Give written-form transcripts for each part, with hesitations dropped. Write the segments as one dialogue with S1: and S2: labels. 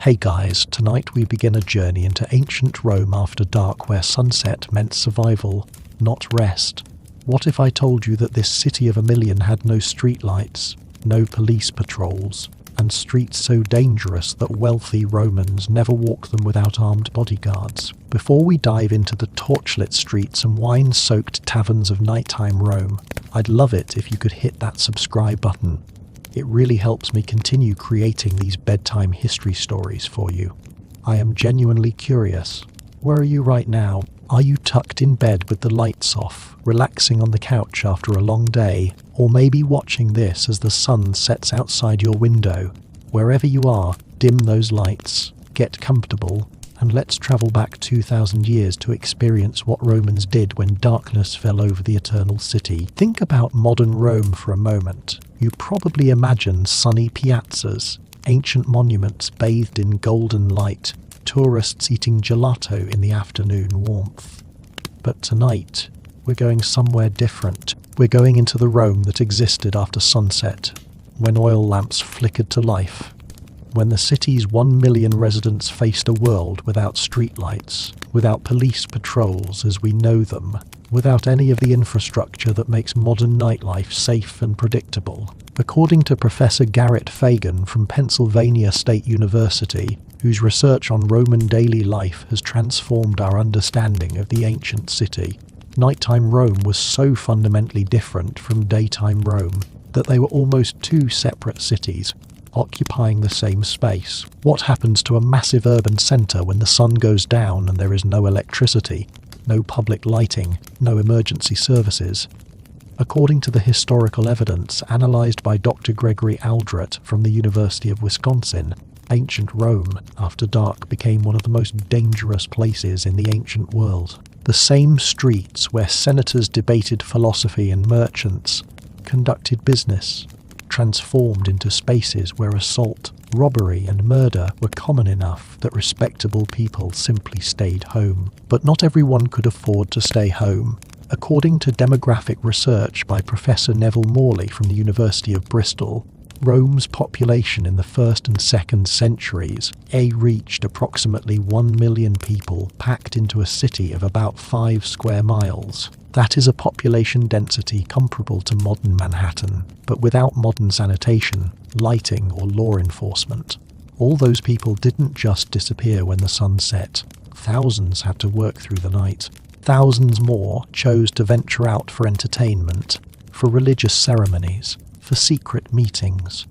S1: Hey guys, tonight we begin a journey into ancient Rome after dark where sunset meant survival, not rest. What if I told you that this city of a million had no streetlights, no police patrols, and streets so dangerous that wealthy Romans never walk them without armed bodyguards? Before we dive into the torchlit streets and wine-soaked taverns of nighttime Rome, I'd love it if you could hit that subscribe button. It really helps me continue creating these bedtime history stories for you. I am genuinely curious. Where are you right now? Are you tucked in bed with the lights off, relaxing on the couch after a long day, or maybe watching this as the sun sets outside your window? Wherever you are, dim those lights, get comfortable, and let's travel back 2,000 years to experience what Romans did when darkness fell over the eternal city. Think about modern Rome for a moment. You probably imagine sunny piazzas, ancient monuments bathed in golden light, tourists eating gelato in the afternoon warmth. But tonight, we're going somewhere different. We're going into the Rome that existed after sunset, when oil lamps flickered to life, when the city's 1 million residents faced a world without streetlights, without police patrols as we know them, without any of the infrastructure that makes modern nightlife safe and predictable. According to Professor Garrett Fagan from Pennsylvania State University, whose research on Roman daily life has transformed our understanding of the ancient city, nighttime Rome was so fundamentally different from daytime Rome that they were almost two separate cities, occupying the same space. What happens to a massive urban centre when the sun goes down and there is no electricity, no public lighting, no emergency services? According to the historical evidence analysed by Dr. Gregory Aldrett from the University of Wisconsin, ancient Rome, after dark, became one of the most dangerous places in the ancient world. The same streets where senators debated philosophy and merchants conducted business transformed into spaces where assault, robbery and murder were common enough that respectable people simply stayed home. But not everyone could afford to stay home. According to demographic research by Professor Neville Morley from the University of Bristol, Rome's population in the 1st and 2nd centuries reached approximately 1 million people packed into a city of about 5 square miles. That is a population density comparable to modern Manhattan, but without modern sanitation, lighting or law enforcement. All those people didn't just disappear when the sun set. Thousands had to work through the night. Thousands more chose to venture out for entertainment, for religious ceremonies, for secret meetings,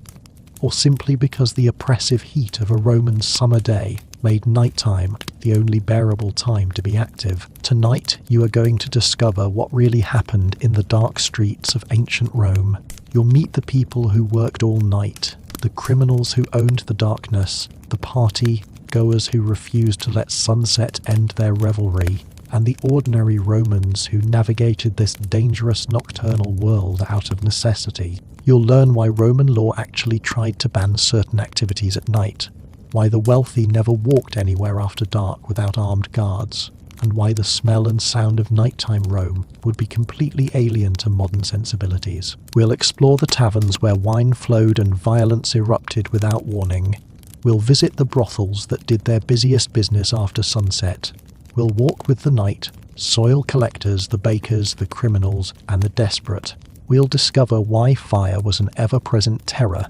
S1: or simply because the oppressive heat of a Roman summer day made nighttime the only bearable time to be active. Tonight, you are going to discover what really happened in the dark streets of ancient Rome. You'll meet the people who worked all night, the criminals who owned the darkness, the party goers who refused to let sunset end their revelry, and the ordinary Romans who navigated this dangerous nocturnal world out of necessity. You'll learn why Roman law actually tried to ban certain activities at night, why the wealthy never walked anywhere after dark without armed guards, and why the smell and sound of nighttime Rome would be completely alien to modern sensibilities. We'll explore the taverns where wine flowed and violence erupted without warning. We'll visit the brothels that did their busiest business after sunset. We'll walk with the night, soil collectors, the bakers, the criminals, and the desperate. We'll discover why fire was an ever-present terror,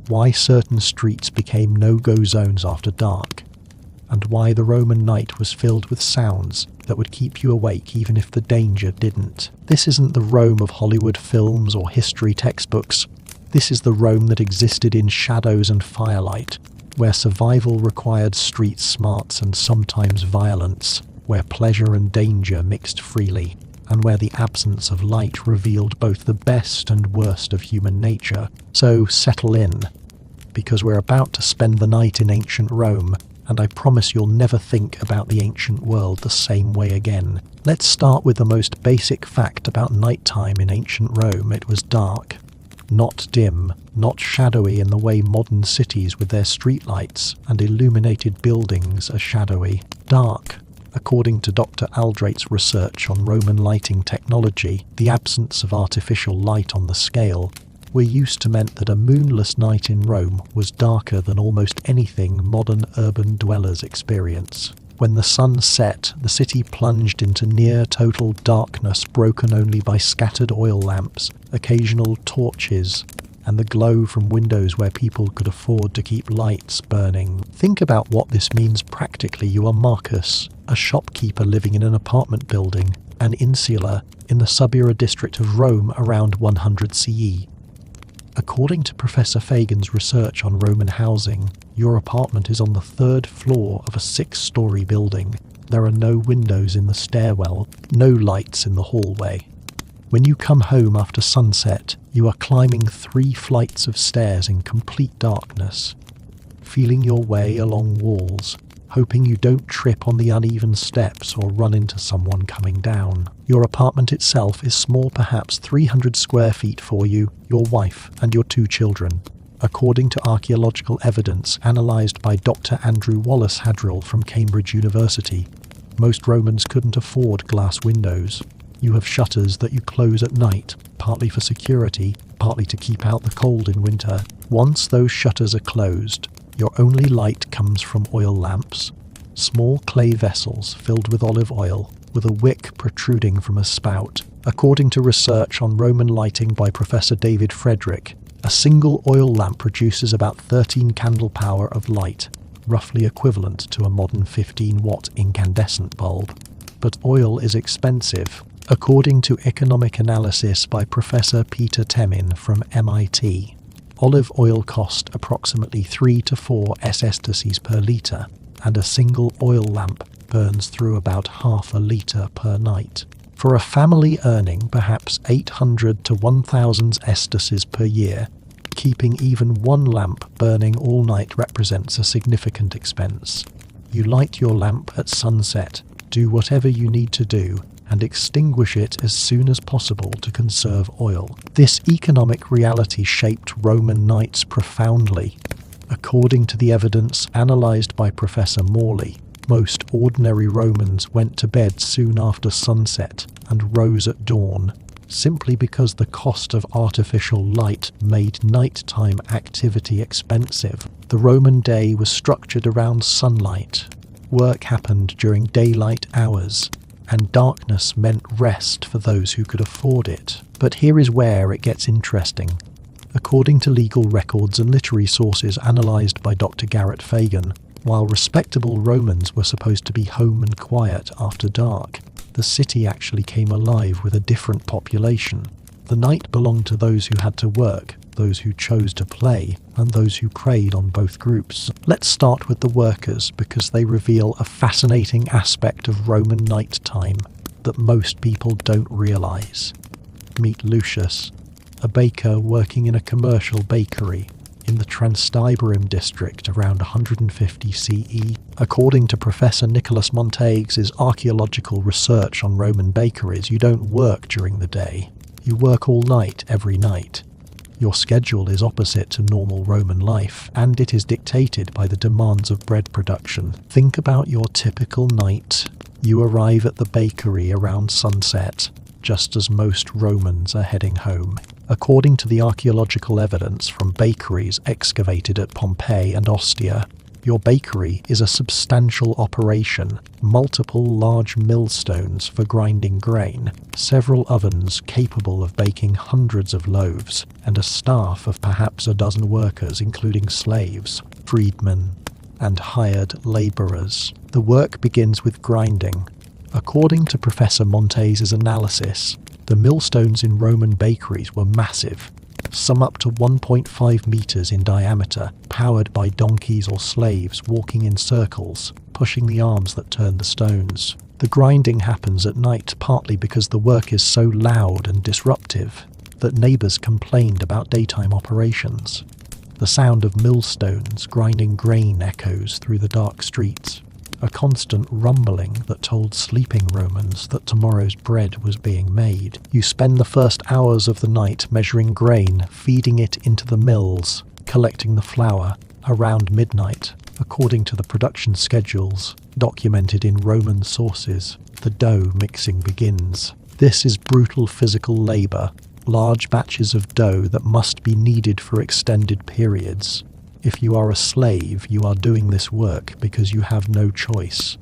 S1: why certain streets became no-go zones after dark, and why the Roman night was filled with sounds that would keep you awake even if the danger didn't. This isn't the Rome of Hollywood films or history textbooks. This is the Rome that existed in shadows and firelight, where survival required street smarts and sometimes violence, where pleasure and danger mixed freely, and where the absence of light revealed both the best and worst of human nature. So settle in, because we're about to spend the night in ancient Rome, and I promise you'll never think about the ancient world the same way again. Let's start with the most basic fact about nighttime in ancient Rome. It was dark. Not dim, not shadowy in the way modern cities with their streetlights and illuminated buildings are shadowy. Dark. According to Dr. Aldreit's research on Roman lighting technology, the absence of artificial light on the scale were used to meant that a moonless night in Rome was darker than almost anything modern urban dwellers experience. When the sun set, the city plunged into near total darkness, broken only by scattered oil lamps, occasional torches, and the glow from windows where people could afford to keep lights burning. Think about what this means practically. You are Marcus, a shopkeeper living in an apartment building, an insular, in the Subura district of Rome around 100 CE. According to Professor Fagan's research on Roman housing, your apartment is on the 3rd floor of a 6-story building. There are no windows in the stairwell, no lights in the hallway. When you come home after sunset, you are climbing 3 flights of stairs in complete darkness, feeling your way along walls, hoping you don't trip on the uneven steps or run into someone coming down. Your apartment itself is small, perhaps 300 square feet for you, your wife, and your 2 children. According to archaeological evidence analysed by Dr. Andrew Wallace Hadrill from Cambridge University, most Romans couldn't afford glass windows. You have shutters that you close at night, partly for security, partly to keep out the cold in winter. Once those shutters are closed, your only light comes from oil lamps, small clay vessels filled with olive oil, with a wick protruding from a spout. According to research on Roman lighting by Professor David Frederick, a single oil lamp produces about 13 candle power of light, roughly equivalent to a modern 15-watt incandescent bulb. But oil is expensive. According to economic analysis by Professor Peter Temin from MIT, olive oil cost approximately 3 to 4 sesterces per litre, and a single oil lamp burns through about half a litre per night. For a family earning perhaps 800 to 1,000 sesterces per year, keeping even one lamp burning all night represents a significant expense. You light your lamp at sunset, do whatever you need to do, and extinguish it as soon as possible to conserve oil. This economic reality shaped Roman nights profoundly. According to the evidence analysed by Professor Morley, most ordinary Romans went to bed soon after sunset and rose at dawn, simply because the cost of artificial light made nighttime activity expensive. The Roman day was structured around sunlight. Work happened during daylight hours, and darkness meant rest for those who could afford it. But here is where it gets interesting. According to legal records and literary sources analysed by Dr. Garrett Fagan, while respectable Romans were supposed to be home and quiet after dark, the city actually came alive with a different population. The night belonged to those who had to work, those who chose to play, and those who preyed on both groups. Let's start with the workers, because they reveal a fascinating aspect of Roman nighttime that most people don't realise. Meet Lucius, a baker working in a commercial bakery in the Transtiberim district around 150 CE. According to Professor Nicholas Montagues' archaeological research on Roman bakeries, you don't work during the day. You work all night, every night. Your schedule is opposite to normal Roman life, and it is dictated by the demands of bread production. Think about your typical night. You arrive at the bakery around sunset, just as most Romans are heading home. According to the archaeological evidence from bakeries excavated at Pompeii and Ostia, your bakery is a substantial operation, multiple large millstones for grinding grain, several ovens capable of baking hundreds of loaves, and a staff of perhaps a dozen workers including slaves, freedmen, and hired labourers. The work begins with grinding. According to Professor Montes' analysis, the millstones in Roman bakeries were massive, some up to 1.5 meters in diameter, powered by donkeys or slaves walking in circles, pushing the arms that turn the stones. The grinding happens at night partly because the work is so loud and disruptive that neighbours complained about daytime operations. The sound of millstones grinding grain echoes through the dark streets, a constant rumbling that told sleeping Romans that tomorrow's bread was being made. You spend the first hours of the night measuring grain, feeding it into the mills, collecting the flour. Around midnight, according to the production schedules documented in Roman sources, the dough mixing begins. This is brutal physical labour, large batches of dough that must be kneaded for extended periods. If you are a slave, you are doing this work because you have no choice.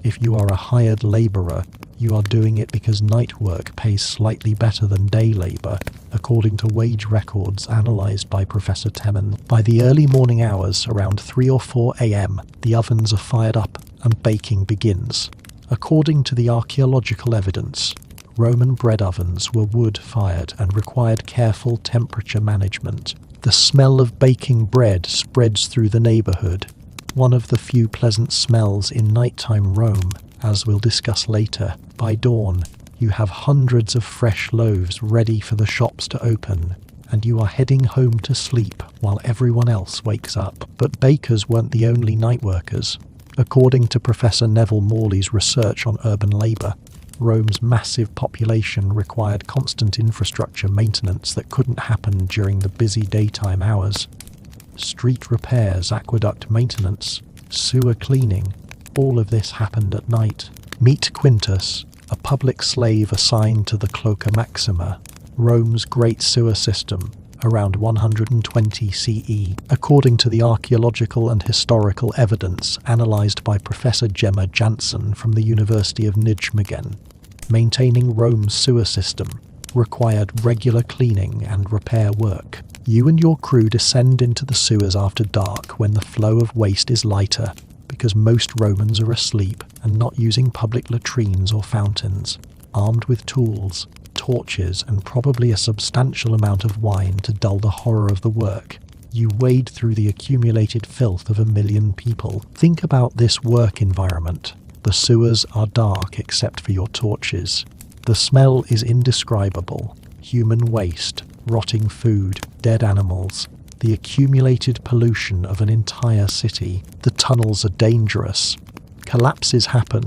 S1: If you are a hired laborer, you are doing it because night work pays slightly better than day labor, according to wage records analyzed by Professor Temin. By the early morning hours, around 3 or 4 a.m., the ovens are fired up and baking begins. According to the archaeological evidence, Roman bread ovens were wood-fired and required careful temperature management. The smell of baking bread spreads through the neighborhood, one of the few pleasant smells in nighttime Rome, as we'll discuss later. By dawn, you have hundreds of fresh loaves ready for the shops to open, and you are heading home to sleep while everyone else wakes up. But bakers weren't the only night workers. According to Professor Neville Morley's research on urban labour, Rome's massive population required constant infrastructure maintenance that couldn't happen during the busy daytime hours. Street repairs, aqueduct maintenance, sewer cleaning, all of this happened at night. Meet Quintus, a public slave assigned to the Cloaca Maxima, Rome's great sewer system, around 120 CE, according to the archaeological and historical evidence analysed by Professor Gemma Janssen from the University of Nijmegen. Maintaining Rome's sewer system required regular cleaning and repair work. You and your crew descend into the sewers after dark when the flow of waste is lighter, because most Romans are asleep and not using public latrines or fountains. Armed with tools, torches, and probably a substantial amount of wine to dull the horror of the work, you wade through the accumulated filth of 1 million people. Think about this work environment. The sewers are dark except for your torches. The smell is indescribable. Human waste, rotting food, dead animals, the accumulated pollution of an entire city. The tunnels are dangerous. Collapses happen.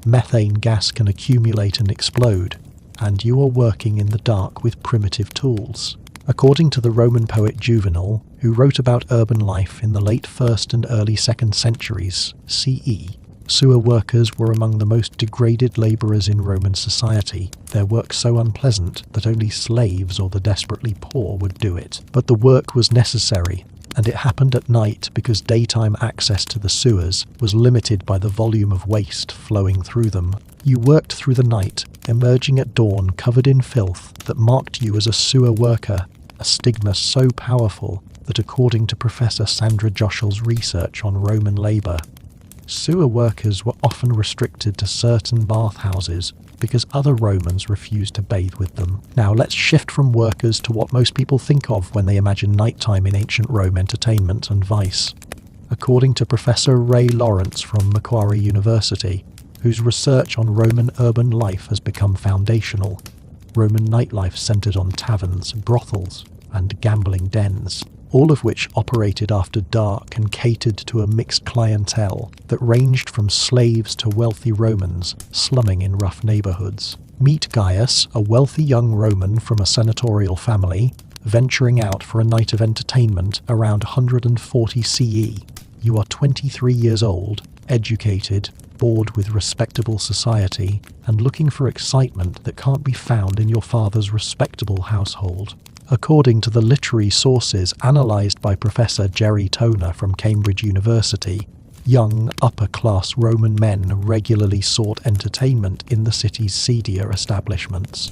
S1: Methane gas can accumulate and explode, and you are working in the dark with primitive tools. According to the Roman poet Juvenal, who wrote about urban life in the late 1st and early 2nd centuries CE, sewer workers were among the most degraded labourers in Roman society, their work so unpleasant that only slaves or the desperately poor would do it. But the work was necessary, and it happened at night because daytime access to the sewers was limited by the volume of waste flowing through them. You worked through the night, emerging at dawn covered in filth that marked you as a sewer worker, a stigma so powerful that, according to Professor Sandra Joshel's research on Roman labour, sewer workers were often restricted to certain bathhouses because other Romans refused to bathe with them. Now let's shift from workers to what most people think of when they imagine nighttime in ancient Rome entertainment and vice. According to Professor Ray Lawrence from Macquarie University, whose research on Roman urban life has become foundational, Roman nightlife centred on taverns, brothels, and gambling dens, all of which operated after dark and catered to a mixed clientele that ranged from slaves to wealthy Romans slumming in rough neighbourhoods. Meet Gaius, a wealthy young Roman from a senatorial family, venturing out for a night of entertainment around 140 CE. You are 23 years old, educated, bored with respectable society, and looking for excitement that can't be found in your father's respectable household. According to the literary sources analysed by Professor Jerry Toner from Cambridge University, young, upper-class Roman men regularly sought entertainment in the city's seedier establishments,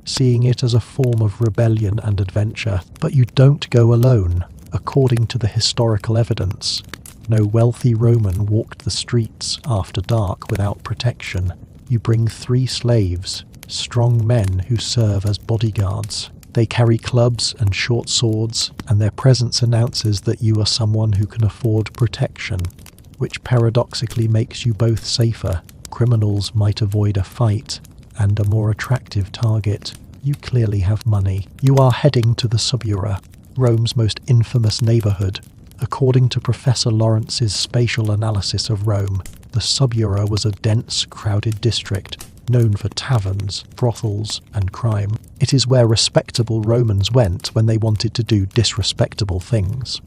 S1: seeing it as a form of rebellion and adventure. But you don't go alone. According to the historical evidence, no wealthy Roman walked the streets after dark without protection. You bring 3 slaves, strong men who serve as bodyguards. They carry clubs and short swords, and their presence announces that you are someone who can afford protection, which paradoxically makes you both safer. Criminals might avoid a fight, and a more attractive target. You clearly have money. You are heading to the Subura, Rome's most infamous neighbourhood. According to Professor Lawrence's spatial analysis of Rome, the Subura was a dense, crowded district, known for taverns, brothels, and crime. It is where respectable Romans went when they wanted to do disrespectable things.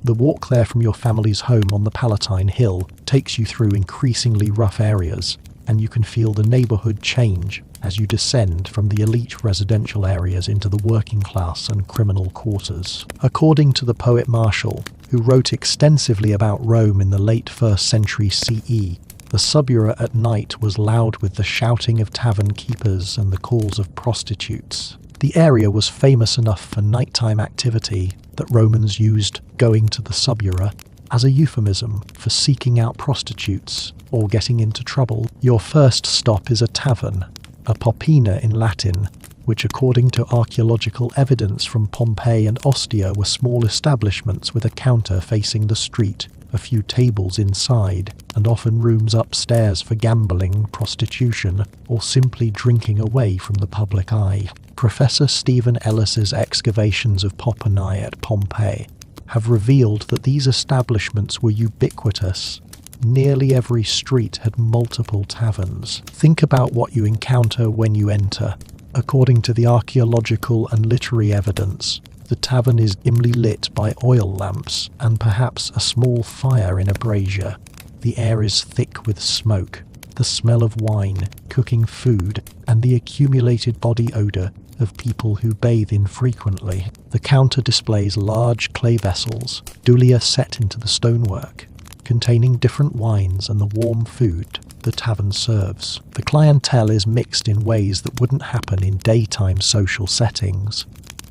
S1: The walk there from your family's home on the Palatine Hill takes you through increasingly rough areas, and you can feel the neighborhood change as you descend from the elite residential areas into the working class and criminal quarters. According to the poet Martial, who wrote extensively about Rome in the late 1st century CE, the subura at night was loud with the shouting of tavern keepers and the calls of prostitutes. The area was famous enough for nighttime activity that Romans used going to the subura as a euphemism for seeking out prostitutes or getting into trouble. Your first stop is a tavern, a popina in Latin, which according to archaeological evidence from Pompeii and Ostia were small establishments with a counter facing the street, a few tables inside, and often rooms upstairs for gambling, prostitution, or simply drinking away from the public eye. Professor Stephen Ellis's excavations of Poponi at Pompeii have revealed that these establishments were ubiquitous. Nearly every street had multiple taverns. Think about what you encounter when you enter. According to the archaeological and literary evidence, the tavern is dimly lit by oil lamps and perhaps a small fire in a brazier. The air is thick with smoke, the smell of wine, cooking food, and the accumulated body odor of people who bathe infrequently. The counter displays large clay vessels, dulia set into the stonework, containing different wines and the warm food the tavern serves. The clientele is mixed in ways that wouldn't happen in daytime social settings.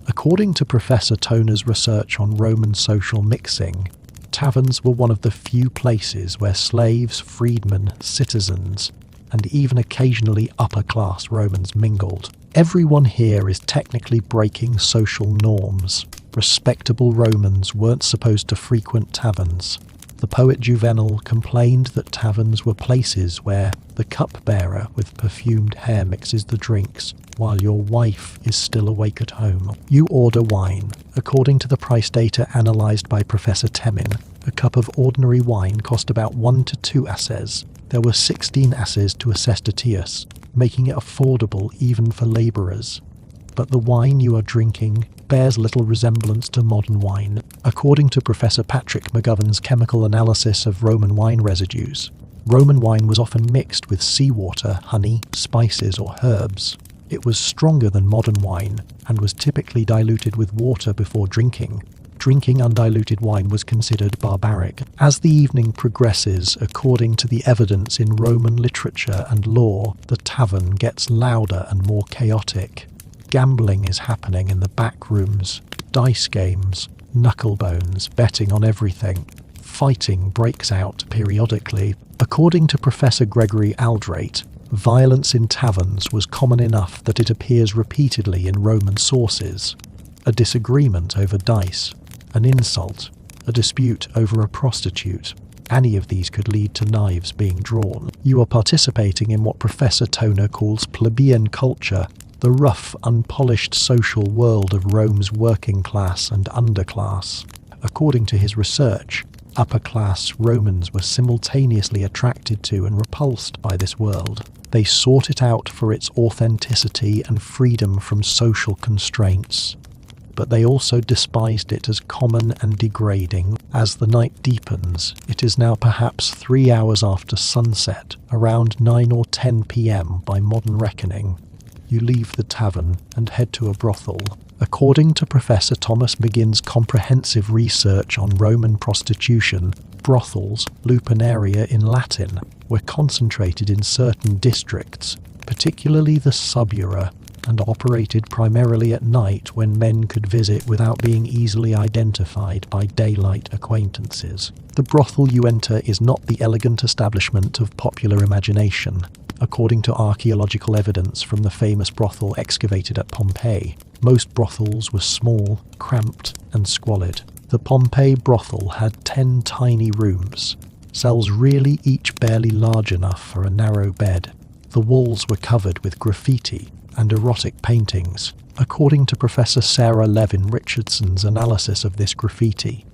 S1: According to Professor Toner's research on Roman social mixing, taverns were one of the few places where slaves, freedmen, citizens, and even occasionally upper-class Romans mingled. Everyone here is technically breaking social norms. Respectable Romans weren't supposed to frequent taverns. The poet Juvenal complained that taverns were places where the cupbearer with perfumed hair mixes the drinks while your wife is still awake at home. You order wine. According to the price data analysed by Professor Temin, a cup of ordinary wine cost about 1 to 2 asses. There were 16 asses to a sestatius, making it affordable even for labourers. But the wine you are drinking bears little resemblance to modern wine. According to Professor Patrick McGovern's chemical analysis of Roman wine residues, Roman wine was often mixed with seawater, honey, spices, or herbs. It was stronger than modern wine and was typically diluted with water before drinking. Drinking undiluted wine was considered barbaric. As the evening progresses, according to the evidence in Roman literature and law, the tavern gets louder and more chaotic. Gambling is happening in the back rooms, dice games, knucklebones, betting on everything. Fighting breaks out periodically. According to Professor Gregory Aldrate, violence in taverns was common enough that it appears repeatedly in Roman sources. A disagreement over dice, an insult, a dispute over a prostitute. Any of these could lead to knives being drawn. You are participating in what Professor Toner calls plebeian culture, the rough, unpolished social world of Rome's working class and underclass. According to his research, upper-class Romans were simultaneously attracted to and repulsed by this world. They sought it out for its authenticity and freedom from social constraints, but they also despised it as common and degrading. As the night deepens, it is now perhaps 3 hours after sunset, around 9 or 10 p.m. by modern reckoning. You leave the tavern and head to a brothel. According to Professor Thomas McGinn's comprehensive research on Roman prostitution, brothels, lupanaria in Latin, were concentrated in certain districts, particularly the subura, and operated primarily at night when men could visit without being easily identified by daylight acquaintances. The brothel you enter is not the elegant establishment of popular imagination. According to archaeological evidence from the famous brothel excavated at Pompeii, most brothels were small, cramped, and squalid. The Pompeii brothel had 10 tiny rooms, cells really each barely large enough for a narrow bed. The walls were covered with graffiti and erotic paintings. According to Professor Sarah Levin Richardson's analysis of this graffiti,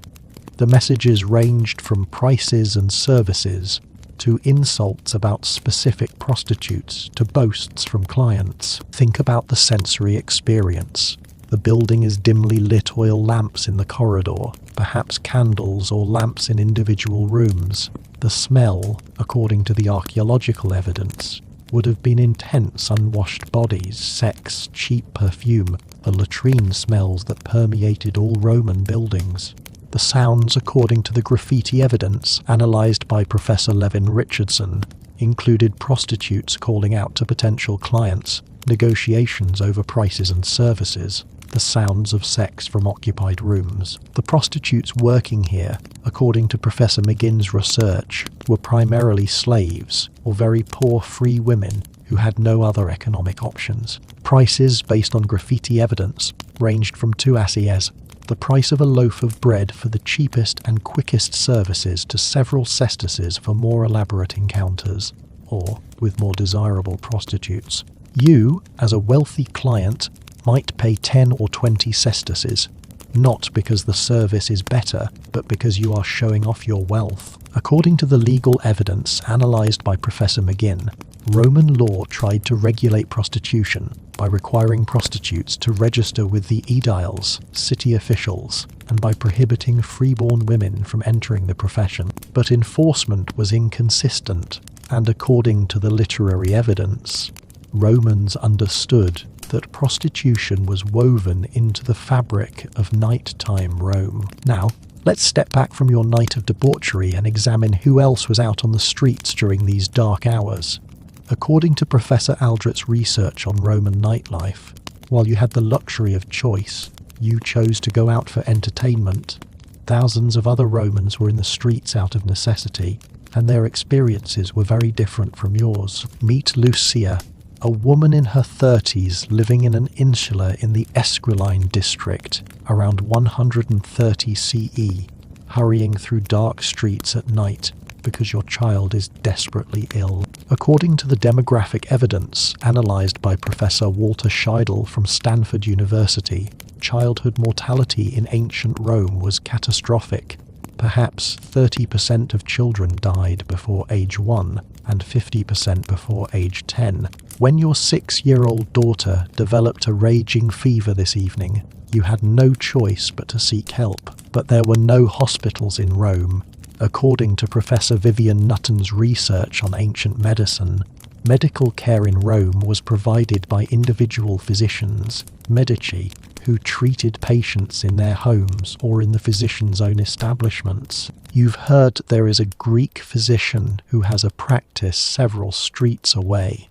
S1: the messages ranged from prices and services to insults about specific prostitutes to boasts from clients. Think about the sensory experience. The building is dimly lit oil lamps in the corridor, perhaps candles or lamps in individual rooms. The smell, according to the archaeological evidence, would have been intense unwashed bodies, sex, cheap perfume, the latrine smells that permeated all Roman buildings. The sounds, according to the graffiti evidence analysed by Professor Levin Richardson, included prostitutes calling out to potential clients, negotiations over prices and services, the sounds of sex from occupied rooms. The prostitutes working here, according to Professor McGinn's research, were primarily slaves or very poor free women who had no other economic options. Prices, based on graffiti evidence, ranged from 2 assiers, the price of a loaf of bread for the cheapest and quickest services, to several sesterces for more elaborate encounters, or with more desirable prostitutes. You, as a wealthy client, might pay 10 or 20 sesterces, not because the service is better, but because you are showing off your wealth. According to the legal evidence analysed by Professor McGinn, Roman law tried to regulate prostitution by requiring prostitutes to register with the aediles, city officials, and by prohibiting freeborn women from entering the profession. But enforcement was inconsistent, and according to the literary evidence, Romans understood that prostitution was woven into the fabric of nighttime Rome. Now, let's step back from your night of debauchery and examine who else was out on the streets during these dark hours. According to Professor Aldrich's research on Roman nightlife, while you had the luxury of choice, you chose to go out for entertainment. Thousands of other Romans were in the streets out of necessity, and their experiences were very different from yours. Meet Lucia, a woman in her 30s living in an insula in the Esquiline district, around 130 CE, hurrying through dark streets at night because your child is desperately ill. According to the demographic evidence analysed by Professor Walter Scheidel from Stanford University, childhood mortality in ancient Rome was catastrophic. Perhaps 30% of children died before age 1 and 50% before age 10. When your 6-year-old daughter developed a raging fever this evening, you had no choice but to seek help. But there were no hospitals in Rome. According to Professor Vivian Nutton's research on ancient medicine, medical care in Rome was provided by individual physicians, medici, who treated patients in their homes or in the physician's own establishments. You've heard there is a Greek physician who has a practice several streets away.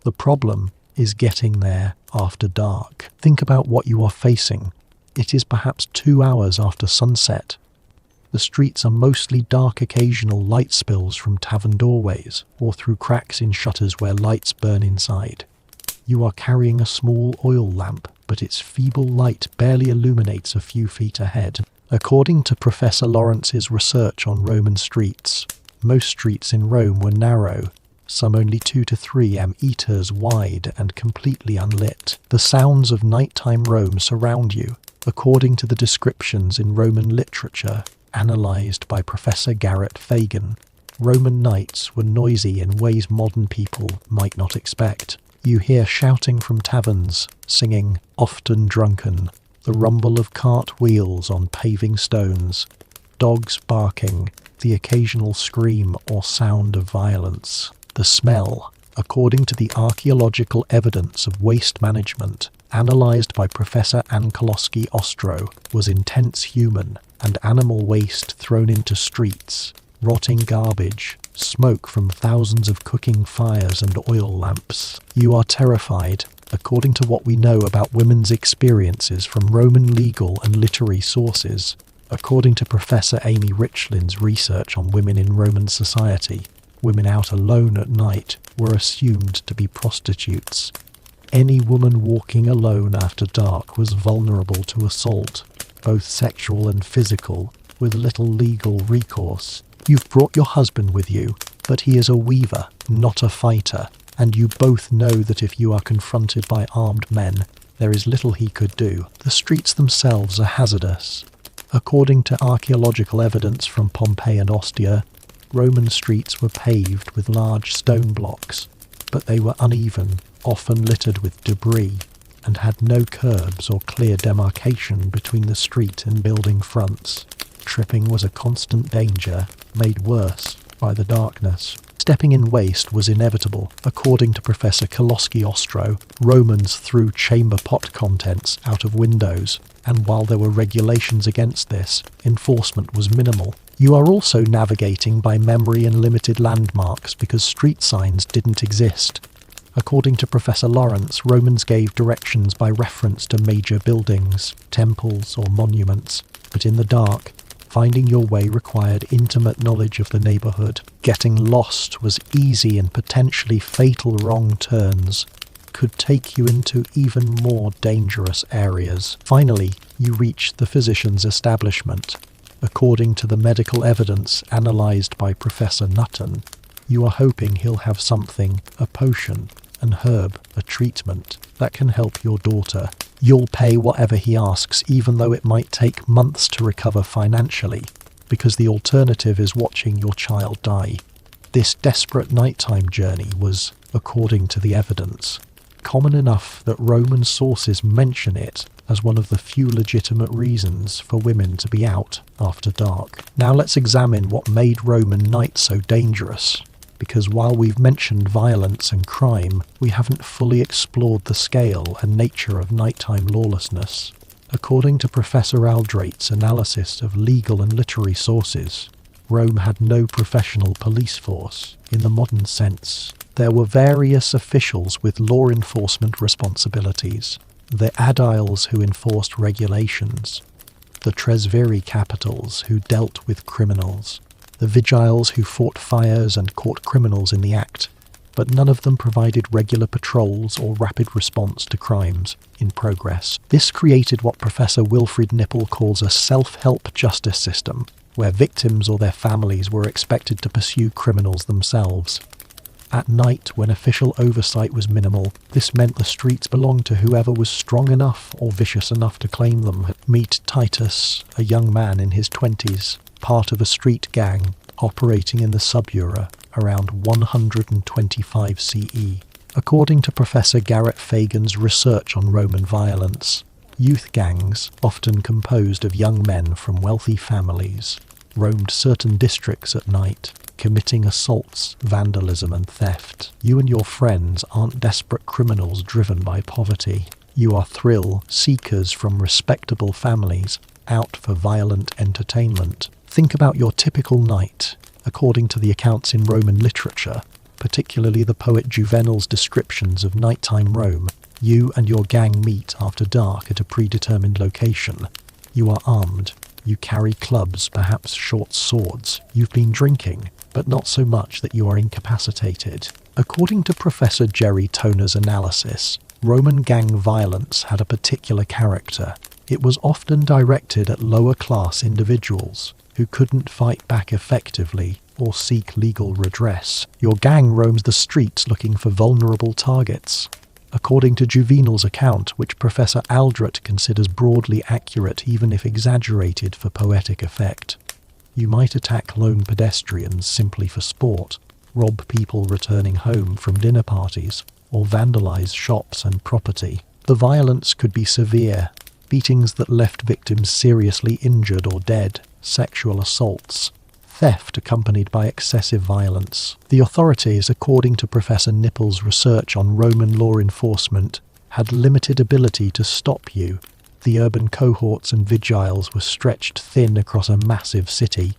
S1: The problem is getting there after dark. Think about what you are facing. It is perhaps 2 hours after sunset. The streets are mostly dark, occasional light spills from tavern doorways or through cracks in shutters where lights burn inside. You are carrying a small oil lamp, but its feeble light barely illuminates a few feet ahead. According to Professor Lawrence's research on Roman streets, most streets in Rome were narrow, some only 2 to 3 meters wide and completely unlit. The sounds of nighttime Rome surround you, according to the descriptions in Roman literature analysed by Professor Garrett Fagan. Roman nights were noisy in ways modern people might not expect. You hear shouting from taverns, singing, often drunken, the rumble of cart wheels on paving stones, dogs barking, the occasional scream or sound of violence. The smell, according to the archaeological evidence of waste management, analysed by Professor Ann Kolosky-Ostro, was intense human and animal waste thrown into streets, rotting garbage, smoke from thousands of cooking fires and oil lamps. You are terrified, according to what we know about women's experiences from Roman legal and literary sources. According to Professor Amy Richlin's research on women in Roman society, women out alone at night were assumed to be prostitutes. Any woman walking alone after dark was vulnerable to assault, both sexual and physical, with little legal recourse. You've brought your husband with you, but he is a weaver, not a fighter, and you both know that if you are confronted by armed men, there is little he could do. The streets themselves are hazardous. According to archaeological evidence from Pompeii and Ostia, Roman streets were paved with large stone blocks, but they were uneven, often littered with debris, and had no curbs or clear demarcation between the street and building fronts. Tripping was a constant danger, made worse by the darkness. Stepping in waste was inevitable. According to Professor Koloski-Ostro, Romans threw chamber pot contents out of windows, and while there were regulations against this, enforcement was minimal. You are also navigating by memory and limited landmarks because street signs didn't exist. According to Professor Lawrence, Romans gave directions by reference to major buildings, temples or monuments, but in the dark, finding your way required intimate knowledge of the neighbourhood. Getting lost was easy, and potentially fatal wrong turns could take you into even more dangerous areas. Finally, you reached the physician's establishment. According to the medical evidence analysed by Professor Nutton, you are hoping he'll have something, a potion, an herb, a treatment, that can help your daughter. You'll pay whatever he asks, even though it might take months to recover financially, because the alternative is watching your child die. This desperate nighttime journey was, according to the evidence, common enough that Roman sources mention it as one of the few legitimate reasons for women to be out after dark. Now let's examine what made Roman night so dangerous, because while we've mentioned violence and crime, we haven't fully explored the scale and nature of nighttime lawlessness. According to Professor Aldrate's analysis of legal and literary sources, Rome had no professional police force in the modern sense. There were various officials with law enforcement responsibilities, the aediles who enforced regulations, the tresviri capitals who dealt with criminals, the vigiles who fought fires and caught criminals in the act, but none of them provided regular patrols or rapid response to crimes in progress. This created what Professor Wilfred Nipple calls a self-help justice system, where victims or their families were expected to pursue criminals themselves. At night, when official oversight was minimal, this meant the streets belonged to whoever was strong enough or vicious enough to claim them. Meet Titus, a young man in his 20s, part of a street gang operating in the Subura around 125 CE. According to Professor Garrett Fagan's research on Roman violence, youth gangs, often composed of young men from wealthy families, roamed certain districts at night, committing assaults, vandalism and theft. You and your friends aren't desperate criminals driven by poverty. You are thrill seekers from respectable families, out for violent entertainment. Think about your typical night. According to the accounts in Roman literature, particularly the poet Juvenal's descriptions of nighttime Rome, you and your gang meet after dark at a predetermined location. You are armed. You carry clubs, perhaps short swords. You've been drinking, but not so much that you are incapacitated. According to Professor Jerry Toner's analysis, Roman gang violence had a particular character. It was often directed at lower-class individuals who couldn't fight back effectively or seek legal redress. Your gang roams the streets looking for vulnerable targets. According to Juvenal's account, which Professor Aldrat considers broadly accurate even if exaggerated for poetic effect, you might attack lone pedestrians simply for sport, rob people returning home from dinner parties, or vandalize shops and property. The violence could be severe, beatings that left victims seriously injured or dead, sexual assaults, theft accompanied by excessive violence. The authorities, according to Professor Nipple's research on Roman law enforcement, had limited ability to stop you. The urban cohorts and vigiles were stretched thin across a massive city.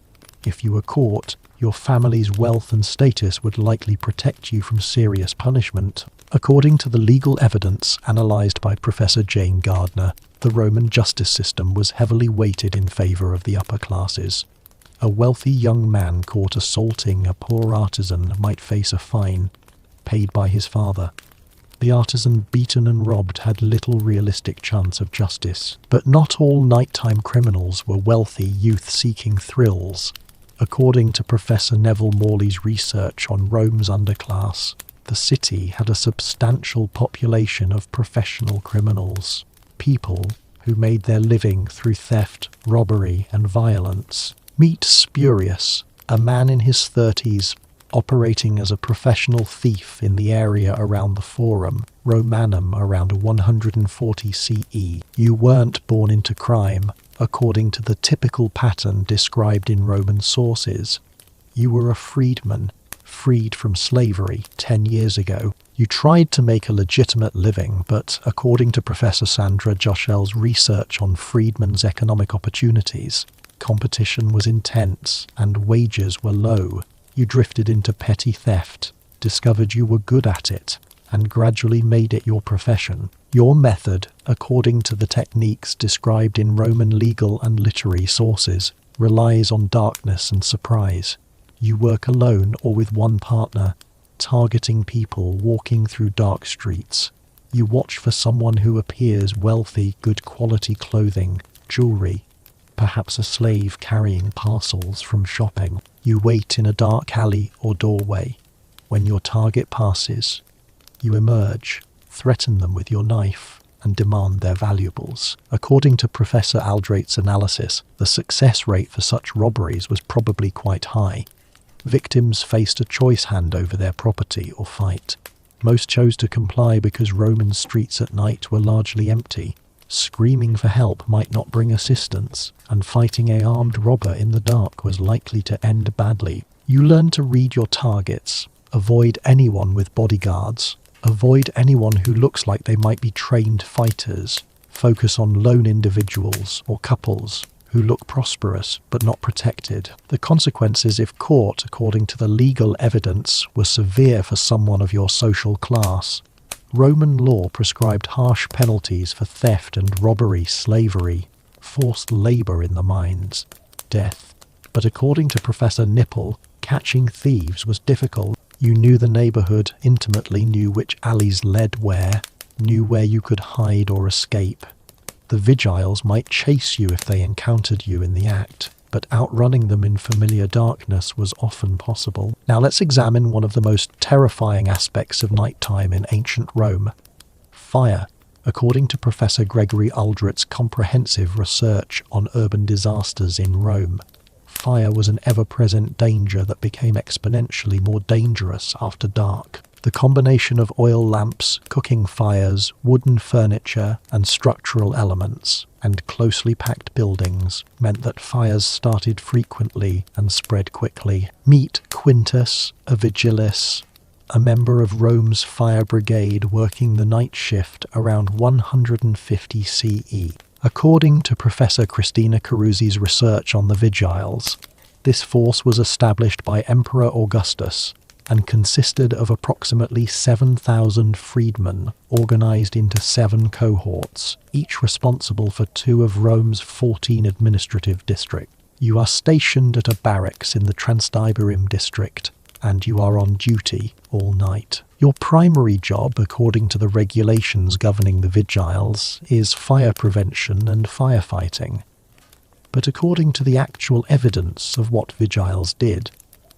S1: If you were caught, your family's wealth and status would likely protect you from serious punishment. According to the legal evidence analysed by Professor Jane Gardner, the Roman justice system was heavily weighted in favour of the upper classes. A wealthy young man caught assaulting a poor artisan might face a fine, paid by his father. The artisan beaten and robbed had little realistic chance of justice. But not all nighttime criminals were wealthy youth seeking thrills. According to Professor Neville Morley's research on Rome's underclass, the city had a substantial population of professional criminals, people who made their living through theft, robbery and violence. Meet Spurius, a man in his 30s, Operating as a professional thief in the area around the Forum Romanum around 140 CE, you weren't born into crime, according to the typical pattern described in Roman sources. You were a freedman, freed from slavery 10 years ago. You tried to make a legitimate living, but according to Professor Sandra Joschel's research on freedmen's economic opportunities, competition was intense and wages were low. You drifted into petty theft, discovered you were good at it, and gradually made it your profession. Your method, according to the techniques described in Roman legal and literary sources, relies on darkness and surprise. You work alone or with one partner, targeting people walking through dark streets. You watch for someone who appears wealthy, good quality clothing, jewelry, perhaps a slave carrying parcels from shopping. You wait in a dark alley or doorway. When your target passes, you emerge, threaten them with your knife, and demand their valuables. According to Professor Aldrate's analysis, the success rate for such robberies was probably quite high. Victims faced a choice: hand over their property or fight. Most chose to comply because Roman streets at night were largely empty. Screaming for help might not bring assistance, and fighting an armed robber in the dark was likely to end badly. You learn to read your targets, avoid anyone with bodyguards, avoid anyone who looks like they might be trained fighters, focus on lone individuals or couples who look prosperous but not protected. The consequences, if caught, according to the legal evidence, were severe for someone of your social class. Roman law prescribed harsh penalties for theft and robbery, slavery, forced labor in the mines, death. But according to Professor Nipple, catching thieves was difficult. You knew the neighborhood intimately, knew which alleys led where, knew where you could hide or escape. The vigiles might chase you if they encountered you in the act, but outrunning them in familiar darkness was often possible. Now let's examine one of the most terrifying aspects of nighttime in ancient Rome: fire. According to Professor Gregory Aldrich's comprehensive research on urban disasters in Rome, fire was an ever-present danger that became exponentially more dangerous after dark. The combination of oil lamps, cooking fires, wooden furniture, and structural elements, and closely packed buildings, meant that fires started frequently and spread quickly. Meet Quintus, a vigilis, a member of Rome's fire brigade working the night shift around 150 CE. According to Professor Christina Caruzzi's research on the vigiles, this force was established by Emperor Augustus and consisted of approximately 7,000 freedmen organized into 7 cohorts, each responsible for 2 of Rome's 14 administrative districts. You are stationed at a barracks in the Transtiberim district, and you are on duty all night. Your primary job, according to the regulations governing the vigiles, is fire prevention and firefighting. But according to the actual evidence of what vigiles did,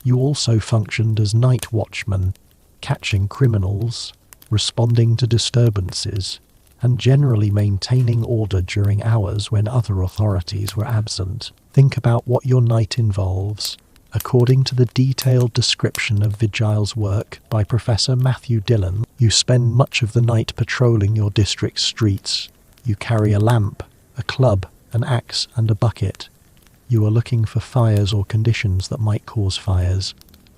S1: you also functioned as night watchmen, catching criminals, responding to disturbances, and generally maintaining order during hours when other authorities were absent. Think about what your night involves. According to the detailed description of vigiles' work by Professor Matthew Dillon, you spend much of the night patrolling your district's streets. You carry a lamp, a club, an axe, and a bucket. You are looking for fires or conditions that might cause fires.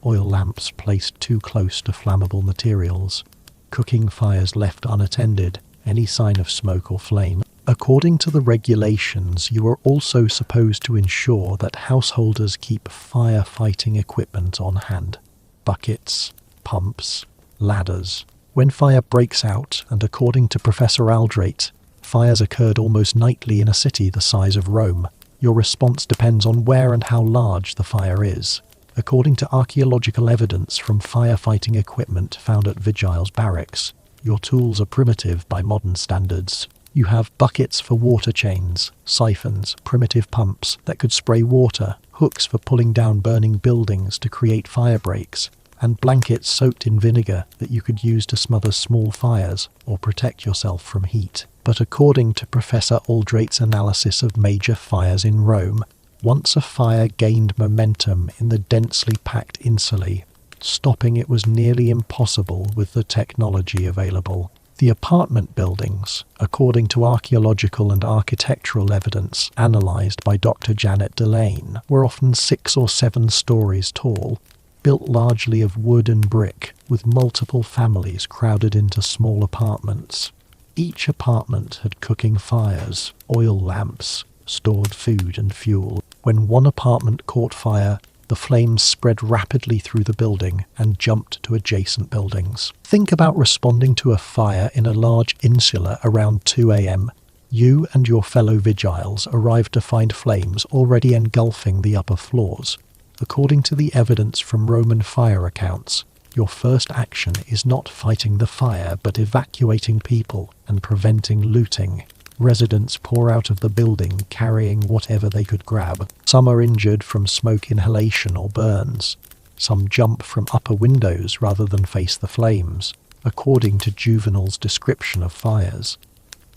S1: Oil lamps placed too close to flammable materials. Cooking fires left unattended. Any sign of smoke or flame. According to the regulations, you are also supposed to ensure that householders keep firefighting equipment on hand. Buckets, pumps, ladders. When fire breaks out, and according to Professor Aldrate, fires occurred almost nightly in a city the size of Rome. Your response depends on where and how large the fire is. According to archaeological evidence from firefighting equipment found at Vigiles barracks, your tools are primitive by modern standards. You have buckets for water chains, siphons, primitive pumps that could spray water, hooks for pulling down burning buildings to create fire breaks, and blankets soaked in vinegar that you could use to smother small fires or protect yourself from heat. But according to Professor Aldrate's analysis of major fires in Rome, once a fire gained momentum in the densely packed insulae, Stopping it was nearly impossible with the technology available. The apartment buildings, according to archaeological and architectural evidence analysed by Dr. Janet Delane, were often 6 or 7 stories tall, built largely of wood and brick, with multiple families crowded into small apartments. Each apartment had cooking fires, oil lamps, stored food and fuel. When one apartment caught fire, the flames spread rapidly through the building and jumped to adjacent buildings. Think about responding to a fire in a large insula around 2 a.m. You and your fellow vigiles arrived to find flames already engulfing the upper floors. According to the evidence from Roman fire accounts, your first action is not fighting the fire but evacuating people and preventing looting. Residents pour out of the building carrying whatever they could grab. Some are injured from smoke inhalation or burns. Some jump from upper windows rather than face the flames, according to Juvenal's description of fires.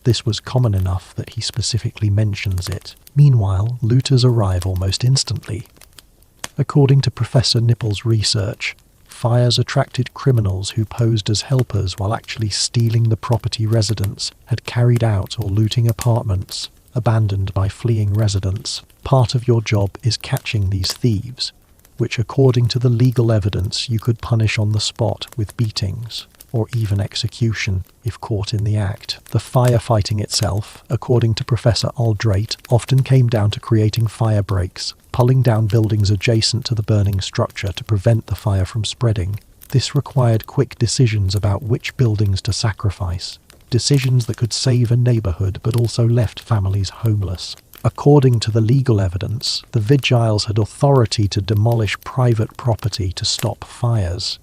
S1: This was common enough that he specifically mentions it. Meanwhile, looters arrive almost instantly. According to Professor Nipple's research, fires attracted criminals who posed as helpers while actually stealing the property residents had carried out or looting apartments abandoned by fleeing residents. Part of your job is catching these thieves, which according to the legal evidence you could punish on the spot with beatings or even execution if caught in the act. The firefighting itself, according to Professor Aldrate, often came down to creating fire breaks, pulling down buildings adjacent to the burning structure to prevent the fire from spreading. This required quick decisions about which buildings to sacrifice, decisions that could save a neighborhood but also left families homeless. According to the legal evidence, the vigiles had authority to demolish private property to stop fires,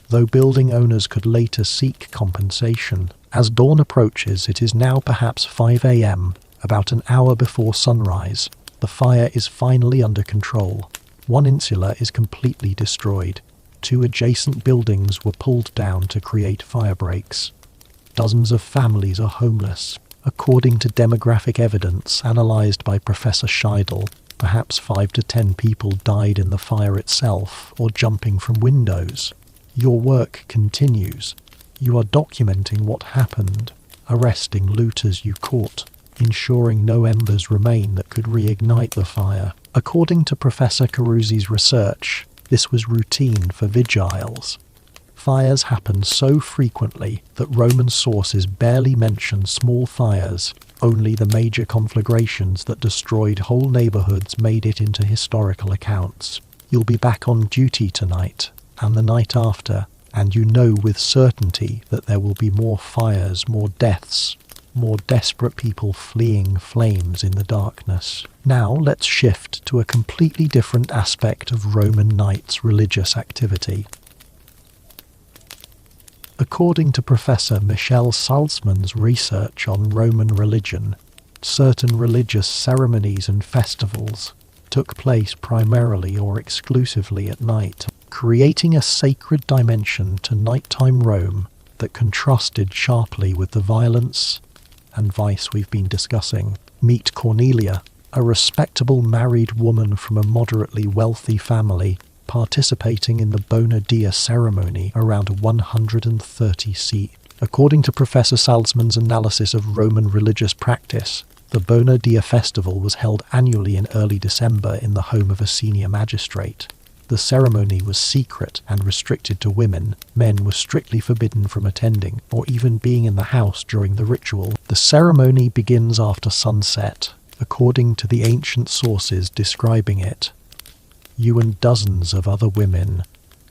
S1: though building owners could later seek compensation. As dawn approaches, it is now perhaps 5 a.m., about an hour before sunrise. The fire is finally under control. One insula is completely destroyed. 2 adjacent buildings were pulled down to create fire breaks. Dozens of families are homeless. According to demographic evidence analysed by Professor Scheidel, perhaps 5 to 10 people died in the fire itself or jumping from windows. Your work continues. You are documenting what happened, arresting looters you caught, ensuring no embers remain that could reignite the fire. According to Professor Caruzzi's research, this was routine for vigiles. Fires happened so frequently that Roman sources barely mention small fires. Only the major conflagrations that destroyed whole neighborhoods made it into historical accounts. You'll be back on duty tonight and the night after, and you know with certainty that there will be more fires, more deaths, more desperate people fleeing flames in the darkness. Now let's shift to a completely different aspect of Roman nights' religious activity. According to Professor Michel Salzman's research on Roman religion, certain religious ceremonies and festivals took place primarily or exclusively at night, creating a sacred dimension to nighttime Rome that contrasted sharply with the violence and vice we've been discussing. Meet Cornelia, a respectable married woman from a moderately wealthy family, participating in the Bona Dea ceremony around 130 CE. According to Professor Salzman's analysis of Roman religious practice, the Bona Dea festival was held annually in early December in the home of a senior magistrate. The ceremony was secret and restricted to women. Men were strictly forbidden from attending or even being in the house during the ritual. The ceremony begins after sunset, according to the ancient sources describing it. You and dozens of other women,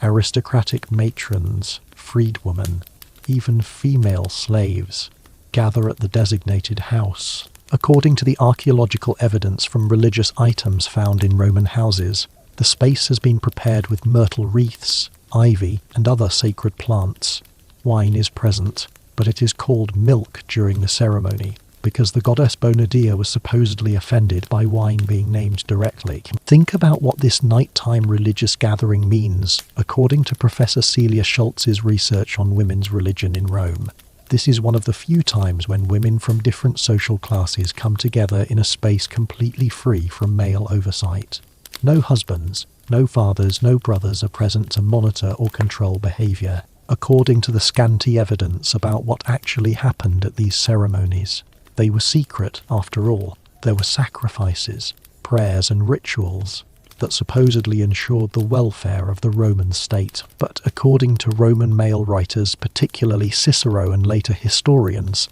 S1: aristocratic matrons, freedwomen, even female slaves, gather at the designated house. According to the archaeological evidence from religious items found in Roman houses, the space has been prepared with myrtle wreaths, ivy, and other sacred plants. Wine is present, but it is called milk during the ceremony, because the goddess Bona Dea was supposedly offended by wine being named directly. Think about what this nighttime religious gathering means, according to Professor Celia Schultz's research on women's religion in Rome. This is one of the few times when women from different social classes come together in a space completely free from male oversight. No husbands, No fathers, no brothers are present to monitor or control behavior, according to the scanty evidence about what actually happened at these ceremonies. They were secret, after all. There were sacrifices, prayers and rituals that supposedly ensured the welfare of the Roman state. But according to Roman male writers, particularly Cicero and later historians,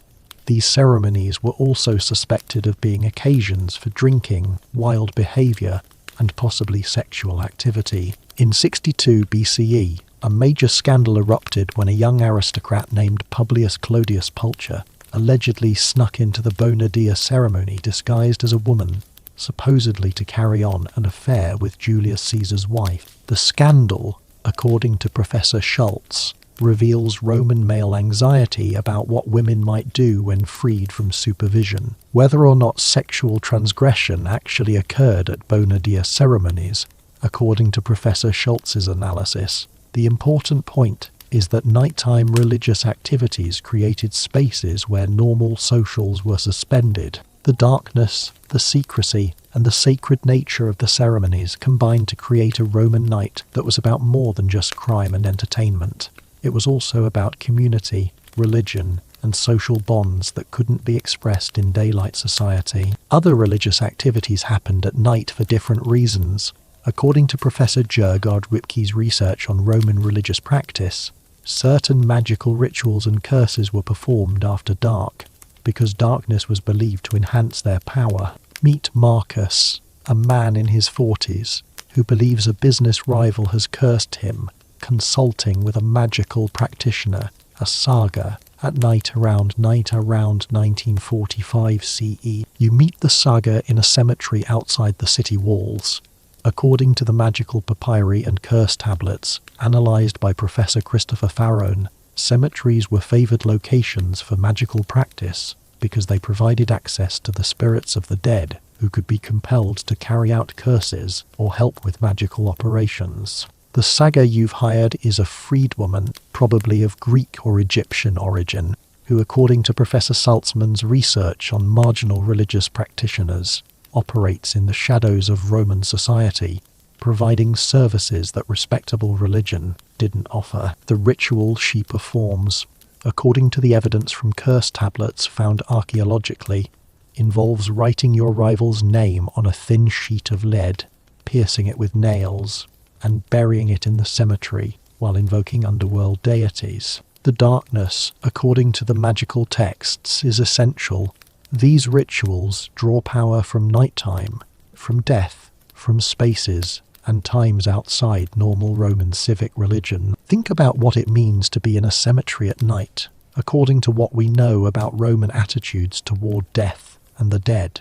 S1: these ceremonies were also suspected of being occasions for drinking, wild behavior, and possibly sexual activity. In 62 BCE, a major scandal erupted when a young aristocrat named Publius Clodius Pulcher allegedly snuck into the Bona Dea ceremony disguised as a woman, supposedly to carry on an affair with Julius Caesar's wife. The scandal, according to Professor Schultz, reveals Roman male anxiety about what women might do when freed from supervision. Whether or not sexual transgression actually occurred at Bona Dea ceremonies, according to Professor Schultz's analysis, the important point is that nighttime religious activities created spaces where normal socials were suspended. The darkness, the secrecy, and the sacred nature of the ceremonies combined to create a Roman night that was about more than just crime and entertainment. It was also about community, religion, and social bonds that couldn't be expressed in daylight society. Other religious activities happened at night for different reasons. According to Professor Gergard Ripke's research on Roman religious practice, certain magical rituals and curses were performed after dark, because darkness was believed to enhance their power. Meet Marcus, a man in his 40s, who believes a business rival has cursed him, consulting with a magical practitioner, a saga, at night around 1945 CE. You meet the saga in a cemetery outside the city walls. According to the magical papyri and curse tablets, analysed by Professor Christopher Farone, cemeteries were favoured locations for magical practice because they provided access to the spirits of the dead who could be compelled to carry out curses or help with magical operations. The saga you've hired is a freedwoman, probably of Greek or Egyptian origin, who, according to Professor Saltzman's research on marginal religious practitioners, operates in the shadows of Roman society, providing services that respectable religion didn't offer. The ritual she performs, according to the evidence from curse tablets found archaeologically, involves writing your rival's name on a thin sheet of lead, piercing it with nails, and burying it in the cemetery while invoking underworld deities. The darkness, according to the magical texts, is essential. These rituals draw power from nighttime, from death, from spaces, and times outside normal Roman civic religion. Think about what it means to be in a cemetery at night, according to what we know about Roman attitudes toward death and the dead.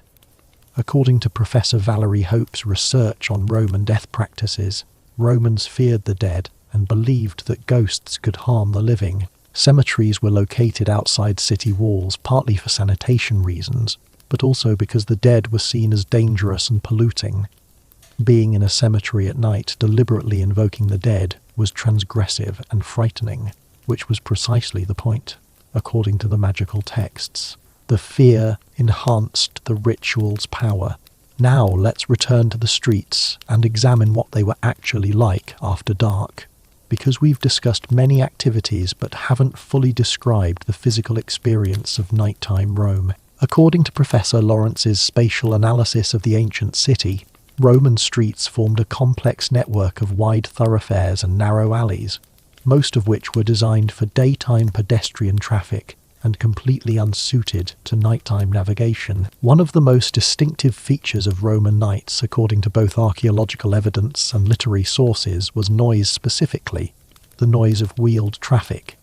S1: According to Professor Valerie Hope's research on Roman death practices, Romans feared the dead and believed that ghosts could harm the living. Cemeteries were located outside city walls, partly for sanitation reasons, but also because the dead were seen as dangerous and polluting. Being in a cemetery at night, deliberately invoking the dead, was transgressive and frightening, which was precisely the point, according to the magical texts. The fear enhanced the ritual's power. Now let's return to the streets and examine what they were actually like after dark. Because we've discussed many activities but haven't fully described the physical experience of nighttime Rome. According to Professor Lawrence's spatial analysis of the ancient city, Roman streets formed a complex network of wide thoroughfares and narrow alleys, most of which were designed for daytime pedestrian traffic and completely unsuited to nighttime navigation. One of the most distinctive features of Roman nights, according to both archaeological evidence and literary sources, was noise specifically, the noise of wheeled traffic.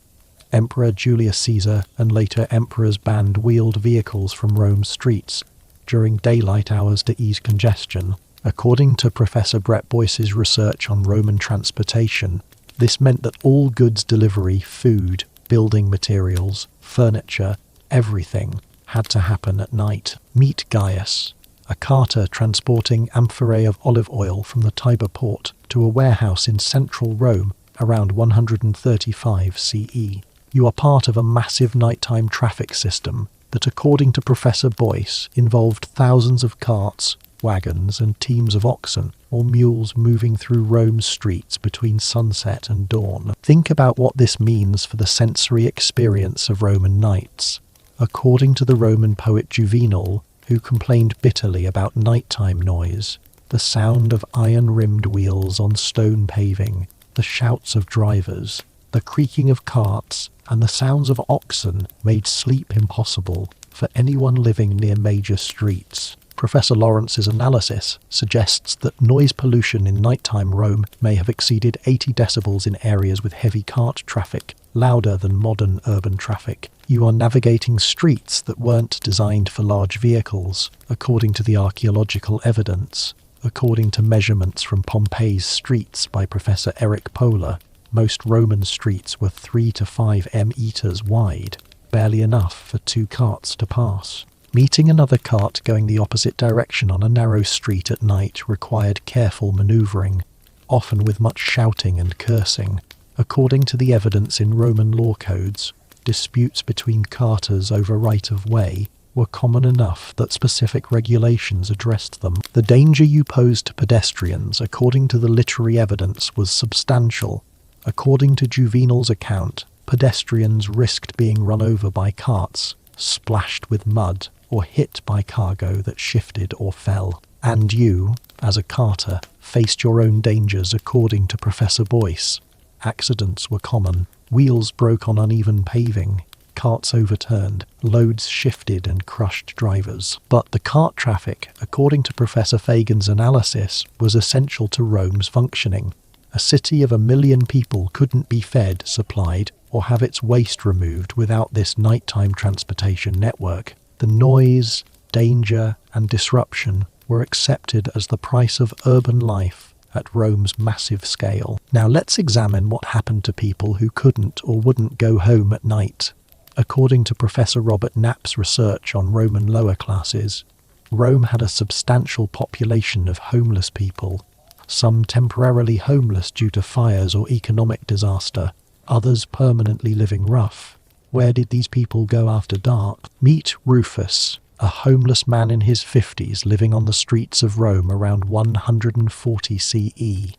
S1: Emperor Julius Caesar and later emperors banned wheeled vehicles from Rome's streets during daylight hours to ease congestion. According to Professor Brett Boyce's research on Roman transportation, this meant that all goods delivery, food, building materials, furniture, everything had to happen at night. Meet Gaius, a carter transporting amphorae of olive oil from the Tiber port to a warehouse in central Rome around 135 CE. You are part of a massive nighttime traffic system that, according to Professor Boyce, involved thousands of carts, wagons and teams of oxen or mules moving through Rome's streets between sunset and dawn. Think about what this means for the sensory experience of Roman nights. According to the Roman poet Juvenal, who complained bitterly about nighttime noise, the sound of iron-rimmed wheels on stone paving, the shouts of drivers, the creaking of carts, and the sounds of oxen made sleep impossible for anyone living near major streets. Professor Lawrence's analysis suggests that noise pollution in nighttime Rome may have exceeded 80 decibels in areas with heavy cart traffic, louder than modern urban traffic. You are navigating streets that weren't designed for large vehicles, according to the archaeological evidence. According to measurements from Pompeii's streets by Professor Eric Pohler, most Roman streets were 3 to 5 meters wide, barely enough for 2 carts to pass. Meeting another cart going the opposite direction on a narrow street at night required careful manoeuvring, often with much shouting and cursing. According to the evidence in Roman law codes, disputes between carters over right-of-way were common enough that specific regulations addressed them. The danger you posed to pedestrians, according to the literary evidence, was substantial. According to Juvenal's account, pedestrians risked being run over by carts, splashed with mud, or hit by cargo that shifted or fell. And you, as a carter, faced your own dangers according to Professor Boyce. Accidents were common. Wheels broke on uneven paving. Carts overturned, loads shifted and crushed drivers. But the cart traffic, according to Professor Fagan's analysis, was essential to Rome's functioning. A city of 1 million people couldn't be fed, supplied, or have its waste removed without this nighttime transportation network. The noise, danger, and disruption were accepted as the price of urban life at Rome's massive scale. Now let's examine what happened to people who couldn't or wouldn't go home at night. According to Professor Robert Knapp's research on Roman lower classes, Rome had a substantial population of homeless people, some temporarily homeless due to fires or economic disaster, others permanently living rough. Where did these people go after dark? Meet Rufus, a homeless man in his 50s living on the streets of Rome around 140 CE.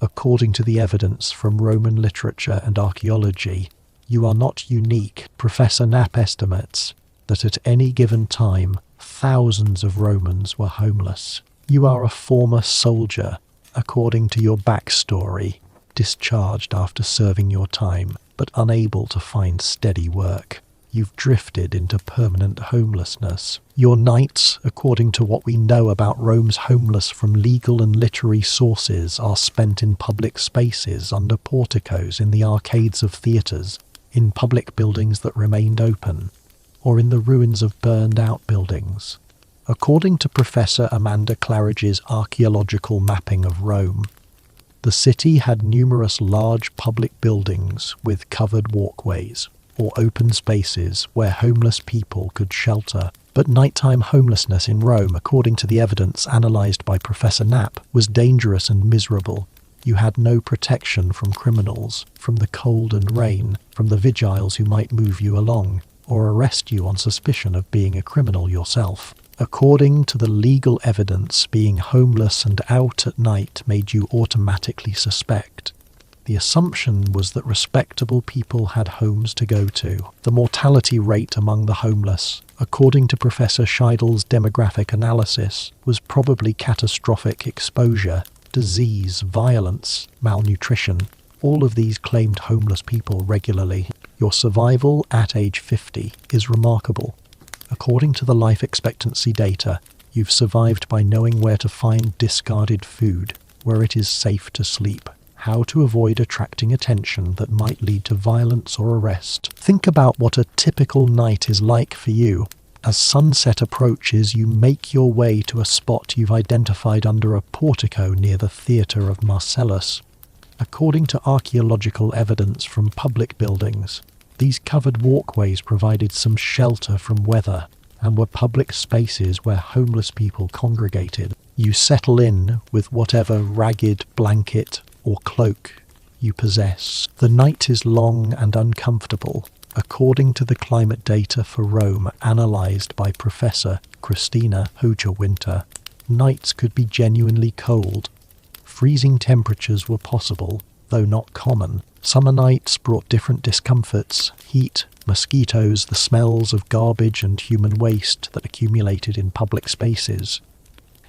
S1: According to the evidence from Roman literature and archaeology, you are not unique. Professor Knapp estimates that at any given time, thousands of Romans were homeless. You are a former soldier, according to your backstory, discharged after serving your time, but unable to find steady work. You've drifted into permanent homelessness. Your nights, according to what we know about Rome's homeless from legal and literary sources, are spent in public spaces, under porticos, in the arcades of theatres, in public buildings that remained open, or in the ruins of burned-out buildings. According to Professor Amanda Claridge's archaeological mapping of Rome, the city had numerous large public buildings with covered walkways, or open spaces where homeless people could shelter. But nighttime homelessness in Rome, according to the evidence analysed by Professor Knapp, was dangerous and miserable. You had no protection from criminals, from the cold and rain, from the vigiles who might move you along, or arrest you on suspicion of being a criminal yourself. According to the legal evidence, being homeless and out at night made you automatically suspect. The assumption was that respectable people had homes to go to. The mortality rate among the homeless, according to Professor Scheidl's demographic analysis, was probably catastrophic exposure, disease, violence, malnutrition. All of these claimed homeless people regularly. Your survival at age 50 is remarkable. According to the life expectancy data, you've survived by knowing where to find discarded food, where it is safe to sleep, how to avoid attracting attention that might lead to violence or arrest. Think about what a typical night is like for you. As sunset approaches, you make your way to a spot you've identified under a portico near the Theatre of Marcellus. According to archaeological evidence from public buildings, these covered walkways provided some shelter from weather and were public spaces where homeless people congregated. You settle in with whatever ragged blanket or cloak you possess. The night is long and uncomfortable. According to the climate data for Rome analysed by Professor Christina Hoja-Winter, Nights could be genuinely cold. Freezing temperatures were possible, though not common. Summer nights brought different discomforts: heat, mosquitoes, the smells of garbage and human waste that accumulated in public spaces.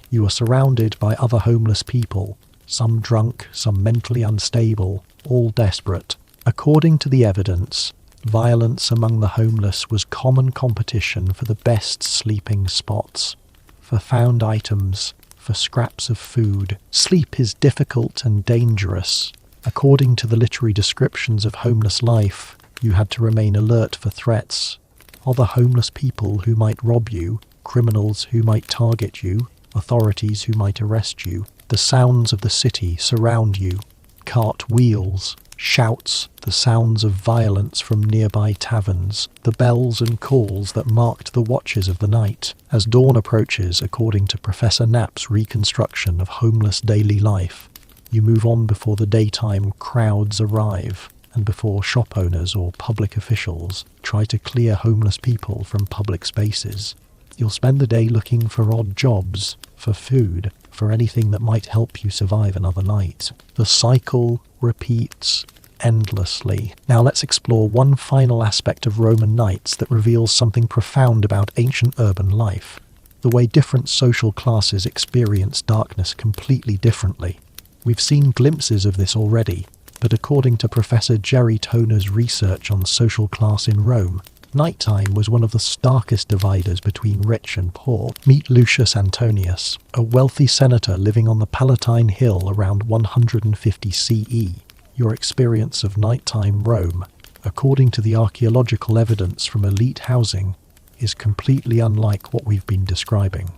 S1: You were surrounded by other homeless people, some drunk, some mentally unstable, all desperate. According to the evidence, violence among the homeless was common competition for the best sleeping spots, for found items, for scraps of food. Sleep is difficult and dangerous. According to the literary descriptions of homeless life, you had to remain alert for threats. Other homeless people who might rob you, criminals who might target you, authorities who might arrest you. The sounds of the city surround you. Cart wheels, shouts, the sounds of violence from nearby taverns, the bells and calls that marked the watches of the night. As dawn approaches, according to Professor Knapp's reconstruction of homeless daily life, you move on before the daytime crowds arrive, and before shop owners or public officials try to clear homeless people from public spaces. You'll spend the day looking for odd jobs, for food, for anything that might help you survive another night. The cycle repeats endlessly. Now let's explore one final aspect of Roman nights that reveals something profound about ancient urban life: the way different social classes experience darkness completely differently. We've seen glimpses of this already, but according to Professor Jerry Toner's research on social class in Rome, nighttime was one of the starkest dividers between rich and poor. Meet Lucius Antonius, a wealthy senator living on the Palatine Hill around 150 CE. Your experience of nighttime Rome, according to the archaeological evidence from elite housing, is completely unlike what we've been describing.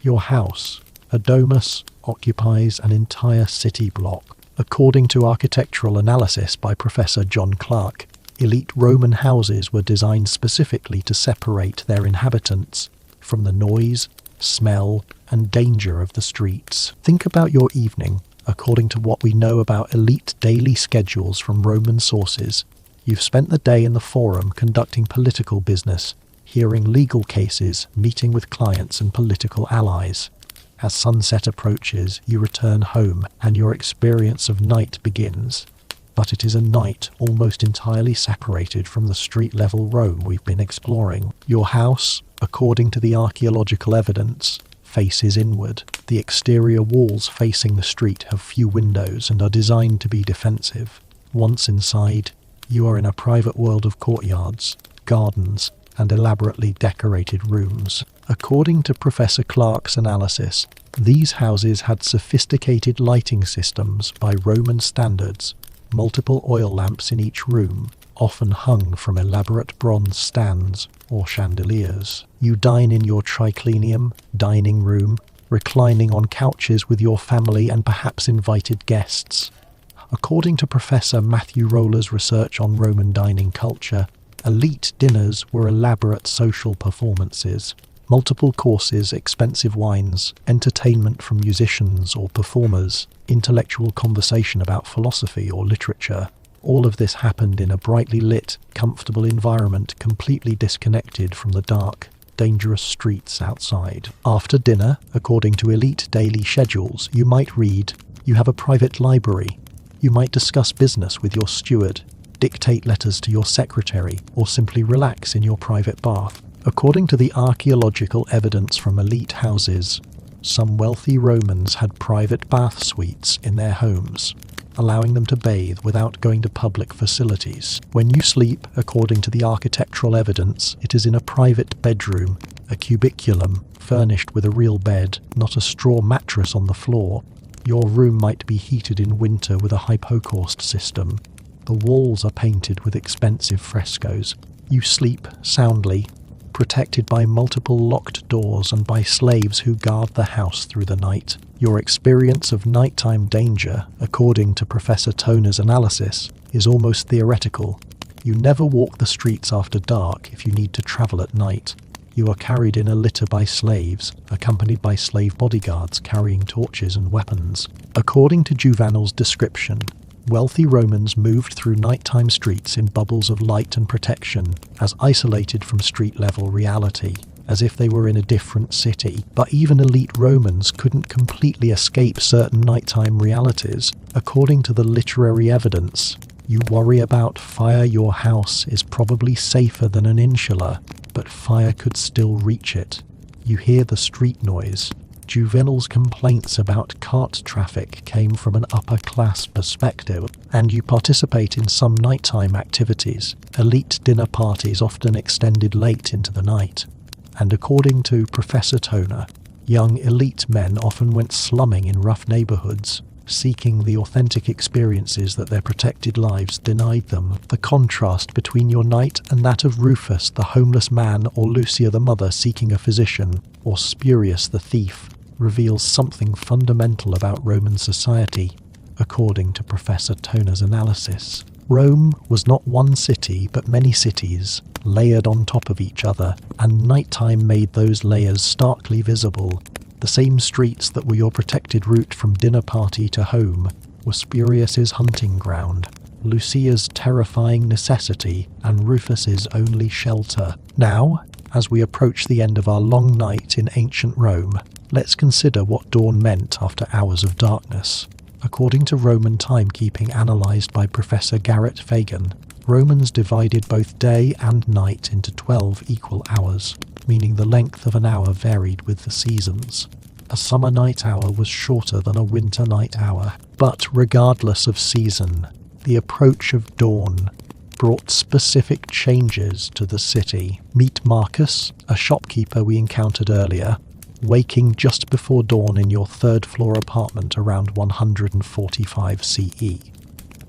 S1: Your house, a domus, occupies an entire city block. According to architectural analysis by Professor John Clark, elite Roman houses were designed specifically to separate their inhabitants from the noise, smell, and danger of the streets. Think about your evening. According to what we know about elite daily schedules from Roman sources, you've spent the day in the forum conducting political business, hearing legal cases, meeting with clients and political allies. As sunset approaches, you return home and your experience of night begins. But it is a night almost entirely separated from the street-level Rome we've been exploring. Your house, according to the archaeological evidence, faces inward. The exterior walls facing the street have few windows and are designed to be defensive. Once inside, you are in a private world of courtyards, gardens, and elaborately decorated rooms. According to Professor Clark's analysis, these houses had sophisticated lighting systems by Roman standards, multiple oil lamps in each room, often hung from elaborate bronze stands or chandeliers. You dine in your triclinium, dining room, reclining on couches with your family and perhaps invited guests. According to Professor Matthew Roller's research on Roman dining culture, elite dinners were elaborate social performances. Multiple courses, expensive wines, entertainment from musicians or performers, intellectual conversation about philosophy or literature. All of this happened in a brightly lit, comfortable environment completely disconnected from the dark, dangerous streets outside. After dinner, according to elite daily schedules, you might read, you have a private library, you might discuss business with your steward, dictate letters to your secretary, or simply relax in your private bath. According to the archaeological evidence from elite houses, some wealthy Romans had private bath suites in their homes, allowing them to bathe without going to public facilities. When you sleep, according to the architectural evidence, it is in a private bedroom, a cubiculum furnished with a real bed, not a straw mattress on the floor. Your room might be heated in winter with a hypocaust system. The walls are painted with expensive frescoes. You sleep soundly, protected by multiple locked doors and by slaves who guard the house through the night. Your experience of nighttime danger, according to Professor Toner's analysis, is almost theoretical. You never walk the streets after dark if you need to travel at night. You are carried in a litter by slaves, accompanied by slave bodyguards carrying torches and weapons. According to Juvenal's description, wealthy Romans moved through nighttime streets in bubbles of light and protection, as isolated from street-level reality. as if they were in a different city. But even elite Romans couldn't completely escape certain nighttime realities. According to the literary evidence, you worry about fire, your house is probably safer than an insula, but fire could still reach it. You hear the street noise. Juvenal's complaints about cart traffic came from an upper-class perspective, and you participate in some nighttime activities. Elite dinner parties often extended late into the night. And according to Professor Toner, young elite men often went slumming in rough neighborhoods, seeking the authentic experiences that their protected lives denied them. The contrast between your night and that of Rufus, the homeless man, or Lucia, the mother seeking a physician, or Spurius, the thief, reveals something fundamental about Roman society, according to Professor Toner's analysis. Rome was not one city, but many cities, layered on top of each other, and nighttime made those layers starkly visible. The same streets that were your protected route from dinner party to home were Spurius's hunting ground, Lucia's terrifying necessity, and Rufus's only shelter. Now, as we approach the end of our long night in ancient Rome, let's consider what dawn meant after hours of darkness. According to Roman timekeeping analysed by Professor Garrett Fagan, Romans divided both day and night into 12 equal hours, meaning the length of an hour varied with the seasons. A summer night hour was shorter than a winter night hour, but regardless of season, the approach of dawn brought specific changes to the city. Meet Marcus, a shopkeeper we encountered earlier, waking just before dawn in your third-floor apartment around 145 CE.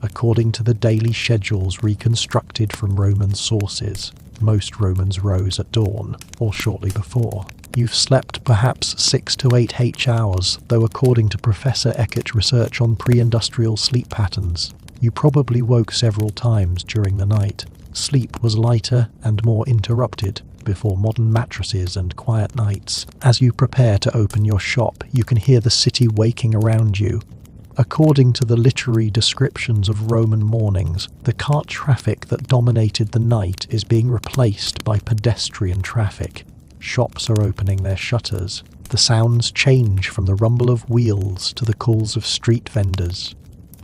S1: According to the daily schedules reconstructed from Roman sources, most Romans rose at dawn, or shortly before. You've slept perhaps 6 to 8 hours, though according to Professor Eckert's research on pre-industrial sleep patterns, you probably woke several times during the night. Sleep was lighter and more interrupted before modern mattresses and quiet nights. As you prepare to open your shop, you can hear the city waking around you. According to the literary descriptions of Roman mornings, the cart traffic that dominated the night is being replaced by pedestrian traffic. Shops are opening their shutters. The sounds change from the rumble of wheels to the calls of street vendors,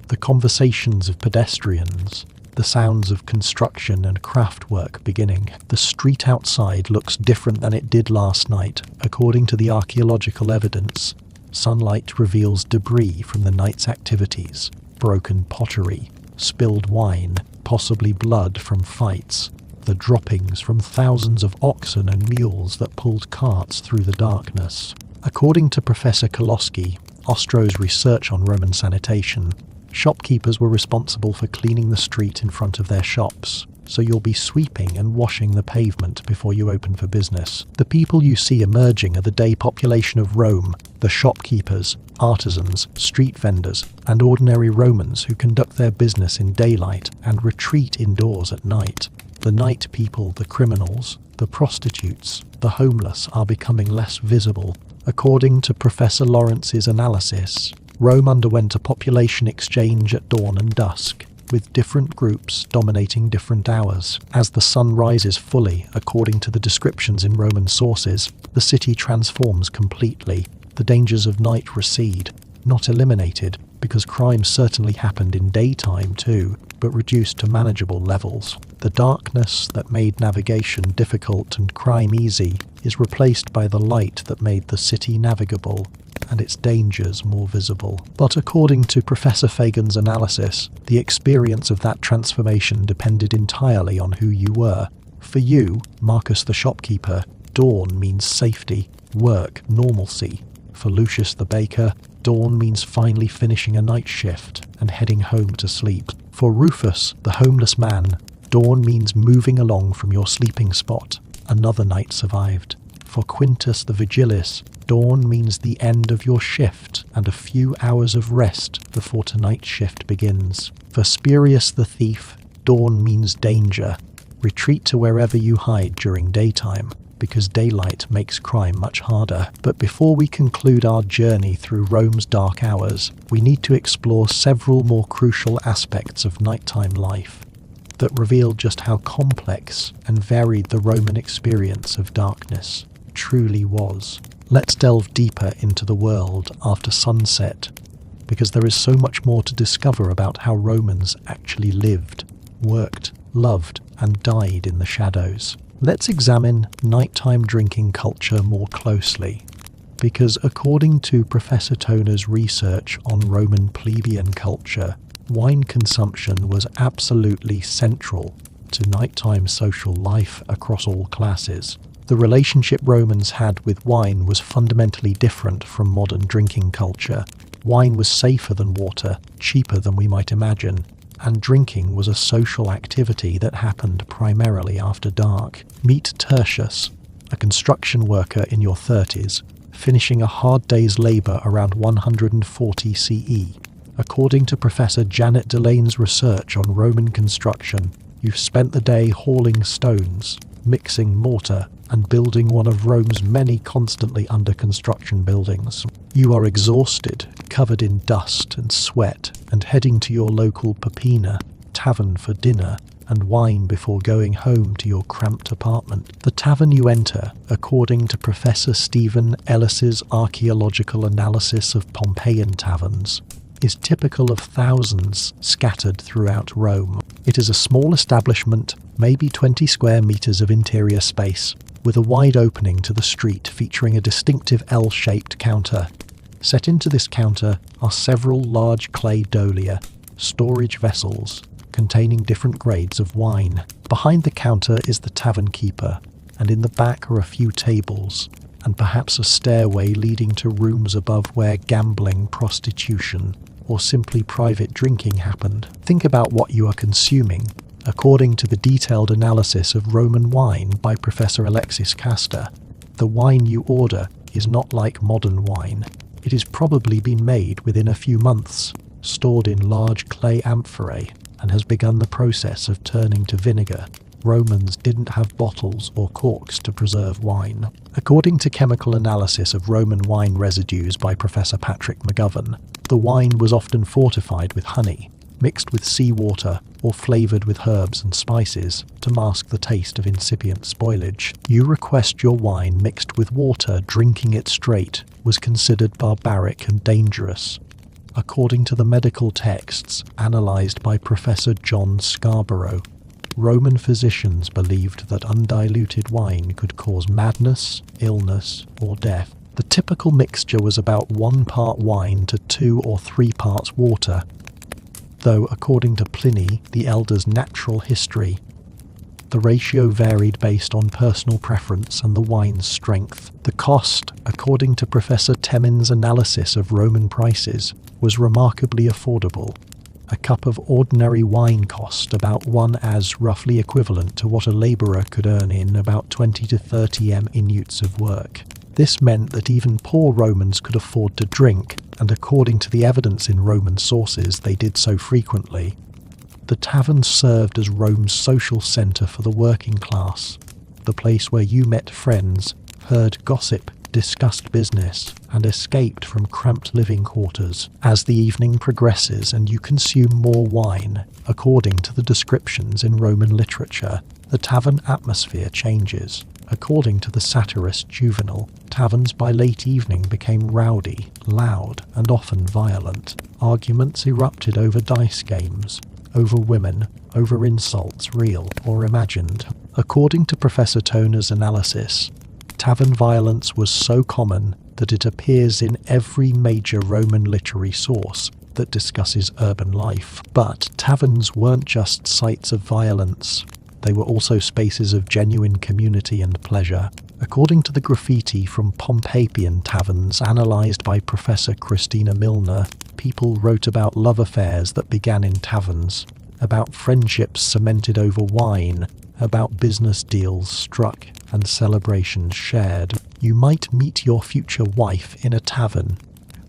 S1: the conversations of pedestrians, the sounds of construction and craft work beginning. The street outside looks different than it did last night. According to the archaeological evidence, sunlight reveals debris from the night's activities, broken pottery, spilled wine, possibly blood from fights, the droppings from thousands of oxen and mules that pulled carts through the darkness. According to Professor Koloski, Ostro's research on Roman sanitation, shopkeepers were responsible for cleaning the street in front of their shops, so you'll be sweeping and washing the pavement before you open for business. The people you see emerging are the day population of Rome, the shopkeepers, artisans, street vendors, and ordinary Romans who conduct their business in daylight and retreat indoors at night. The night people, the criminals, the prostitutes, the homeless are becoming less visible. According to Professor Lawrence's analysis, Rome underwent a population exchange at dawn and dusk, with different groups dominating different hours. As the sun rises fully, according to the descriptions in Roman sources, the city transforms completely. The dangers of night recede, not eliminated, because crime certainly happened in daytime too, but reduced to manageable levels. The darkness that made navigation difficult and crime easy is replaced by the light that made the city navigable and its dangers more visible. But according to Professor Fagan's analysis, the experience of that transformation depended entirely on who you were. For you, Marcus the shopkeeper, dawn means safety, work, normalcy. For Lucius the baker, dawn means finally finishing a night shift and heading home to sleep. For Rufus, the homeless man, dawn means moving along from your sleeping spot. Another night survived. For Quintus the Vigilis, dawn means the end of your shift and a few hours of rest before tonight's shift begins. For Spurius the thief, dawn means danger. Retreat to wherever you hide during daytime, because daylight makes crime much harder. But before we conclude our journey through Rome's dark hours, we need to explore several more crucial aspects of nighttime life that reveal just how complex and varied the Roman experience of darkness truly was. Let's delve deeper into the world after sunset, because there is so much more to discover about how Romans actually lived, worked, loved, and died in the shadows. Let's examine nighttime drinking culture more closely, because according to Professor Toner's research on Roman plebeian culture, wine consumption was absolutely central to nighttime social life across all classes. The relationship Romans had with wine was fundamentally different from modern drinking culture. Wine was safer than water, cheaper than we might imagine, and drinking was a social activity that happened primarily after dark. Meet Tertius, a construction worker in your 30s, finishing a hard day's labour around 140 CE. According to Professor Janet Delane's research on Roman construction, you've spent the day hauling stones, mixing mortar, and building one of Rome's many constantly under construction buildings. You are exhausted, covered in dust and sweat, and heading to your local Papina tavern for dinner and wine before going home to your cramped apartment. The tavern you enter, according to Professor Stephen Ellis's archaeological analysis of Pompeian taverns, is typical of thousands scattered throughout Rome. It is a small establishment, maybe 20 square meters of interior space, with a wide opening to the street featuring a distinctive L-shaped counter. Set into this counter are several large clay dolia, storage vessels, containing different grades of wine. Behind the counter is the tavern keeper, and in the back are a few tables, and perhaps a stairway leading to rooms above where gambling, prostitution, or simply private drinking happened. Think about what you are consuming. According to the detailed analysis of Roman wine by Professor Alexis Castor, the wine you order is not like modern wine. It has probably been made within a few months, stored in large clay amphorae, and has begun the process of turning to vinegar. Romans didn't have bottles or corks to preserve wine. According to chemical analysis of Roman wine residues by Professor Patrick McGovern, the wine was often fortified with honey, mixed with seawater, or flavoured with herbs and spices to mask the taste of incipient spoilage. You request your wine mixed with water, drinking it straight was considered barbaric and dangerous. According to the medical texts analysed by Professor John Scarborough, Roman physicians believed that undiluted wine could cause madness, illness, or death. The typical mixture was about 1 part wine to 2 or 3 parts water, though according to Pliny the Elder's Natural History, the ratio varied based on personal preference and the wine's strength. The cost, according to Professor Temin's analysis of Roman prices, was remarkably affordable. A cup of ordinary wine cost about 1 as, roughly equivalent to what a labourer could earn in about 20 to 30 minutes of work. This meant that even poor Romans could afford to drink, and according to the evidence in Roman sources, they did so frequently. The tavern served as Rome's social centre for the working class, the place where you met friends, heard gossip, discussed business, and escaped from cramped living quarters. As the evening progresses and you consume more wine, according to the descriptions in Roman literature, the tavern atmosphere changes. According to the satirist Juvenal, taverns by late evening became rowdy, loud, and often violent. Arguments erupted over dice games, over women, over insults real or imagined. According to Professor Toner's analysis, tavern violence was so common that it appears in every major Roman literary source that discusses urban life. But taverns weren't just sites of violence. They were also spaces of genuine community and pleasure. According to the graffiti from Pompeian taverns analysed by Professor Christina Milner, people wrote about love affairs that began in taverns, about friendships cemented over wine, about business deals struck and celebrations shared. You might meet your future wife in a tavern.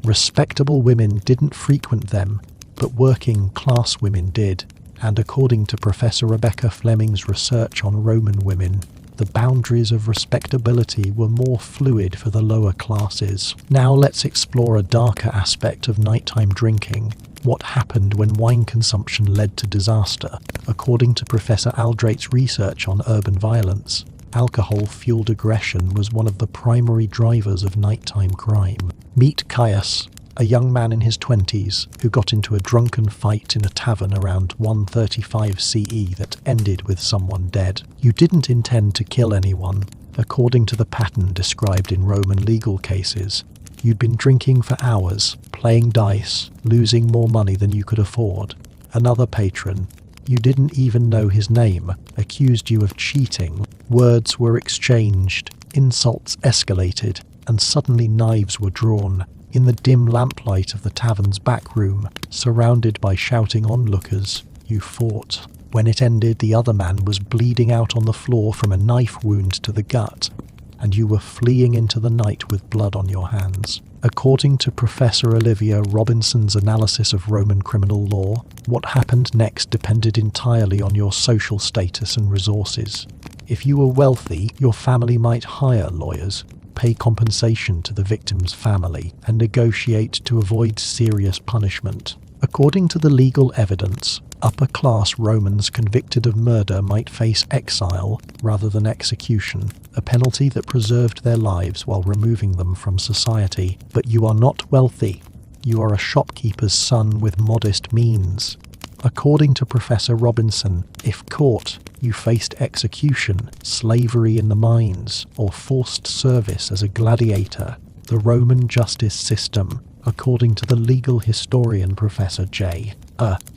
S1: Respectable women didn't frequent them, but working class women did. And according to Professor Rebecca Fleming's research on Roman women, the boundaries of respectability were more fluid for the lower classes. Now let's explore a darker aspect of nighttime drinking. What happened when wine consumption led to disaster? According to Professor Aldrate's research on urban violence, Alcohol-fueled aggression was one of the primary drivers of nighttime crime. Meet Caius, a young man in his 20s who got into a drunken fight in a tavern around 135 CE that ended with someone dead. You didn't intend to kill anyone, according to the pattern described in Roman legal cases. You'd been drinking for hours, playing dice, losing more money than you could afford. Another patron, you didn't even know his name, accused you of cheating. Words were exchanged, insults escalated, and suddenly knives were drawn. In the dim lamplight of the tavern's back room, surrounded by shouting onlookers, you fought. When it ended, the other man was bleeding out on the floor from a knife wound to the gut, and you were fleeing into the night with blood on your hands. According to Professor Olivia Robinson's analysis of Roman criminal law, what happened next depended entirely on your social status and resources. If you were wealthy, your family might hire lawyers, pay compensation to the victim's family, and negotiate to avoid serious punishment. According to the legal evidence, upper-class Romans convicted of murder might face exile rather than execution, a penalty that preserved their lives while removing them from society. But you are not wealthy. You are a shopkeeper's son with modest means. According to Professor Robinson, if caught, you faced execution, slavery in the mines, or forced service as a gladiator. The Roman justice system, according to the legal historian Professor J.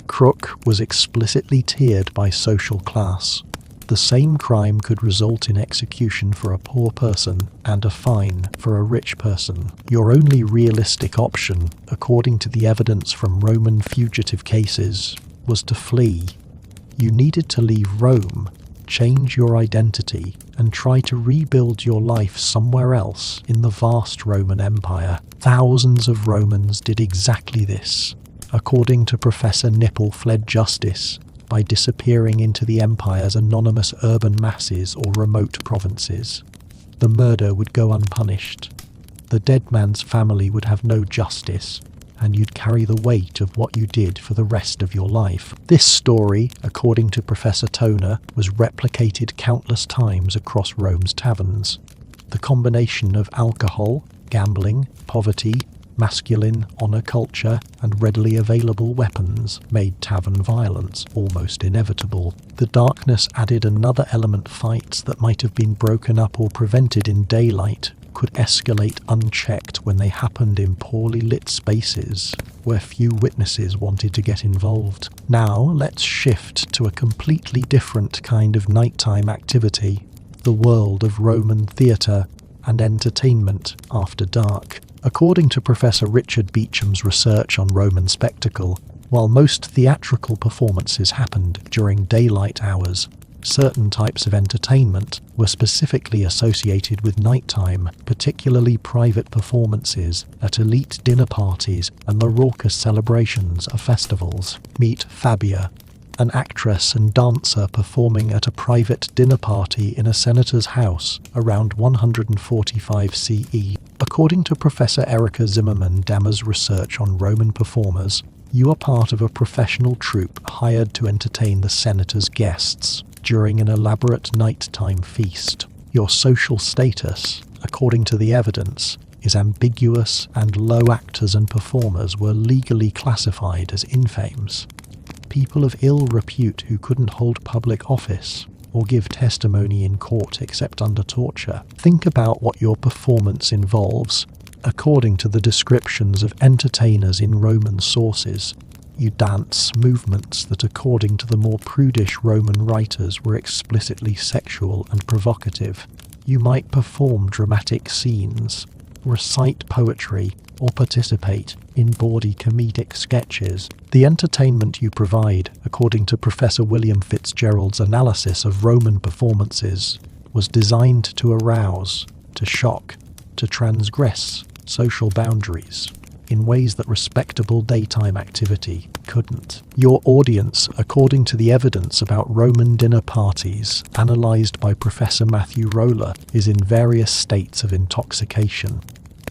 S1: Crook, was explicitly tiered by social class. The same crime could result in execution for a poor person and a fine for a rich person. Your only realistic option, according to the evidence from Roman fugitive cases, was to flee. You needed to leave Rome, change your identity, and try to rebuild your life somewhere else in the vast Roman Empire. Thousands of Romans did exactly this. According to Professor Nipple, fled justice by disappearing into the empire's anonymous urban masses or remote provinces. The murder would go unpunished. The dead man's family would have no justice, and you'd carry the weight of what you did for the rest of your life. This story, according to Professor Toner, was replicated countless times across Rome's taverns. The combination of alcohol, gambling, poverty, masculine honor culture, and readily available weapons made tavern violence almost inevitable. The darkness added another element. Fights that might have been broken up or prevented in daylight could escalate unchecked when they happened in poorly lit spaces where few witnesses wanted to get involved. Now let's shift to a completely different kind of nighttime activity, the world of Roman theatre and entertainment after dark. According to Professor Richard Beecham's research on Roman spectacle, while most theatrical performances happened during daylight hours, certain types of entertainment were specifically associated with nighttime, particularly private performances at elite dinner parties and the raucous celebrations of festivals. Meet Fabia, an actress and dancer performing at a private dinner party in a senator's house around 145 CE. According to Professor Erica Zimmerman-Dammer's research on Roman performers, you are part of a professional troupe hired to entertain the senator's guests during an elaborate nighttime feast. Your social status, according to the evidence, is ambiguous, and low actors and performers were legally classified as infames. People of ill repute who couldn't hold public office or give testimony in court except under torture. Think about what your performance involves. According to the descriptions of entertainers in Roman sources, you dance movements that, according to the more prudish Roman writers, were explicitly sexual and provocative. You might perform dramatic scenes, recite poetry, or participate in bawdy comedic sketches. The entertainment you provide, according to Professor William Fitzgerald's analysis of Roman performances, was designed to arouse, to shock, to transgress social boundaries in ways that respectable daytime activity couldn't. Your audience, according to the evidence about Roman dinner parties analysed by Professor Matthew Roller, is in various states of intoxication.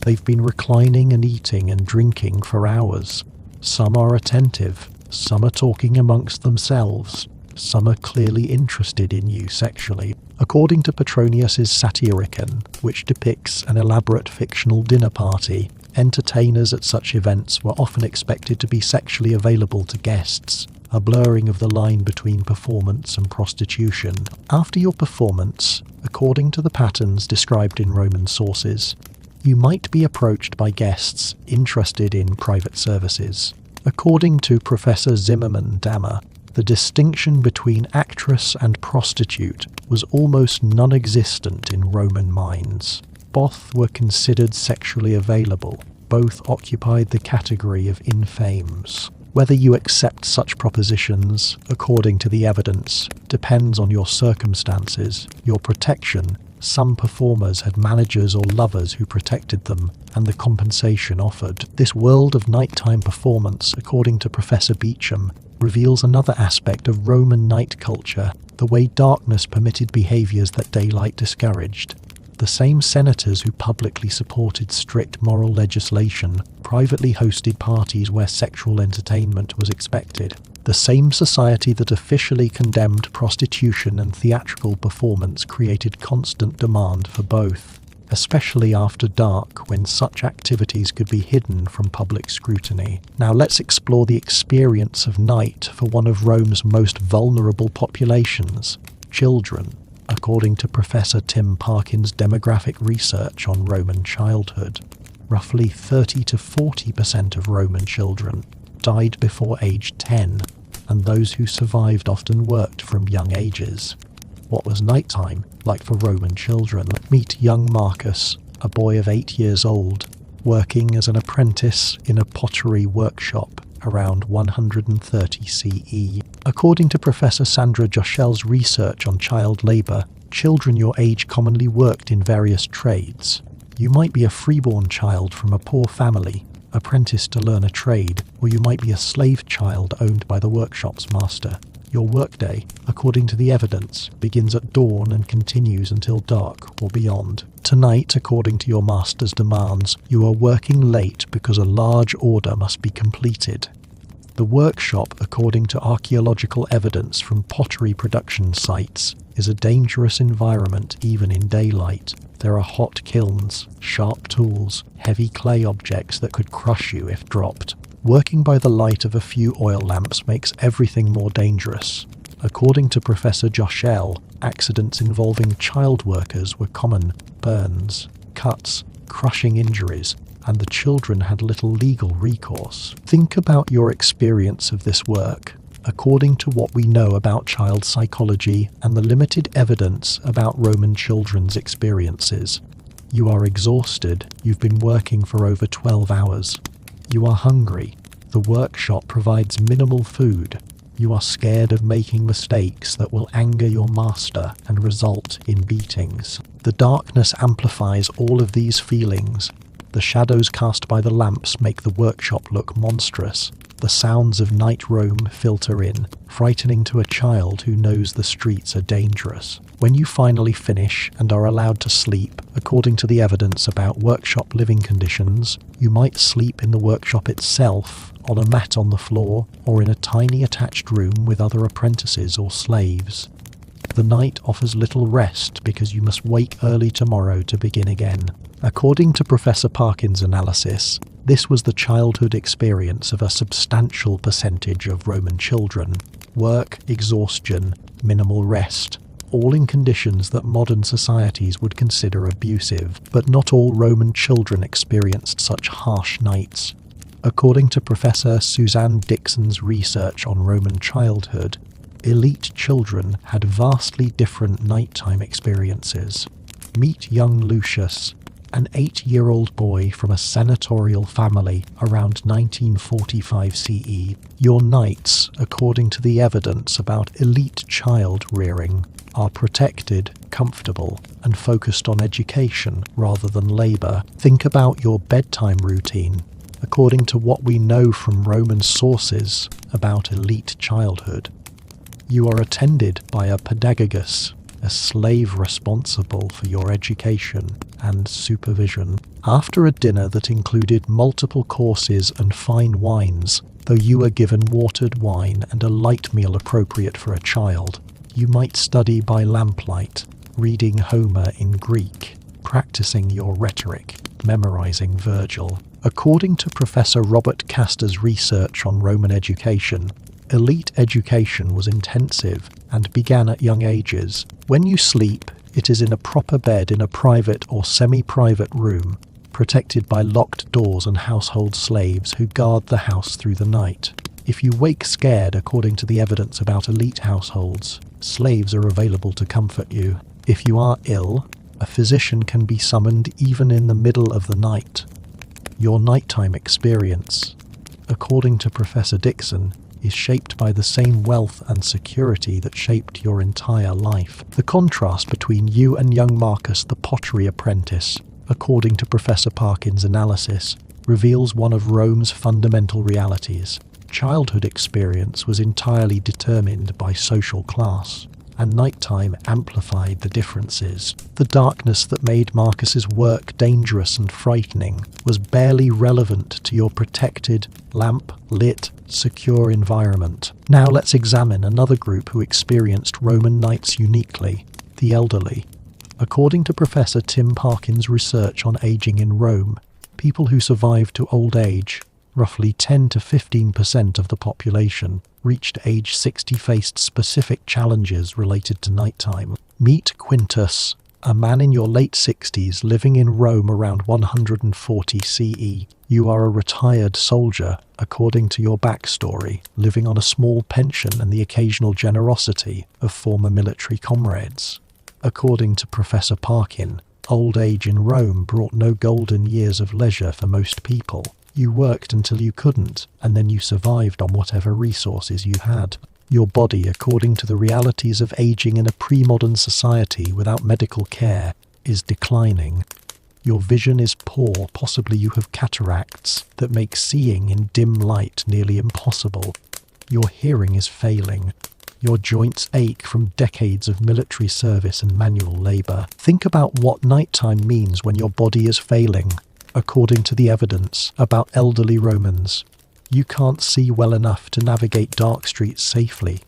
S1: They've been reclining and eating and drinking for hours. Some are attentive, some are talking amongst themselves, Some are clearly interested in you sexually. According to Petronius's Satyricon, which depicts an elaborate fictional dinner party, entertainers at such events were often expected to be sexually available to guests, a blurring of the line between performance and prostitution. After your performance, according to the patterns described in Roman sources, you might be approached by guests interested in private services. According to Professor Zimmermann Dammer, the distinction between actress and prostitute was almost non-existent in Roman minds. Both were considered sexually available. Both occupied the category of infames. Whether you accept such propositions, according to the evidence, depends on your circumstances, your protection. Some performers had managers or lovers who protected them, and the compensation offered. This world of nighttime performance, according to Professor Beecham, reveals another aspect of Roman night culture, the way darkness permitted behaviors that daylight discouraged. The same senators who publicly supported strict moral legislation privately hosted parties where sexual entertainment was expected. The same society that officially condemned prostitution and theatrical performance created constant demand for both, especially after dark when such activities could be hidden from public scrutiny. Now let's explore the experience of night for one of Rome's most vulnerable populations, children. According to Professor Tim Parkin's demographic research on Roman childhood, roughly 30 to 40% of Roman children died before age 10, and those who survived often worked from young ages. What was nighttime like for Roman children? Meet young Marcus, a boy of 8 years old, working as an apprentice in a pottery workshop around 130 CE. According to Professor Sandra Joshel's research on child labour, children your age commonly worked in various trades. You might be a freeborn child from a poor family, apprenticed to learn a trade, or you might be a slave child owned by the workshop's master. Your workday, according to the evidence, begins at dawn and continues until dark or beyond. Tonight, according to your master's demands, you are working late because a large order must be completed. The workshop, according to archaeological evidence from pottery production sites, is a dangerous environment even in daylight. There are hot kilns, sharp tools, heavy clay objects that could crush you if dropped. Working by the light of a few oil lamps makes everything more dangerous. According to Professor Joshel, accidents involving child workers were common: burns, cuts, crushing injuries, and the children had little legal recourse. Think about your experience of this work. According to what we know about child psychology and the limited evidence about Roman children's experiences, you are exhausted. You've been working for over 12 hours. You are hungry. The workshop provides minimal food. You are scared of making mistakes that will anger your master and result in beatings. The darkness amplifies all of these feelings. The shadows cast by the lamps make the workshop look monstrous. The sounds of night Rome filter in, frightening to a child who knows the streets are dangerous. When you finally finish and are allowed to sleep, according to the evidence about workshop living conditions, you might sleep in the workshop itself, on a mat on the floor, or in a tiny attached room with other apprentices or slaves. The night offers little rest because you must wake early tomorrow to begin again. According to Professor Parkin's analysis, this was the childhood experience of a substantial percentage of Roman children. Work, exhaustion, minimal rest, all in conditions that modern societies would consider abusive. But not all Roman children experienced such harsh nights. According to Professor Suzanne Dixon's research on Roman childhood, elite children had vastly different nighttime experiences. Meet young Lucius, an 8-year-old boy from a senatorial family around 1945 CE. Your nights, according to the evidence about elite child rearing, are protected, comfortable, and focused on education rather than labour. Think about your bedtime routine. According to what we know from Roman sources about elite childhood, you are attended by a pedagogus, a slave responsible for your education and supervision. After a dinner that included multiple courses and fine wines, though you were given watered wine and a light meal appropriate for a child, you might study by lamplight, reading Homer in Greek, practicing your rhetoric, memorizing Virgil. According to Professor Robert Castor's research on Roman education, elite education was intensive and began at young ages. When you sleep, it is in a proper bed in a private or semi-private room, protected by locked doors and household slaves who guard the house through the night. If you wake scared, according to the evidence about elite households, slaves are available to comfort you. If you are ill, a physician can be summoned even in the middle of the night. Your nighttime experience, according to Professor Dixon, is shaped by the same wealth and security that shaped your entire life. The contrast between you and young Marcus the pottery apprentice, according to Professor Parkin's analysis, reveals one of Rome's fundamental realities. Childhood experience was entirely determined by social class, and nighttime amplified the differences. The darkness that made Marcus's work dangerous and frightening was barely relevant to your protected, lamp-lit, secure environment. Now let's examine another group who experienced Roman nights uniquely, the elderly. According to Professor Tim Parkin's research on aging in Rome, people who survived to old age, roughly 10 to 15% of the population, reached age 60 faced specific challenges related to nighttime. Meet Quintus, a man in your late 60s living in Rome around 140 CE. You are a retired soldier, according to your backstory, living on a small pension and the occasional generosity of former military comrades. According to Professor Parkin, old age in Rome brought no golden years of leisure for most people. You worked until you couldn't, and then you survived on whatever resources you had. Your body, according to the realities of aging in a pre-modern society without medical care, is declining. Your vision is poor, possibly you have cataracts that make seeing in dim light nearly impossible. Your hearing is failing. Your joints ache from decades of military service and manual labor. Think about what nighttime means when your body is failing. According to the evidence about elderly Romans, you can't see well enough to navigate dark streets safely.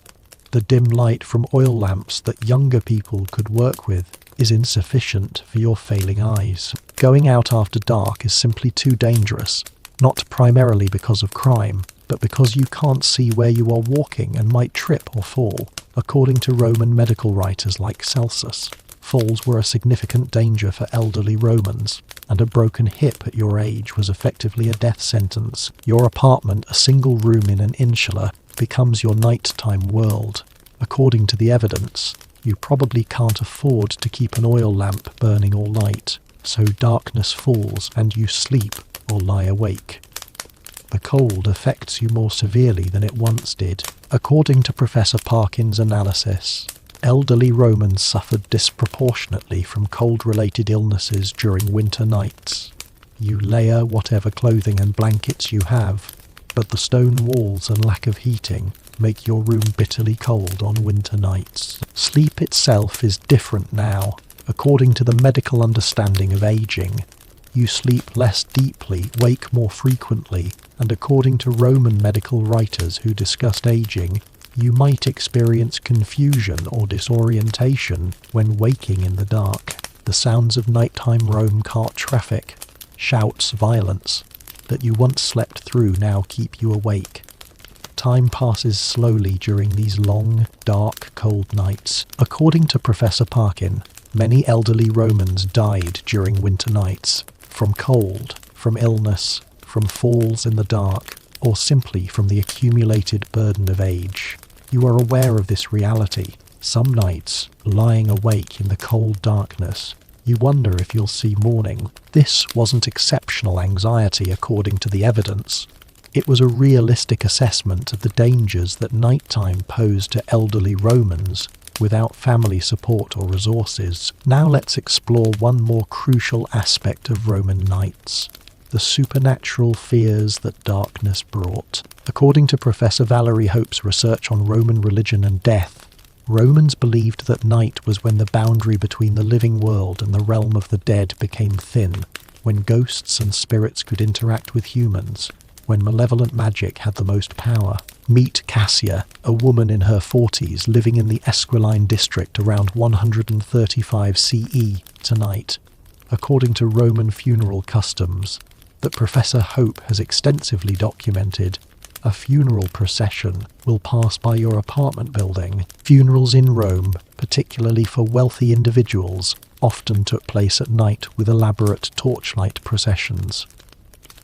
S1: The dim light from oil lamps that younger people could work with is insufficient for your failing eyes. Going out after dark is simply too dangerous, not primarily because of crime, but because you can't see where you are walking and might trip or fall. According to Roman medical writers like Celsus, falls were a significant danger for elderly Romans, and a broken hip at your age was effectively a death sentence. Your apartment, a single room in an insula, becomes your nighttime world. According to the evidence, you probably can't afford to keep an oil lamp burning all night, so darkness falls and you sleep or lie awake. The cold affects you more severely than it once did. According to Professor Parkin's analysis, elderly Romans suffered disproportionately from cold-related illnesses during winter nights. You layer whatever clothing and blankets you have, but the stone walls and lack of heating make your room bitterly cold on winter nights. Sleep itself is different now. According to the medical understanding of aging, you sleep less deeply, wake more frequently, and according to Roman medical writers who discussed aging, you might experience confusion or disorientation when waking in the dark. The sounds of nighttime Rome cart traffic, shouts, violence that you once slept through now keep you awake. Time passes slowly during these long, dark, cold nights. According to Professor Parkin, many elderly Romans died during winter nights, from cold, from illness, from falls in the dark, or simply from the accumulated burden of age. You are aware of this reality. Some nights, lying awake in the cold darkness, you wonder if you'll see morning. This wasn't exceptional anxiety according to the evidence. It was a realistic assessment of the dangers that nighttime posed to elderly Romans without family support or resources. Now let's explore one more crucial aspect of Roman nights: the supernatural fears that darkness brought. According to Professor Valerie Hope's research on Roman religion and death, Romans believed that night was when the boundary between the living world and the realm of the dead became thin, when ghosts and spirits could interact with humans, when malevolent magic had the most power. Meet Cassia, a woman in her 40s living in the Esquiline district around 135 CE tonight, according to Roman funeral customs that Professor Hope has extensively documented. A funeral procession will pass by your apartment building. Funerals in Rome, particularly for wealthy individuals, often took place at night with elaborate torchlight processions.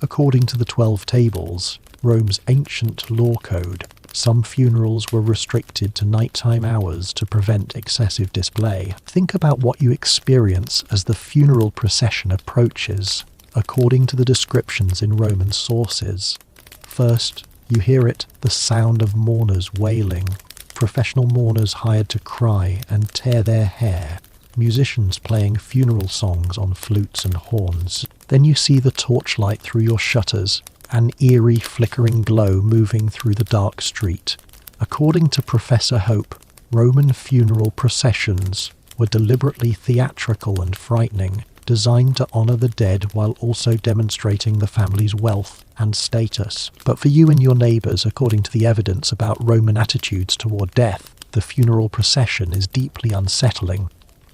S1: According to the 12 Tables, Rome's ancient law code, some funerals were restricted to nighttime hours to prevent excessive display. Think about what you experience as the funeral procession approaches, according to the descriptions in Roman sources. First, you hear it, the sound of mourners wailing, professional mourners hired to cry and tear their hair, musicians playing funeral songs on flutes and horns. Then you see the torchlight through your shutters, an eerie flickering glow moving through the dark street. According to Professor Hope, Roman funeral processions were deliberately theatrical and frightening, designed to honor the dead while also demonstrating the family's wealth and status. But for you and your neighbors, according to the evidence about Roman attitudes toward death, the funeral procession is deeply unsettling.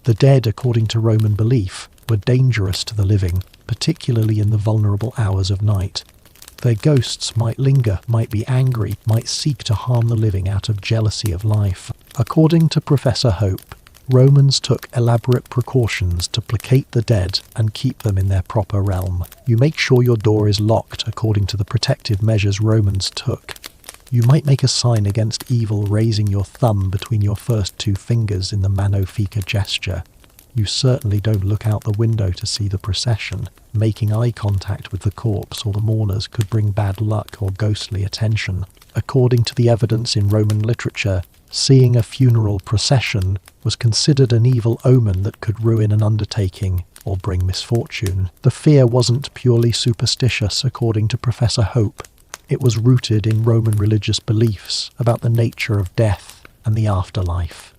S1: The dead, according to Roman belief, were dangerous to the living, particularly in the vulnerable hours of night. Their ghosts might linger, might be angry, might seek to harm the living out of jealousy of life. According to Professor Hope, Romans took elaborate precautions to placate the dead and keep them in their proper realm. You make sure your door is locked according to the protective measures Romans took. You might make a sign against evil, raising your thumb between your first two fingers in the mano fica gesture. You certainly don't look out the window to see the procession. Making eye contact with the corpse or the mourners could bring bad luck or ghostly attention. According to the evidence in Roman literature, seeing a funeral procession was considered an evil omen that could ruin an undertaking or bring misfortune. The fear wasn't purely superstitious, according to Professor Hope. It was rooted in Roman religious beliefs about the nature of death and the afterlife.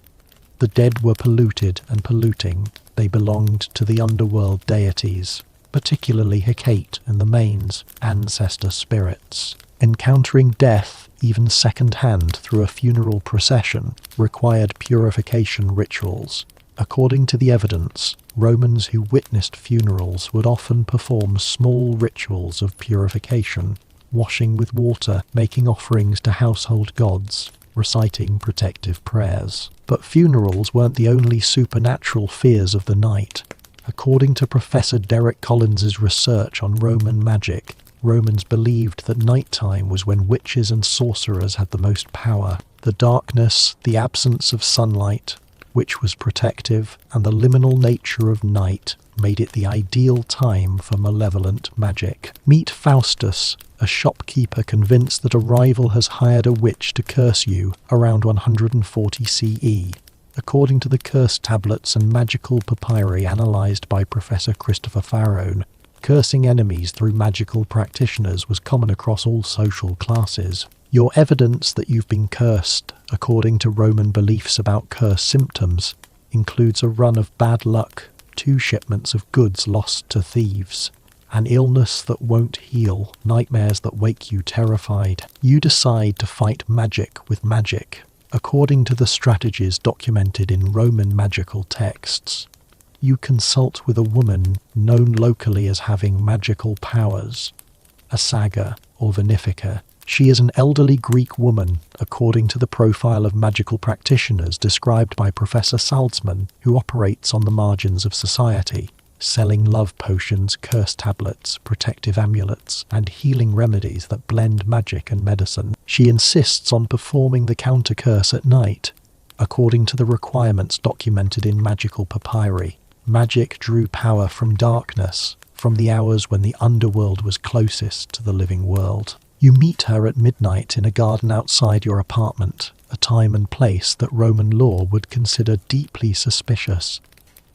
S1: The dead were polluted and polluting. They belonged to the underworld deities, particularly Hecate and the Manes, ancestor spirits. Encountering death, even second-hand through a funeral procession, required purification rituals. According to the evidence, Romans who witnessed funerals would often perform small rituals of purification, washing with water, making offerings to household gods, reciting protective prayers. But funerals weren't the only supernatural fears of the night. According to Professor Derek Collins's research on Roman magic, Romans believed that nighttime was when witches and sorcerers had the most power. The darkness, the absence of sunlight, which was protective, and the liminal nature of night made it the ideal time for malevolent magic. Meet Faustus, a shopkeeper convinced that a rival has hired a witch to curse you around 140 CE. According to the curse tablets and magical papyri analysed by Professor Christopher Farrone, cursing enemies through magical practitioners was common across all social classes. Your evidence that you've been cursed, according to Roman beliefs about curse symptoms, includes a run of bad luck, 2 shipments of goods lost to thieves, an illness that won't heal, nightmares that wake you terrified. You decide to fight magic with magic, according to the strategies documented in Roman magical texts. You consult with a woman known locally as having magical powers, a saga or vernifica. She is an elderly Greek woman, according to the profile of magical practitioners described by Professor Salzman, who operates on the margins of society, selling love potions, curse tablets, protective amulets, and healing remedies that blend magic and medicine. She insists on performing the counter-curse at night, according to the requirements documented in magical papyri. Magic drew power from darkness, from the hours when the underworld was closest to the living world. You meet her at midnight in a garden outside your apartment, a time and place that Roman law would consider deeply suspicious.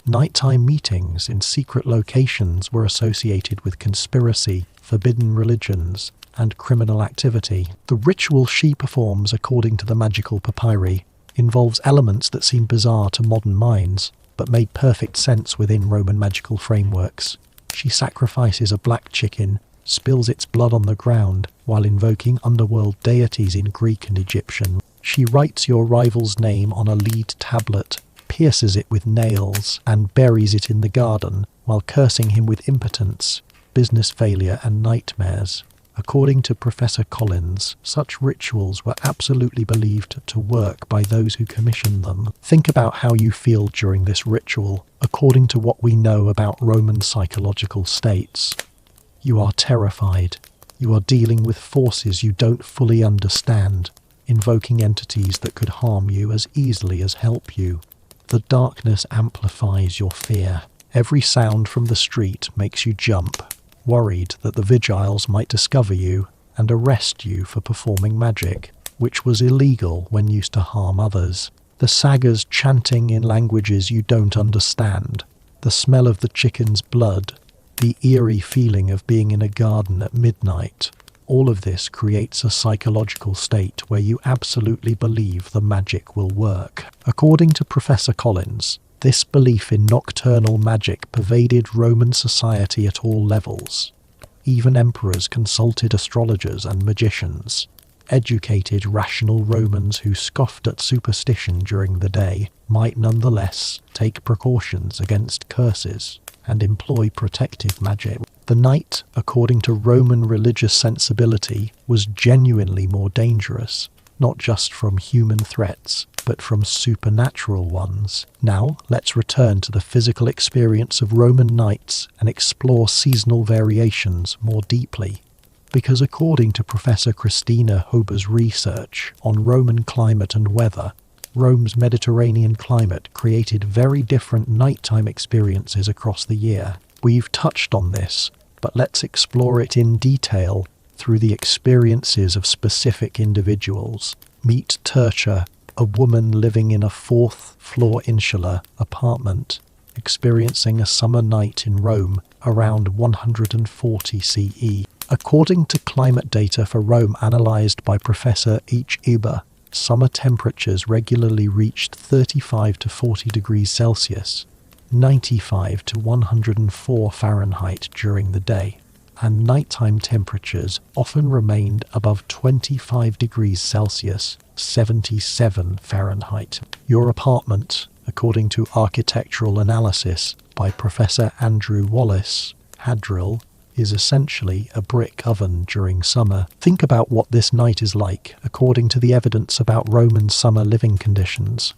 S1: Nighttime meetings in secret locations were associated with conspiracy, forbidden religions, and criminal activity. The ritual she performs, according to the magical papyri, involves elements that seem bizarre to modern minds, but made perfect sense within Roman magical frameworks. She sacrifices a black chicken, spills its blood on the ground, while invoking underworld deities in Greek and Egyptian. She writes your rival's name on a lead tablet, pierces it with nails, and buries it in the garden, while cursing him with impotence, business failure, and nightmares. According to Professor Collins, such rituals were absolutely believed to work by those who commissioned them. Think about how you feel during this ritual, according to what we know about Roman psychological states. You are terrified. You are dealing with forces you don't fully understand, invoking entities that could harm you as easily as help you. The darkness amplifies your fear. Every sound from the street makes you jump, worried that the vigiles might discover you and arrest you for performing magic, which was illegal when used to harm others. The sagas chanting in languages you don't understand, the smell of the chicken's blood, the eerie feeling of being in a garden at midnight. All of this creates a psychological state where you absolutely believe the magic will work. According to Professor Collins, this belief in nocturnal magic pervaded Roman society at all levels. Even emperors consulted astrologers and magicians. Educated, rational Romans who scoffed at superstition during the day might nonetheless take precautions against curses and employ protective magic. The night, according to Roman religious sensibility, was genuinely more dangerous, not just from human threats, but from supernatural ones. Now, let's return to the physical experience of Roman nights and explore seasonal variations more deeply. Because according to Professor Christina Hober's research on Roman climate and weather, Rome's Mediterranean climate created very different nighttime experiences across the year. We've touched on this, but let's explore it in detail through the experiences of specific individuals. Meet Tertia, a woman living in a fourth-floor insular apartment, experiencing a summer night in Rome around 140 CE. According to climate data for Rome analysed by Professor H. Eber, summer temperatures regularly reached 35 to 40 degrees Celsius, 95 to 104 Fahrenheit during the day, and nighttime temperatures often remained above 25 degrees Celsius, 77 Fahrenheit. Your apartment, according to architectural analysis by Professor Andrew Wallace, Hadrill, is essentially a brick oven during summer. Think about what this night is like, according to the evidence about Roman summer living conditions.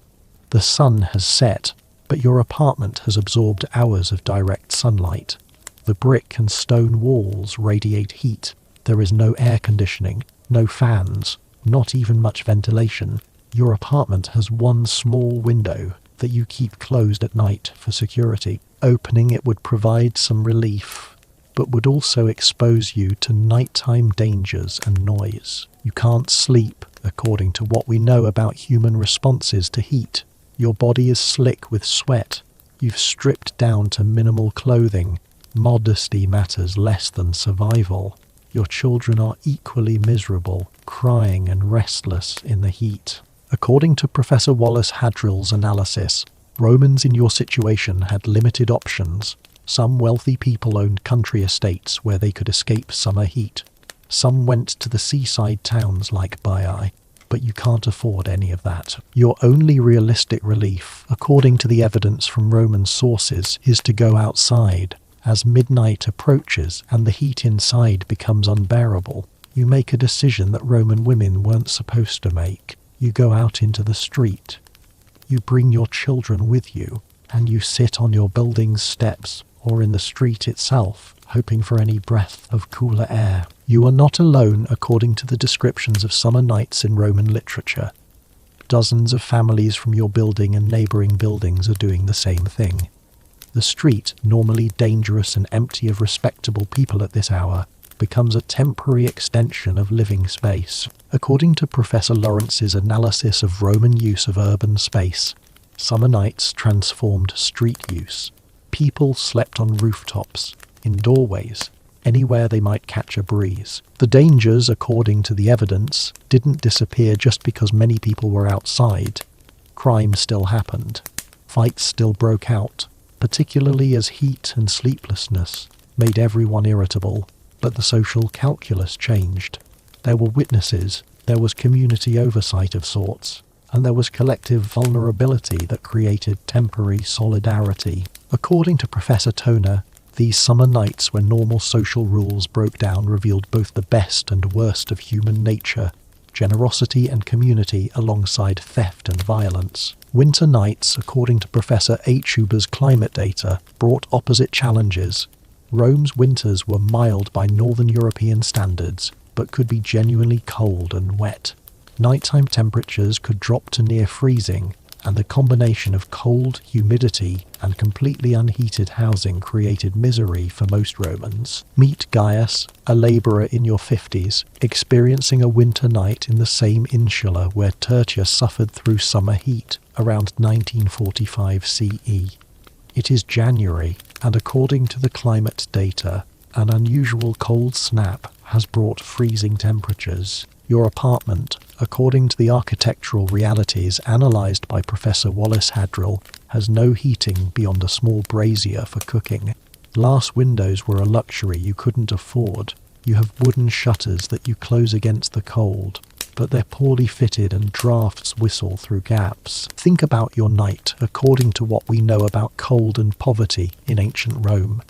S1: The sun has set, but your apartment has absorbed hours of direct sunlight. The brick and stone walls radiate heat. There is no air conditioning, no fans, not even much ventilation. Your apartment has one small window that you keep closed at night for security. Opening it would provide some relief, but would also expose you to nighttime dangers and noise. You can't sleep, according to what we know about human responses to heat. Your body is slick with sweat. You've stripped down to minimal clothing. Modesty matters less than survival. Your children are equally miserable, crying and restless in the heat. According to Professor Wallace Hadrill's analysis, Romans in your situation had limited options. Some wealthy people owned country estates where they could escape summer heat. Some went to the seaside towns like Baiae, but you can't afford any of that. Your only realistic relief, according to the evidence from Roman sources, is to go outside. As midnight approaches and the heat inside becomes unbearable, you make a decision that Roman women weren't supposed to make. You go out into the street. You bring your children with you, and you sit on your building's steps or in the street itself, hoping for any breath of cooler air. You are not alone according to the descriptions of summer nights in Roman literature. Dozens of families from your building and neighbouring buildings are doing the same thing. The street, normally dangerous and empty of respectable people at this hour, becomes a temporary extension of living space. According to Professor Lawrence's analysis of Roman use of urban space, summer nights transformed street use. People slept on rooftops, in doorways, anywhere they might catch a breeze. The dangers, according to the evidence, didn't disappear just because many people were outside. Crime still happened. Fights still broke out, particularly as heat and sleeplessness made everyone irritable. But the social calculus changed. There were witnesses, there was community oversight of sorts, and there was collective vulnerability that created temporary solidarity. According to Professor Toner, these summer nights when normal social rules broke down revealed both the best and worst of human nature, generosity and community alongside theft and violence. Winter nights, according to Professor H. Huber's climate data, brought opposite challenges. Rome's winters were mild by Northern European standards, but could be genuinely cold and wet. Nighttime temperatures could drop to near freezing, and the combination of cold, humidity, and completely unheated housing created misery for most Romans. Meet Gaius, a labourer in your 50s, experiencing a winter night in the same insula where Tertius suffered through summer heat around 1945 CE. It is January, and according to the climate data, an unusual cold snap has brought freezing temperatures. Your apartment, according to the architectural realities analysed by Professor Wallace Hadrill, has no heating beyond a small brazier for cooking. Glass windows were a luxury you couldn't afford. You have wooden shutters that you close against the cold, but they're poorly fitted and drafts whistle through gaps. Think about your night according to what we know about cold and poverty in ancient Rome.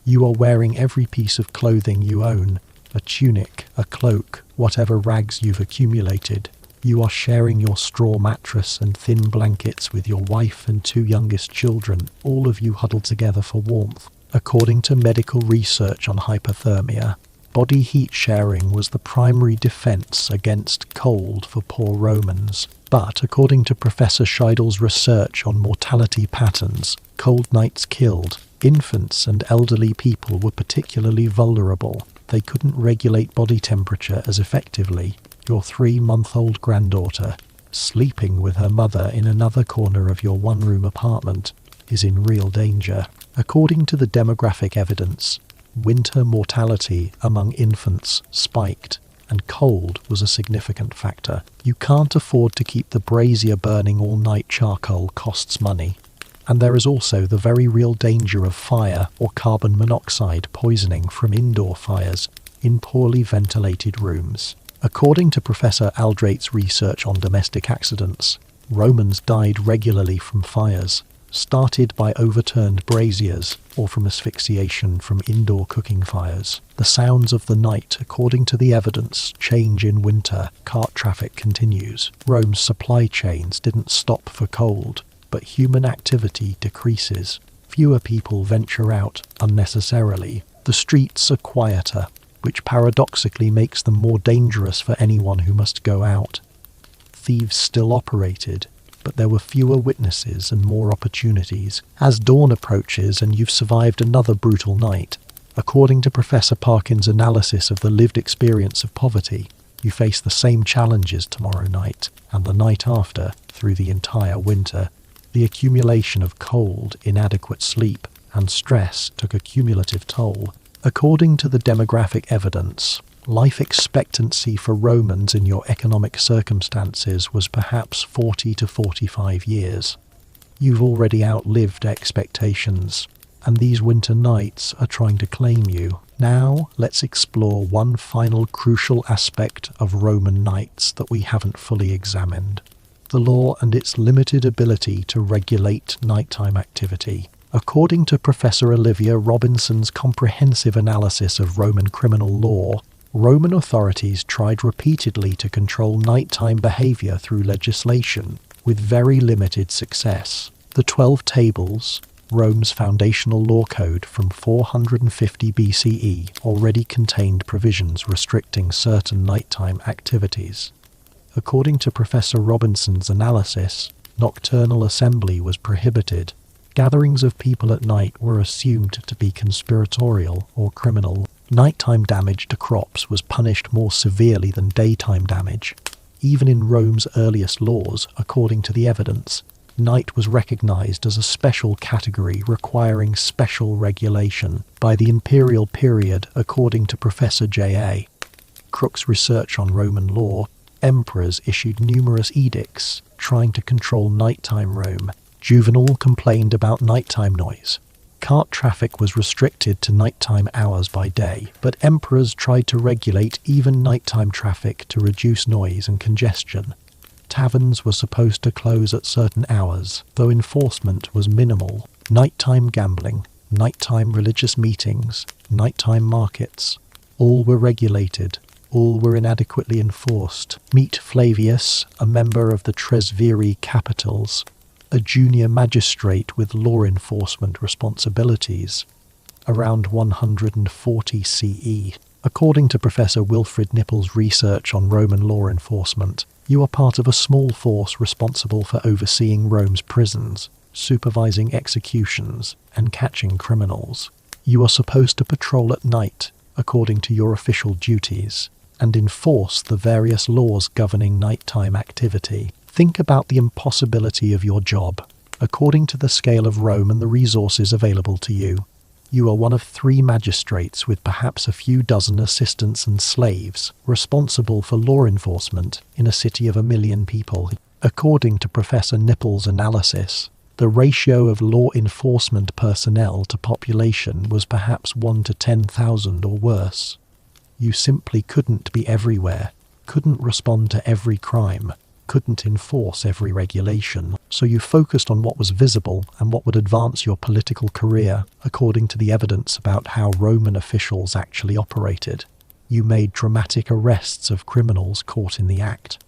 S1: You are wearing every piece of clothing you own, a tunic, a cloak, whatever rags you've accumulated. You are sharing your straw mattress and thin blankets with your wife and 2 youngest children, all of you huddled together for warmth. According to medical research on hypothermia, body heat sharing was the primary defense against cold for poor Romans. But according to Professor Scheidl's research on mortality patterns, cold nights killed. Infants and elderly people were particularly vulnerable. They couldn't regulate body temperature as effectively. Your 3-month-old granddaughter, sleeping with her mother in another corner of your 1-room apartment, is in real danger. According to the demographic evidence, winter mortality among infants spiked, and cold was a significant factor. You can't afford to keep the brazier burning all night. Charcoal costs money. And there is also the very real danger of fire or carbon monoxide poisoning from indoor fires in poorly ventilated rooms. According to Professor Aldrate's research on domestic accidents, Romans died regularly from fires, started by overturned braziers or from asphyxiation from indoor cooking fires. The sounds of the night, according to the evidence, change in winter. Cart traffic continues. Rome's supply chains didn't stop for cold, but human activity decreases. Fewer people venture out unnecessarily. The streets are quieter, which paradoxically makes them more dangerous for anyone who must go out. Thieves still operated, but there were fewer witnesses and more opportunities. As dawn approaches and you've survived another brutal night, according to Professor Parkin's analysis of the lived experience of poverty, you face the same challenges tomorrow night and the night after through the entire winter. The accumulation of cold, inadequate sleep, and stress took a cumulative toll. According to the demographic evidence, life expectancy for Romans in your economic circumstances was perhaps 40 to 45 years. You've already outlived expectations, and these winter nights are trying to claim you. Now, let's explore one final crucial aspect of Roman nights that we haven't fully examined: the law and its limited ability to regulate nighttime activity. According to Professor Olivia Robinson's comprehensive analysis of Roman criminal law, Roman authorities tried repeatedly to control nighttime behavior through legislation, with very limited success. The 12 Tables, Rome's foundational law code from 450 BCE, already contained provisions restricting certain nighttime activities. According to Professor Robinson's analysis, nocturnal assembly was prohibited. Gatherings of people at night were assumed to be conspiratorial or criminal. Nighttime damage to crops was punished more severely than daytime damage. Even in Rome's earliest laws, according to the evidence, night was recognized as a special category requiring special regulation. By the imperial period, according to Professor J.A. Crook's research on Roman law, Emperors issued numerous edicts trying to control nighttime Rome. Juvenal complained about nighttime noise. Cart traffic was restricted to nighttime hours by day, but emperors tried to regulate even nighttime traffic to reduce noise and congestion. Taverns were supposed to close at certain hours, though enforcement was minimal. Nighttime gambling, nighttime religious meetings, nighttime markets, all were regulated, all were inadequately enforced. Meet Flavius, a member of the Tresviri capitals, a junior magistrate with law enforcement responsibilities, around 140 CE. According to Professor Wilfred Nippel's research on Roman law enforcement, you are part of a small force responsible for overseeing Rome's prisons, supervising executions, and catching criminals. You are supposed to patrol at night, according to your official duties, and enforce the various laws governing nighttime activity. Think about the impossibility of your job. According to the scale of Rome and the resources available to you, you are one of 3 magistrates with perhaps a few dozen assistants and slaves responsible for law enforcement in a city of 1 million people. According to Professor Nippel's analysis, the ratio of law enforcement personnel to population was perhaps 1 to 10,000 or worse. You simply couldn't be everywhere, couldn't respond to every crime, couldn't enforce every regulation, so you focused on what was visible and what would advance your political career according to the evidence about how Roman officials actually operated. You made dramatic arrests of criminals caught in the act.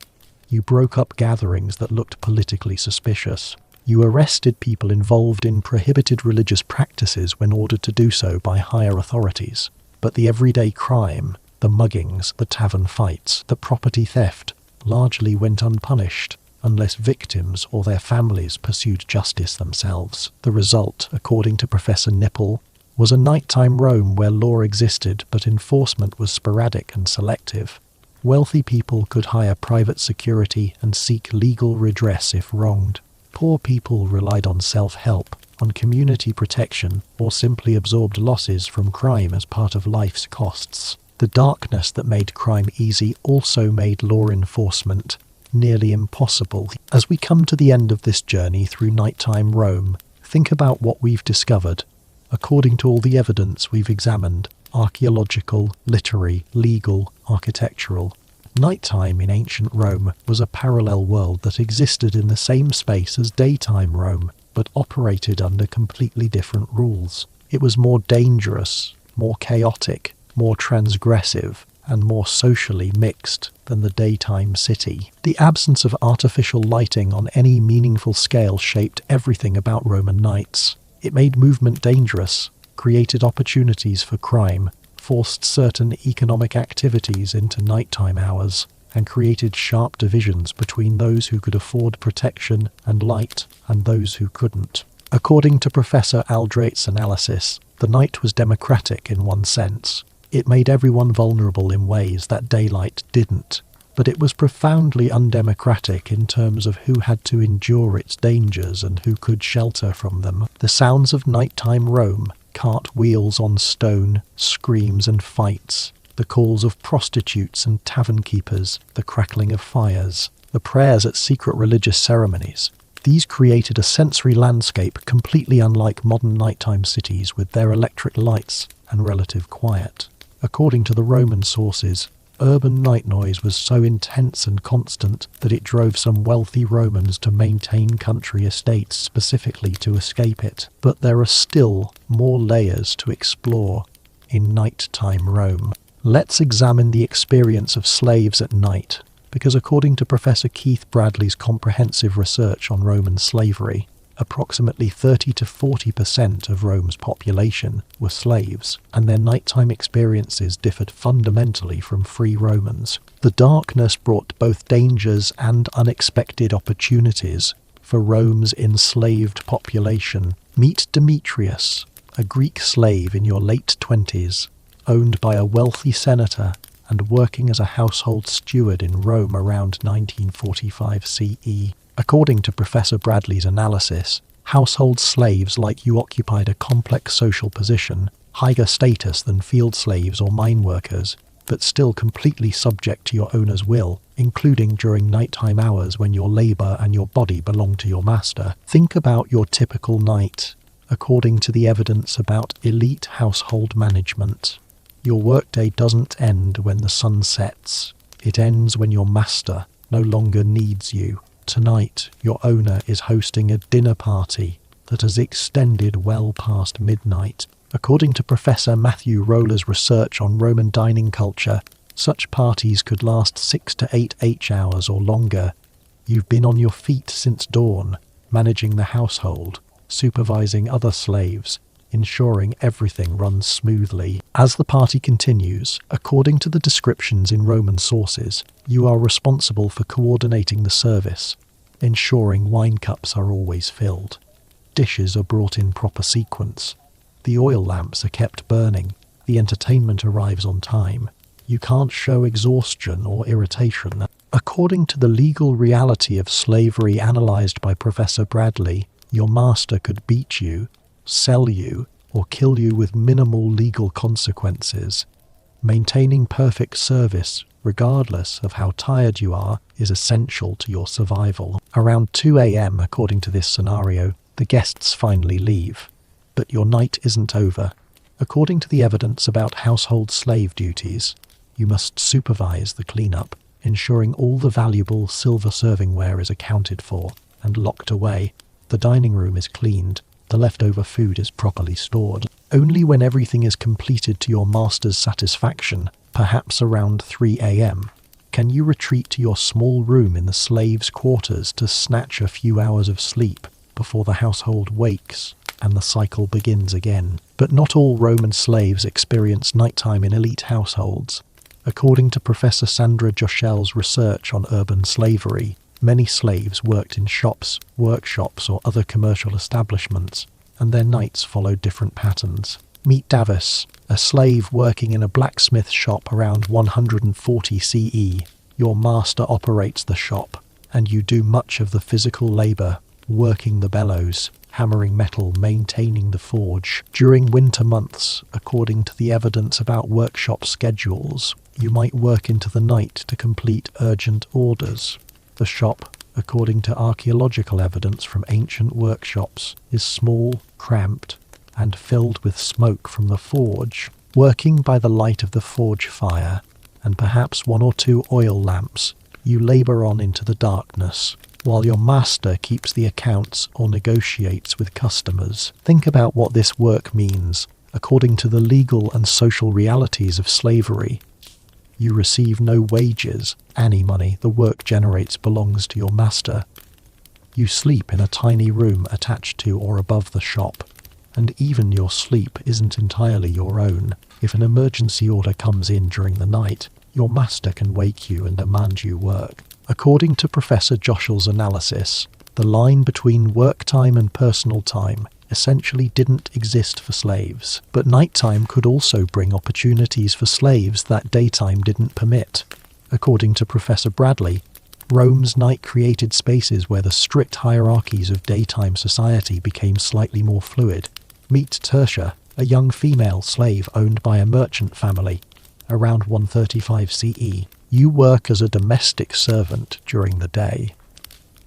S1: You broke up gatherings that looked politically suspicious. You arrested people involved in prohibited religious practices when ordered to do so by higher authorities. But the everyday crime, the muggings, the tavern fights, the property theft, largely went unpunished, unless victims or their families pursued justice themselves. The result, according to Professor Nippel, was a nighttime Rome where law existed but enforcement was sporadic and selective. Wealthy people could hire private security and seek legal redress if wronged. Poor people relied on self-help, on community protection, or simply absorbed losses from crime as part of life's costs. The darkness that made crime easy also made law enforcement nearly impossible. As we come to the end of this journey through nighttime Rome, think about what we've discovered. According to all the evidence we've examined, archaeological, literary, legal, architectural, nighttime in ancient Rome was a parallel world that existed in the same space as daytime Rome, but operated under completely different rules. It was more dangerous, more chaotic, more transgressive, and more socially mixed than the daytime city. The absence of artificial lighting on any meaningful scale shaped everything about Roman nights. It made movement dangerous, created opportunities for crime, forced certain economic activities into nighttime hours, and created sharp divisions between those who could afford protection and light and those who couldn't. According to Professor Aldrate's analysis, the night was democratic in one sense. It made everyone vulnerable in ways that daylight didn't, but it was profoundly undemocratic in terms of who had to endure its dangers and who could shelter from them. The sounds of nighttime Rome, cartwheels on stone, screams and fights, the calls of prostitutes and tavern keepers, the crackling of fires, the prayers at secret religious ceremonies. These created a sensory landscape completely unlike modern nighttime cities with their electric lights and relative quiet. According to the Roman sources, urban night noise was so intense and constant that it drove some wealthy Romans to maintain country estates specifically to escape it. But there are still more layers to explore in nighttime Rome. Let's examine the experience of slaves at night, because according to Professor Keith Bradley's comprehensive research on Roman slavery, approximately 30 to 40% of Rome's population were slaves, and their nighttime experiences differed fundamentally from free Romans. The darkness brought both dangers and unexpected opportunities for Rome's enslaved population. Meet Demetrius, a Greek slave in your late 20s, owned by a wealthy senator and working as a household steward in Rome around 1945 CE. According to Professor Bradley's analysis, household slaves like you occupied a complex social position, higher status than field slaves or mine workers. but still completely subject to your owner's will, including during nighttime hours when your labor and your body belong to your master. Think about your typical night, according to the evidence about elite household management. Your workday doesn't end when the sun sets. It ends when your master no longer needs you. Tonight, your owner is hosting a dinner party that has extended well past midnight. According to Professor Matthew Roller's research on Roman dining culture, such parties could last 6 to 8 hours or longer. You've been on your feet since dawn, managing the household, supervising other slaves, ensuring everything runs smoothly. As the party continues, according to the descriptions in Roman sources, you are responsible for coordinating the service, ensuring wine cups are always filled. Dishes are brought in proper sequence. The oil lamps are kept burning. The entertainment arrives on time. You can't show exhaustion or irritation. According to the legal reality of slavery analysed by Professor Bradley, your master could beat you, sell you, or kill you with minimal legal consequences. Maintaining perfect service, regardless of how tired you are, is essential to your survival. Around 2 a.m., according to this scenario, the guests finally leave. But your night isn't over. According to the evidence about household slave duties, you must supervise the cleanup, ensuring all the valuable silver servingware is accounted for and locked away. The dining room is cleaned. The leftover food is properly stored. Only when everything is completed to your master's satisfaction, perhaps around 3 a.m., can you retreat to your small room in the slaves' quarters to snatch a few hours of sleep before the household wakes and the cycle begins again. But not all Roman slaves experience nighttime in elite households. According to Professor Sandra Joschel's research on urban slavery, many slaves worked in shops, workshops, or other commercial establishments, and their nights followed different patterns. Meet Davis, a slave working in a blacksmith shop around 140 CE. Your master operates the shop, and you do much of the physical labor, working the bellows, hammering metal, maintaining the forge. During winter months, according to the evidence about workshop schedules, you might work into the night to complete urgent orders. The shop, according to archaeological evidence from ancient workshops, is small, cramped, and filled with smoke from the forge. Working by the light of the forge fire, and perhaps 1 or 2 oil lamps, you labour on into the darkness, while your master keeps the accounts or negotiates with customers. Think about what this work means, according to the legal and social realities of slavery. You receive no wages. Any money the work generates belongs to your master. You sleep in a tiny room attached to or above the shop, and even your sleep isn't entirely your own. If an emergency order comes in during the night, your master can wake you and demand you work. According to Professor Joschel's analysis, the line between work time and personal time essentially didn't exist for slaves, but nighttime could also bring opportunities for slaves that daytime didn't permit. According to Professor Bradley, Rome's night created spaces where the strict hierarchies of daytime society became slightly more fluid. Meet Tertia, a young female slave owned by a merchant family, around 135 CE. You work as a domestic servant during the day.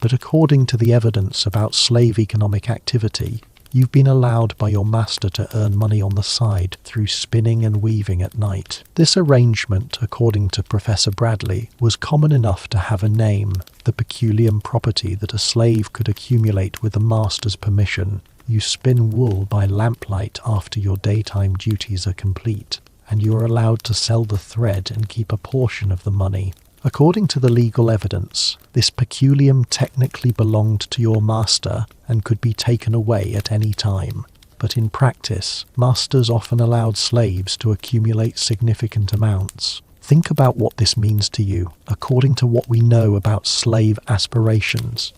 S1: But according to the evidence about slave economic activity, you've been allowed by your master to earn money on the side through spinning and weaving at night. This arrangement, according to Professor Bradley, was common enough to have a name, the peculium property that a slave could accumulate with the master's permission. You spin wool by lamplight after your daytime duties are complete, and you are allowed to sell the thread and keep a portion of the money. According to the legal evidence, this peculium technically belonged to your master and could be taken away at any time. But in practice, masters often allowed slaves to accumulate significant amounts. Think about what this means to you. According to what we know about slave aspirations,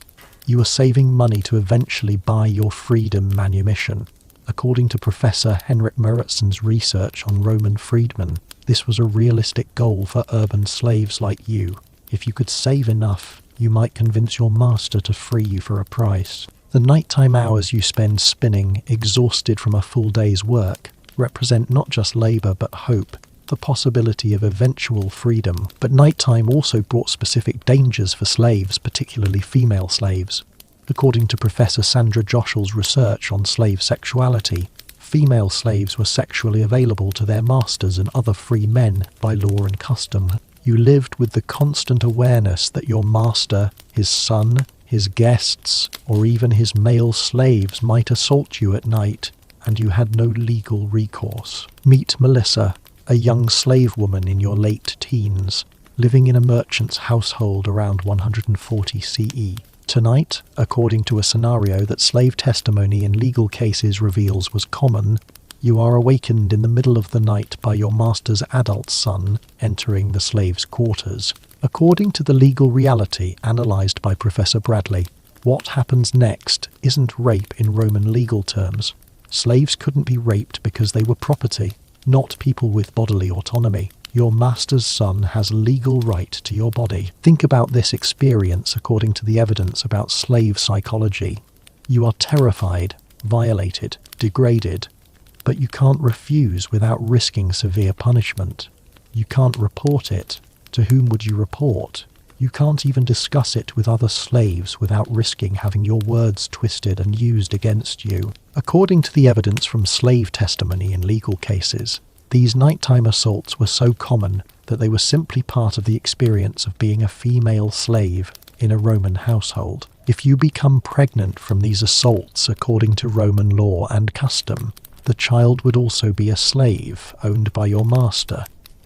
S1: you are saving money to eventually buy your freedom manumission. According to Professor Henrik Murretson's research on Roman freedmen, this was a realistic goal for urban slaves like you. If you could save enough, you might convince your master to free you for a price. The nighttime hours you spend spinning, exhausted from a full day's work, represent not just labour but hope. the possibility of eventual freedom, but nighttime also brought specific dangers for slaves, particularly female slaves. According to Professor Sandra Joshel's research on slave sexuality, female slaves were sexually available to their masters and other free men by law and custom. You lived with the constant awareness that your master, his son, his guests, or even his male slaves might assault you at night, and you had no legal recourse. Meet Melissa, a young slave woman in your late teens, living in a merchant's household around 140 CE. Tonight, according to a scenario that slave testimony in legal cases reveals was common, you are awakened in the middle of the night by your master's adult son entering the slave's quarters. According to the legal reality analysed by Professor Bradley, what happens next isn't rape in Roman legal terms. Slaves couldn't be raped because they were property, not people with bodily autonomy. Your master's son has legal right to your body. Think about this experience according to the evidence about slave psychology. You are terrified, violated, degraded, but you can't refuse without risking severe punishment. You can't report it. To whom would you report? You can't even discuss it with other slaves without risking having your words twisted and used against you. According to the evidence from slave testimony in legal cases, these nighttime assaults were so common that they were simply part of the experience of being a female slave in a Roman household. If you become pregnant from these assaults according to Roman law and custom, the child would also be a slave owned by your master.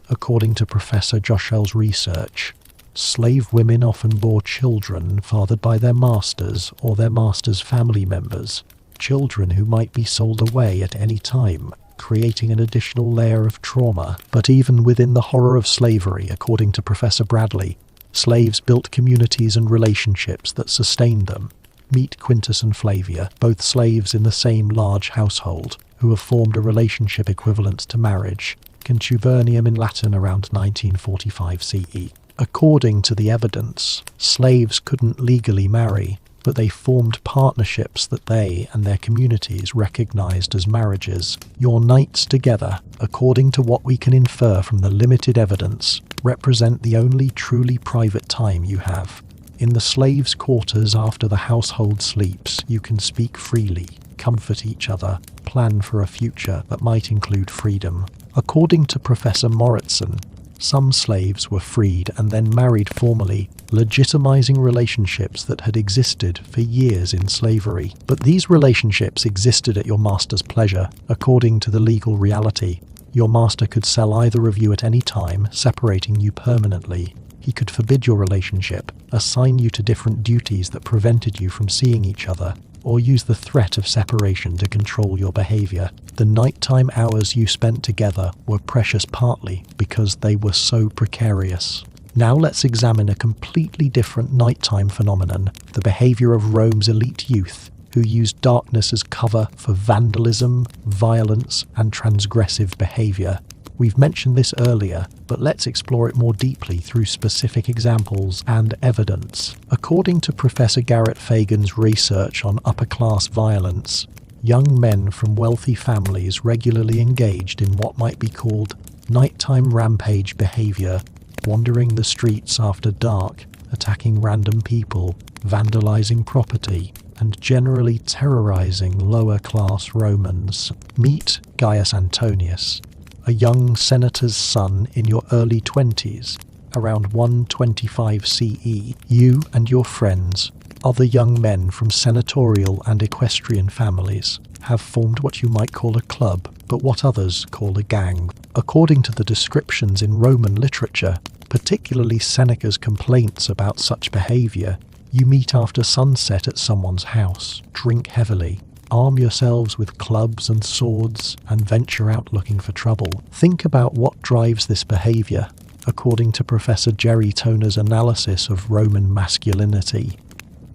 S1: According to Professor Joshel's research, slave women often bore children fathered by their masters or their masters' family members, children who might be sold away at any time, creating an additional layer of trauma. But even within the horror of slavery, according to Professor Bradley, slaves built communities and relationships that sustained them. Meet Quintus and Flavia, both slaves in the same large household, who have formed a relationship equivalent to marriage. Contubernum in Latin around 1945 CE. According to the evidence, slaves couldn't legally marry, but they formed partnerships that they and their communities recognized as marriages. Your nights together, according to what we can infer from the limited evidence, represent the only truly private time you have. In the slaves' quarters after the household sleeps, you can speak freely, comfort each other, plan for a future that might include freedom. According to Professor Moritzen, some slaves were freed and then married formally, legitimizing relationships that had existed for years in slavery. But these relationships existed at your master's pleasure. According to the legal reality, your master could sell either of you at any time, separating you permanently. He could forbid your relationship, assign you to different duties that prevented you from seeing each other, or use the threat of separation to control your behavior. The nighttime hours you spent together were precious partly because they were so precarious. Now let's examine a completely different nighttime phenomenon, the behavior of Rome's elite youth, who used darkness as cover for vandalism, violence, and transgressive behavior. We've mentioned this earlier, but let's explore it more deeply through specific examples and evidence. According to Professor Garrett Fagan's research on upper-class violence, young men from wealthy families regularly engaged in what might be called nighttime rampage behavior, wandering the streets after dark, attacking random people, vandalizing property, and generally terrorizing lower-class Romans. Meet Gaius Antonius, a young senator's son in your early 20s, around 125 CE. You and your friends, other young men from senatorial and equestrian families, have formed what you might call a club, but what others call a gang. According to the descriptions in Roman literature, particularly Seneca's complaints about such behavior, you meet after sunset at someone's house, drink heavily, arm yourselves with clubs and swords, and venture out looking for trouble. Think about what drives this behavior. According to Professor Jerry Toner's analysis of Roman masculinity,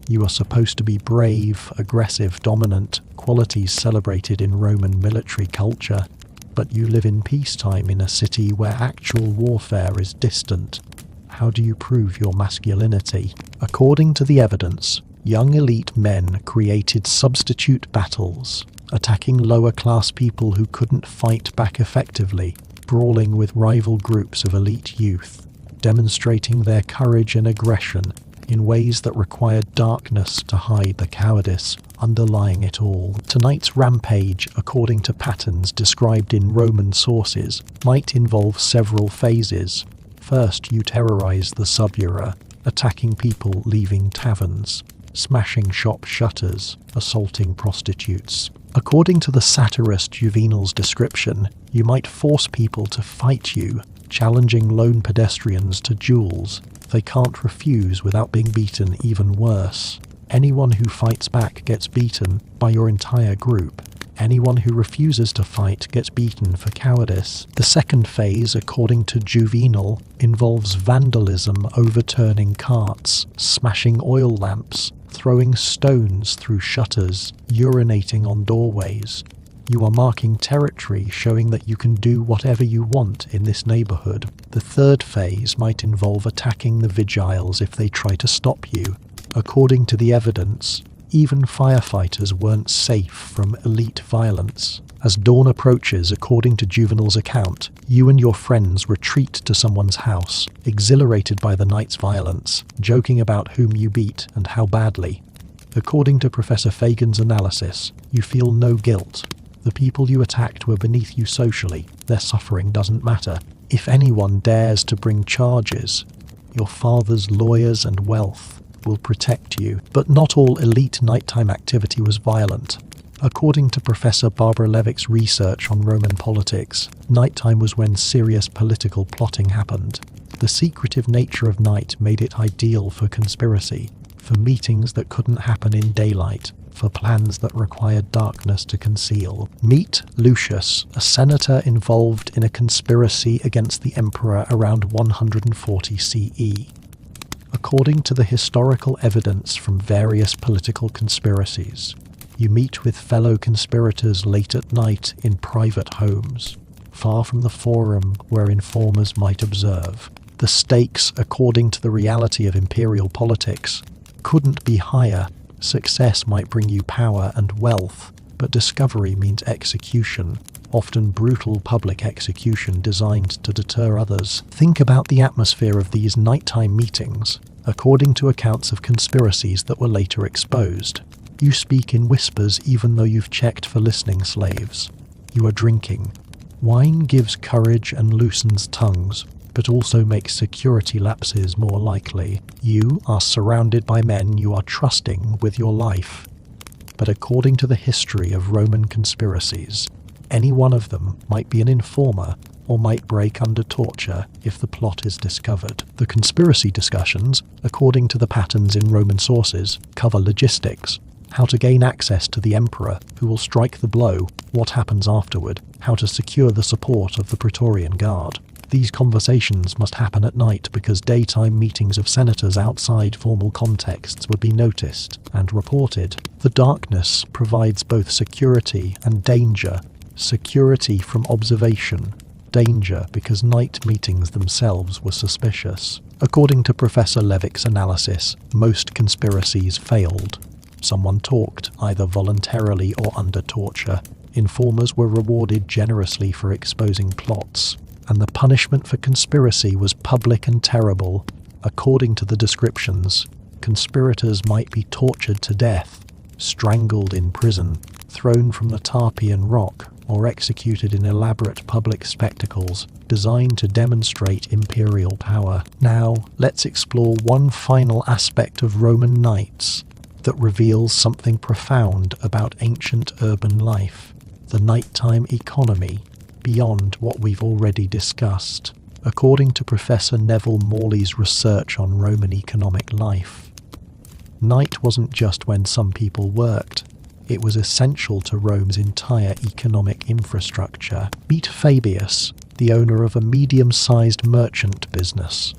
S1: you are supposed to be brave, aggressive, dominant, qualities celebrated in Roman military culture, but you live in peacetime in a city where actual warfare is distant. How do you prove your masculinity? According to the evidence, young elite men created substitute battles, attacking lower-class people who couldn't fight back effectively, brawling with rival groups of elite youth, demonstrating their courage and aggression in ways that required darkness to hide the cowardice underlying it all. Tonight's rampage, according to patterns described in Roman sources, might involve several phases. First, you terrorize the subura, attacking people leaving taverns, smashing shop shutters, assaulting prostitutes. According to the satirist Juvenal's description, you might force people to fight you, challenging lone pedestrians to duels they can't refuse without being beaten. Even worse, anyone who fights back gets beaten by your entire group. Anyone who refuses to fight gets beaten for cowardice. The second phase, according to Juvenal, involves vandalism, overturning carts, smashing oil lamps, throwing stones through shutters, urinating on doorways. You are marking territory, showing that you can do whatever you want in this neighborhood. The third phase might involve attacking the vigiles if they try to stop you. According to the evidence, even firefighters weren't safe from elite violence. As dawn approaches, according to Juvenal's account, you and your friends retreat to someone's house, exhilarated by the night's violence, joking about whom you beat and how badly. According to Professor Fagan's analysis, you feel no guilt. The people you attacked were beneath you socially. Their suffering doesn't matter. If anyone dares to bring charges, your father's lawyers and wealth will protect you. But not all elite nighttime activity was violent. According to Professor Barbara Levick's research on Roman politics, nighttime was when serious political plotting happened. The secretive nature of night made it ideal for conspiracy, for meetings that couldn't happen in daylight, for plans that required darkness to conceal. Meet Lucius, a senator involved in a conspiracy against the emperor around 140 CE. According to the historical evidence from various political conspiracies, you meet with fellow conspirators late at night in private homes, far from the forum where informers might observe. The stakes, according to the reality of imperial politics, couldn't be higher. Success might bring you power and wealth, but discovery means execution, often brutal public execution designed to deter others. Think about the atmosphere of these nighttime meetings, according to accounts of conspiracies that were later exposed. You speak in whispers even though you've checked for listening slaves. You are drinking. Wine gives courage and loosens tongues, but also makes security lapses more likely. You are surrounded by men you are trusting with your life. But according to the history of Roman conspiracies, any one of them might be an informer or might break under torture if the plot is discovered. The conspiracy discussions, according to the patterns in Roman sources, cover logistics, how to gain access to the emperor, who will strike the blow, what happens afterward, how to secure the support of the Praetorian Guard. These conversations must happen at night because daytime meetings of senators outside formal contexts would be noticed and reported. The darkness provides both security and danger. Security from observation, danger because night meetings themselves were suspicious. According to Professor Levick's analysis, most conspiracies failed. Someone talked, either voluntarily or under torture. Informers were rewarded generously for exposing plots, and the punishment for conspiracy was public and terrible. According to the descriptions, conspirators might be tortured to death, strangled in prison, thrown from the Tarpeian Rock, or executed in elaborate public spectacles designed to demonstrate imperial power. Now, let's explore one final aspect of Roman nights that reveals something profound about ancient urban life, the nighttime economy, beyond what we've already discussed. According to Professor Neville Morley's research on Roman economic life, night wasn't just when some people worked, it was essential to Rome's entire economic infrastructure. Meet Fabius, the owner of a medium-sized merchant business,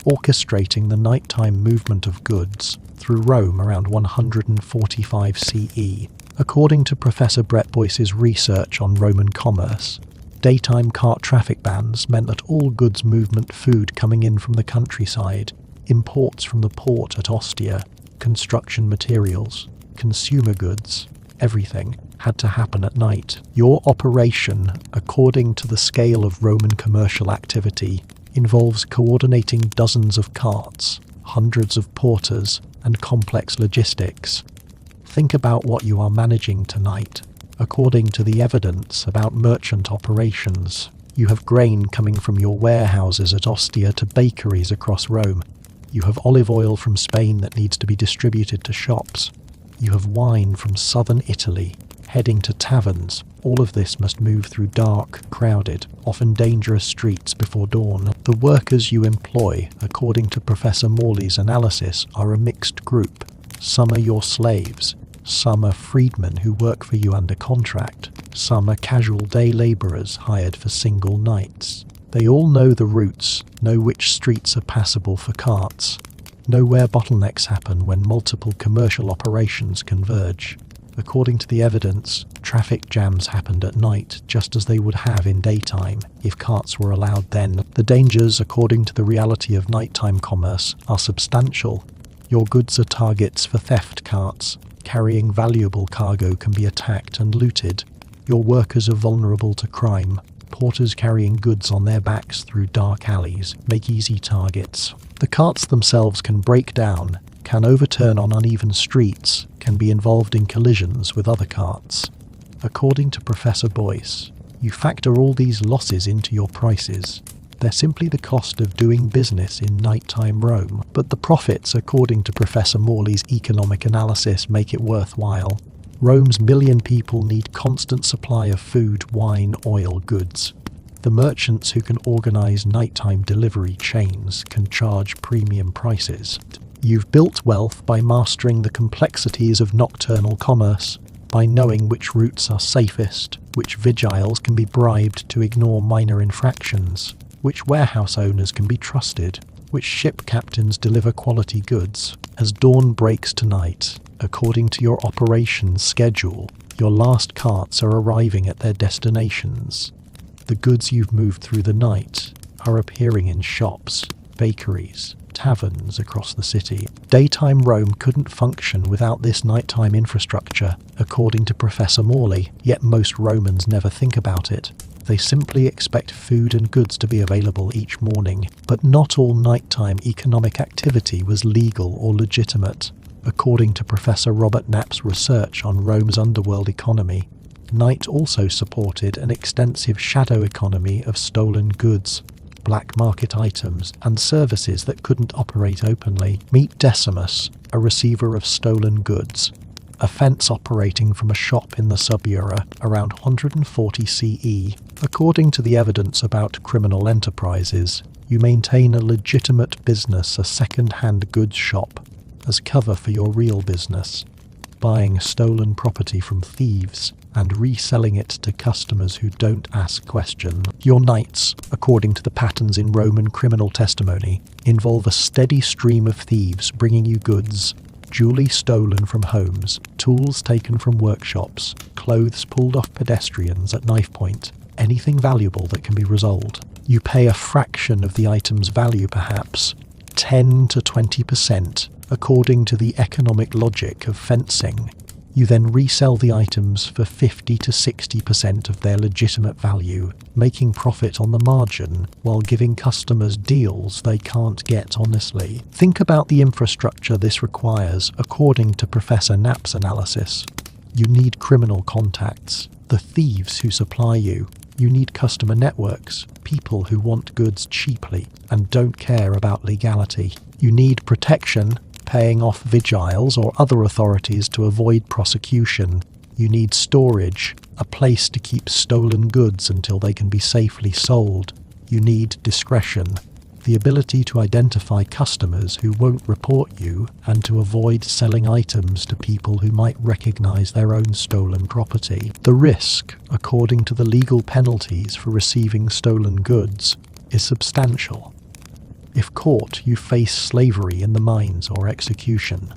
S1: orchestrating the nighttime movement of goods through Rome around 145 CE. According to Professor Brett Boyce's research on Roman commerce, daytime cart traffic bans meant that all goods movement, food coming in from the countryside, imports from the port at Ostia, construction materials, consumer goods, everything, had to happen at night. Your operation, according to the scale of Roman commercial activity, involves coordinating dozens of carts, hundreds of porters, and complex logistics. Think about what you are managing tonight. According to the evidence about merchant operations, you have grain coming from your warehouses at Ostia to bakeries across Rome. You have olive oil from Spain that needs to be distributed to shops. You have wine from southern Italy heading to taverns. All of this must move through dark, crowded, often dangerous streets before dawn. The workers you employ, according to Professor Morley's analysis, are a mixed group. Some are your slaves. Some are freedmen who work for you under contract. Some are casual day labourers hired for single nights. They all know the routes, know which streets are passable for carts, know where bottlenecks happen when multiple commercial operations converge. According to the evidence, traffic jams happened at night just as they would have in daytime if carts were allowed then. The dangers, according to the reality of nighttime commerce, are substantial. Your goods are targets for theft carts. Carrying valuable cargo can be attacked and looted. Your workers are vulnerable to crime. Porters carrying goods on their backs through dark alleys make easy targets. The carts themselves can break down, can overturn on uneven streets, can be involved in collisions with other carts. According to Professor Boyce, you factor all these losses into your prices. They're simply the cost of doing business in nighttime Rome, but the profits, according to Professor Morley's economic analysis, make it worthwhile. Rome's 1 million people need constant supply of food, wine, oil, goods. The merchants who can organize nighttime delivery chains can charge premium prices. You've built wealth by mastering the complexities of nocturnal commerce, by knowing which routes are safest, which vigiles can be bribed to ignore minor infractions, which warehouse owners can be trusted, which ship captains deliver quality goods. As dawn breaks tonight, according to your operations schedule, your last carts are arriving at their destinations. The goods you've moved through the night are appearing in shops, bakeries, taverns across the city. Daytime Rome couldn't function without this nighttime infrastructure, according to Professor Morley, yet most Romans never think about it. They simply expect food and goods to be available each morning, but not all nighttime economic activity was legal or legitimate. According to Professor Robert Knapp's research on Rome's underworld economy, night also supported an extensive shadow economy of stolen goods, black market items, and services that couldn't operate openly. Meet Decimus, a receiver of stolen goods, a fence operating from a shop in the Subura around 140 CE. According to the evidence about criminal enterprises, you maintain a legitimate business, a second-hand goods shop, as cover for your real business, buying stolen property from thieves and reselling it to customers who don't ask questions. Your nights, according to the patterns in Roman criminal testimony, involve a steady stream of thieves bringing you goods, jewelry stolen from homes, tools taken from workshops, clothes pulled off pedestrians at knife point, anything valuable that can be resold. You pay a fraction of the item's value, perhaps 10 to 20%, according to the economic logic of fencing. You then resell the items for 50 to 60% of their legitimate value, making profit on the margin while giving customers deals they can't get honestly. Think about the infrastructure this requires, according to Professor Knapp's analysis. You need criminal contacts, the thieves who supply you. You need customer networks, people who want goods cheaply and don't care about legality. You need protection, paying off vigiles or other authorities to avoid prosecution. You need storage, a place to keep stolen goods until they can be safely sold. You need discretion, the ability to identify customers who won't report you and to avoid selling items to people who might recognize their own stolen property. The risk, according to the legal penalties for receiving stolen goods, is substantial. If caught, you face slavery in the mines or execution.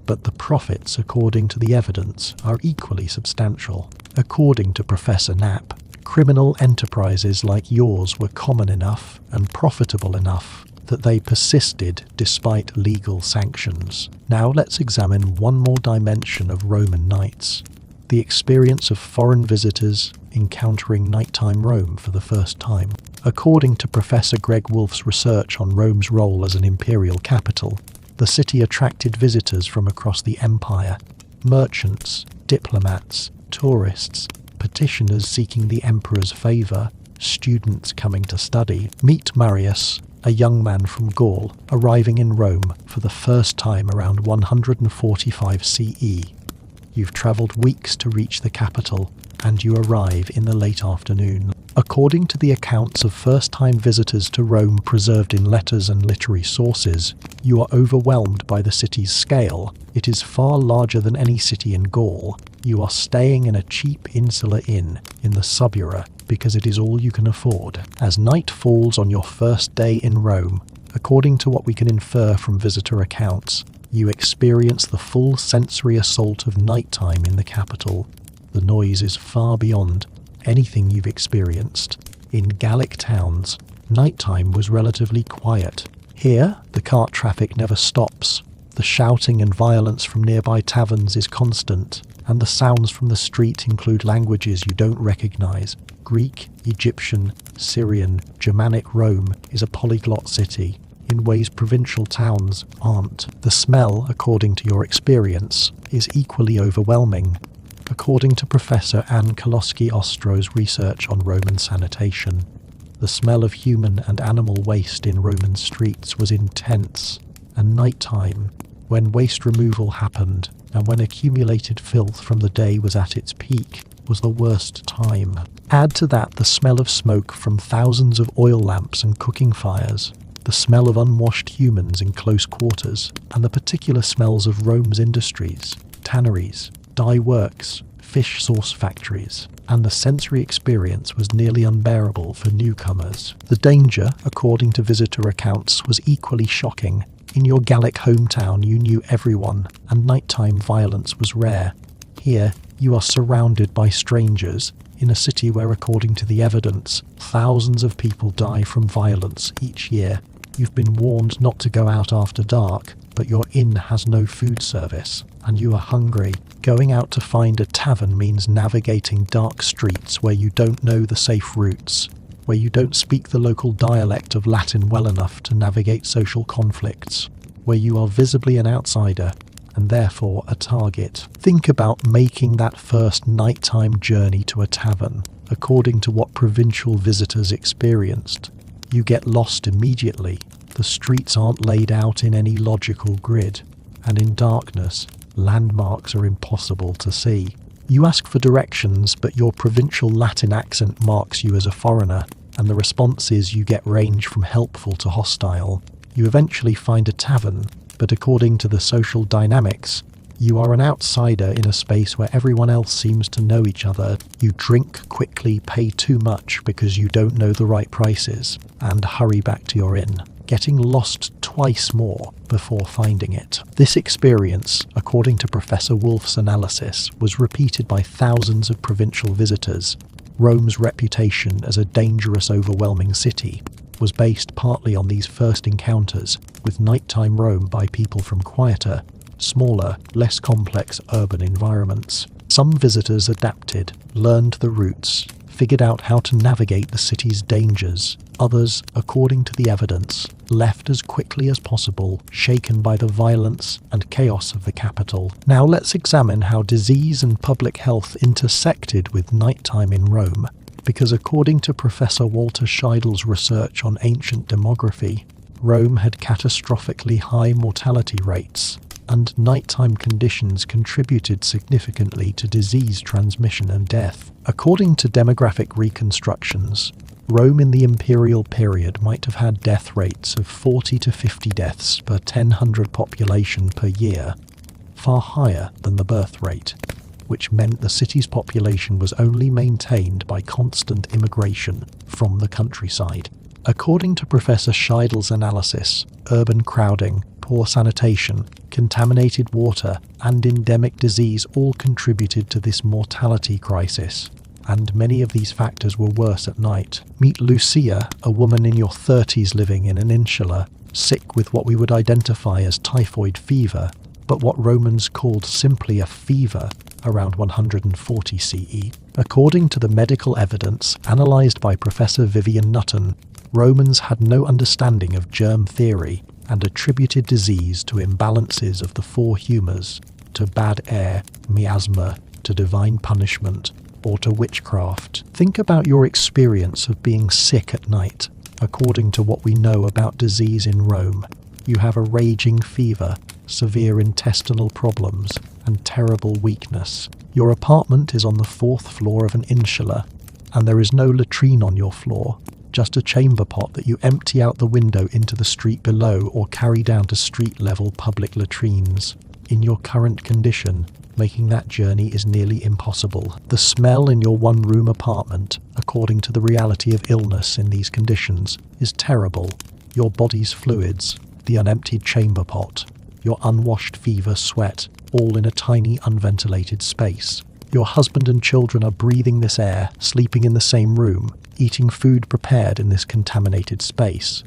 S1: But the profits, according to the evidence, are equally substantial. According to Professor Knapp, criminal enterprises like yours were common enough and profitable enough that they persisted despite legal sanctions. Now let's examine one more dimension of Roman nights: the experience of foreign visitors encountering nighttime Rome for the first time. According to Professor Greg Wolf's research on Rome's role as an imperial capital, the city attracted visitors from across the empire: merchants, diplomats, tourists, petitioners seeking the emperor's favour, students coming to study. Meet Marius, a young man from Gaul, arriving in Rome for the first time around 145 CE. You've travelled weeks to reach the capital, and you arrive in the late afternoon. According to the accounts of first-time visitors to Rome preserved in letters and literary sources, you are overwhelmed by the city's scale. It is far larger than any city in Gaul. You are staying in a cheap insular inn in the Subura because it is all you can afford. As night falls on your first day in Rome, according to what we can infer from visitor accounts, you experience the full sensory assault of nighttime in the capital. The noise is far beyond anything you've experienced. In Gallic towns, nighttime was relatively quiet. Here, the cart traffic never stops. The shouting and violence from nearby taverns is constant, and the sounds from the street include languages you don't recognize. Greek, Egyptian, Syrian, Germanic. Rome is a polyglot city in ways provincial towns aren't. The smell, according to your experience, is equally overwhelming. According to Professor Anne Kolosky-Ostro's research on Roman sanitation, the smell of human and animal waste in Roman streets was intense, and nighttime, when waste removal happened and when accumulated filth from the day was at its peak, was the worst time. Add to that the smell of smoke from thousands of oil lamps and cooking fires, the smell of unwashed humans in close quarters, and the particular smells of Rome's industries, tanneries, dye works, fish sauce factories, and the sensory experience was nearly unbearable for newcomers. The danger, according to visitor accounts, was equally shocking. In your Gallic hometown you knew everyone, and nighttime violence was rare. Here, you are surrounded by strangers, in a city where, according to the evidence, thousands of people die from violence each year. You've been warned not to go out after dark, but your inn has no food service, and you are hungry. Going out to find a tavern means navigating dark streets where you don't know the safe routes, where you don't speak the local dialect of Latin well enough to navigate social conflicts, where you are visibly an outsider, and therefore a target. Think about making that first nighttime journey to a tavern. According to what provincial visitors experienced, you get lost immediately. The streets aren't laid out in any logical grid, and in darkness, landmarks are impossible to see. You ask for directions, but your provincial Latin accent marks you as a foreigner, and the responses you get range from helpful to hostile. You eventually find a tavern, but according to the social dynamics, you are an outsider in a space where everyone else seems to know each other. You drink quickly, pay too much because you don't know the right prices, and hurry back to your inn, getting lost twice more before finding it. This experience, according to Professor Wolf's analysis, was repeated by thousands of provincial visitors. Rome's reputation as a dangerous, overwhelming city was based partly on these first encounters with nighttime Rome by people from quieter, smaller, less complex urban environments. Some visitors adapted, learned the routes, figured out how to navigate the city's dangers. Others, according to the evidence, left as quickly as possible, shaken by the violence and chaos of the capital. Now let's examine how disease and public health intersected with nighttime in Rome, because according to Professor Walter Scheidl's research on ancient demography, Rome had catastrophically high mortality rates, and nighttime conditions contributed significantly to disease transmission and death. According to demographic reconstructions, Rome in the imperial period might have had death rates of 40 to 50 deaths per 1,000 population per year, far higher than the birth rate, which meant the city's population was only maintained by constant immigration from the countryside. According to Professor Scheidl's analysis, urban crowding, poor sanitation, contaminated water, and endemic disease all contributed to this mortality crisis, and many of these factors were worse at night. Meet Lucia, a woman in your 30s living in an insula, sick with what we would identify as typhoid fever, but what Romans called simply a fever, around 140 CE. According to the medical evidence analysed by Professor Vivian Nutton, Romans had no understanding of germ theory and attributed disease to imbalances of the four humours, to bad air, miasma, to divine punishment, or to witchcraft. Think about your experience of being sick at night. According to what we know about disease in Rome, you have a raging fever, severe intestinal problems, and terrible weakness. Your apartment is on the 4th floor of an insula, and there is no latrine on your floor, just a chamber pot that you empty out the window into the street below or carry down to street-level public latrines. In your current condition, making that journey is nearly impossible. The smell in your one-room apartment, according to the reality of illness in these conditions, is terrible. Your body's fluids, the unemptied chamber pot, your unwashed fever sweat, all in a tiny unventilated space. Your husband and children are breathing this air, sleeping in the same room, eating food prepared in this contaminated space.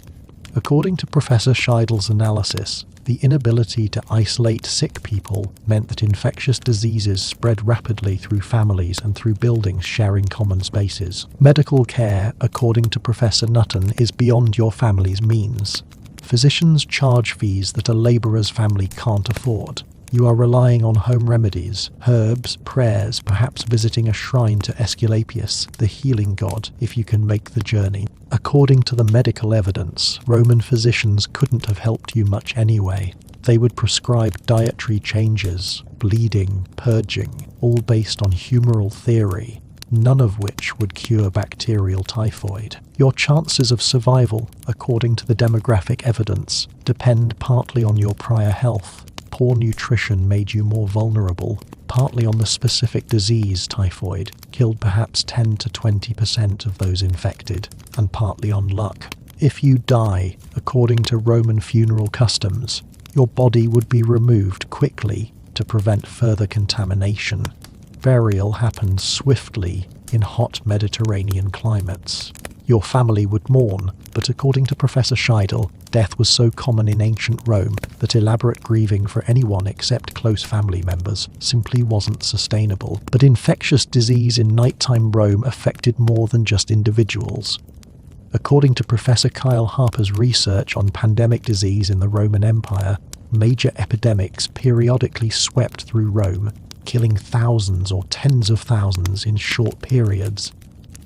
S1: According to Professor Scheidl's analysis, the inability to isolate sick people meant that infectious diseases spread rapidly through families and through buildings sharing common spaces. Medical care, according to Professor Nutton, is beyond your family's means. Physicians charge fees that a labourer's family can't afford. You are relying on home remedies, herbs, prayers, perhaps visiting a shrine to Aesculapius, the healing god, if you can make the journey. According to the medical evidence, Roman physicians couldn't have helped you much anyway. They would prescribe dietary changes, bleeding, purging, all based on humoral theory, none of which would cure bacterial typhoid. Your chances of survival, according to the demographic evidence, depend partly on your prior health. Poor nutrition made you more vulnerable, partly on the specific disease typhoid, killed perhaps 10 to 20% of those infected, and partly on luck. If you die, according to Roman funeral customs, your body would be removed quickly to prevent further contamination. Burial happened swiftly in hot Mediterranean climates. Your family would mourn, but according to Professor Scheidl, death was so common in ancient Rome that elaborate grieving for anyone except close family members simply wasn't sustainable. But infectious disease in nighttime Rome affected more than just individuals. According to Professor Kyle Harper's research on pandemic disease in the Roman Empire, major epidemics periodically swept through Rome, killing thousands or tens of thousands in short periods.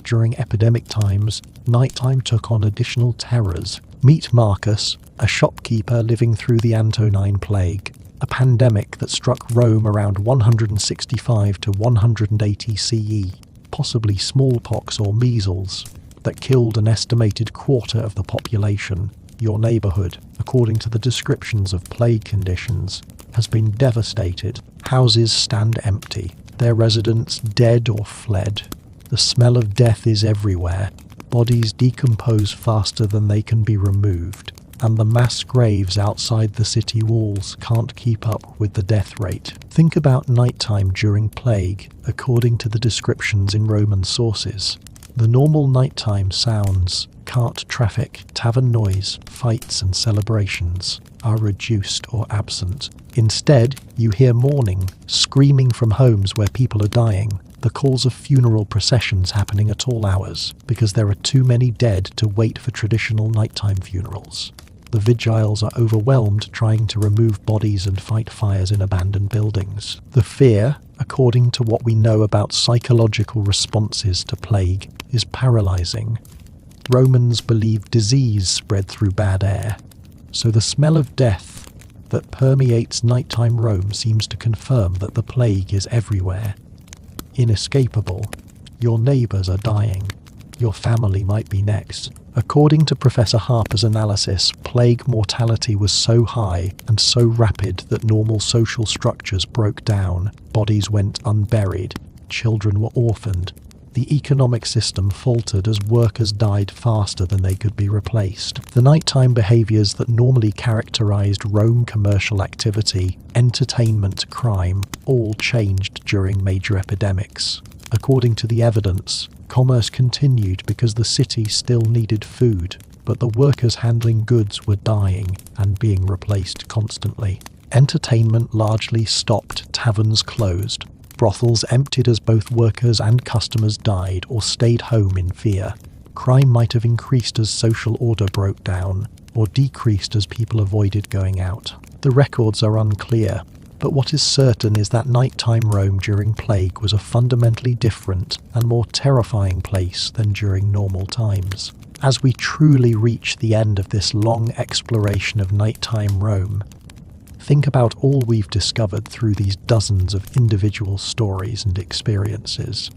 S1: During epidemic times, nighttime took on additional terrors. Meet Marcus, a shopkeeper living through the Antonine Plague, a pandemic that struck Rome around 165 to 180 CE, possibly smallpox or measles, that killed an estimated quarter of the population. Your neighbourhood, according to the descriptions of plague conditions, has been devastated. Houses stand empty, their residents dead or fled. The smell of death is everywhere. Bodies decompose faster than they can be removed, and the mass graves outside the city walls can't keep up with the death rate. Think about nighttime during plague, according to the descriptions in Roman sources. The normal nighttime sounds, cart traffic, tavern noise, fights and celebrations, are reduced or absent. Instead, you hear mourning, screaming from homes where people are dying, the calls of funeral processions happening at all hours, because there are too many dead to wait for traditional nighttime funerals. The vigiles are overwhelmed trying to remove bodies and fight fires in abandoned buildings. The fear, according to what we know about psychological responses to plague, is paralyzing. Romans believed disease spread through bad air, so the smell of death that permeates nighttime Rome seems to confirm that the plague is everywhere. Inescapable. Your neighbours are dying. Your family might be next. According to Professor Harper's analysis, plague mortality was so high and so rapid that normal social structures broke down, bodies went unburied, children were orphaned. The economic system faltered as workers died faster than they could be replaced. The nighttime behaviours that normally characterised Rome commercial activity, entertainment, crime, all changed during major epidemics. According to the evidence, commerce continued because the city still needed food, but the workers handling goods were dying and being replaced constantly. Entertainment largely stopped, taverns closed, Brothels emptied as both workers and customers died or stayed home in fear. Crime might have increased as social order broke down, or decreased as people avoided going out. The records are unclear, but what is certain is that nighttime Rome during plague was a fundamentally different and more terrifying place than during normal times. As we truly reach the end of this long exploration of nighttime Rome, think about all we've discovered through these dozens of individual stories and experiences.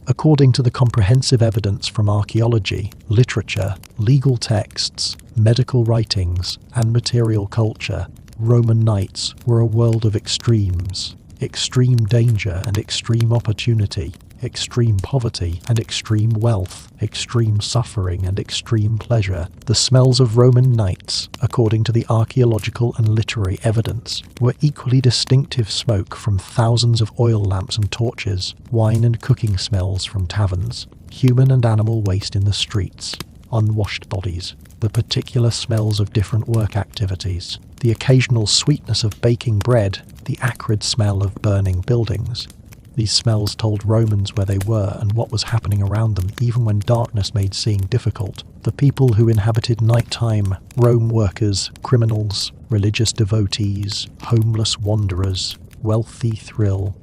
S1: According to the comprehensive evidence from archaeology, literature, legal texts, medical writings, and material culture, Roman nights were a world of extremes: extreme danger and extreme opportunity, extreme poverty and extreme wealth, extreme suffering and extreme pleasure. The smells of Roman nights, according to the archaeological and literary evidence, were equally distinctive: smoke from thousands of oil lamps and torches, wine and cooking smells from taverns, human and animal waste in the streets, unwashed bodies, the particular smells of different work activities, the occasional sweetness of baking bread, the acrid smell of burning buildings. These smells told Romans where they were and what was happening around them, even when darkness made seeing difficult. The people who inhabited nighttime: Rome: workers, criminals, religious devotees, homeless wanderers, wealthy thrill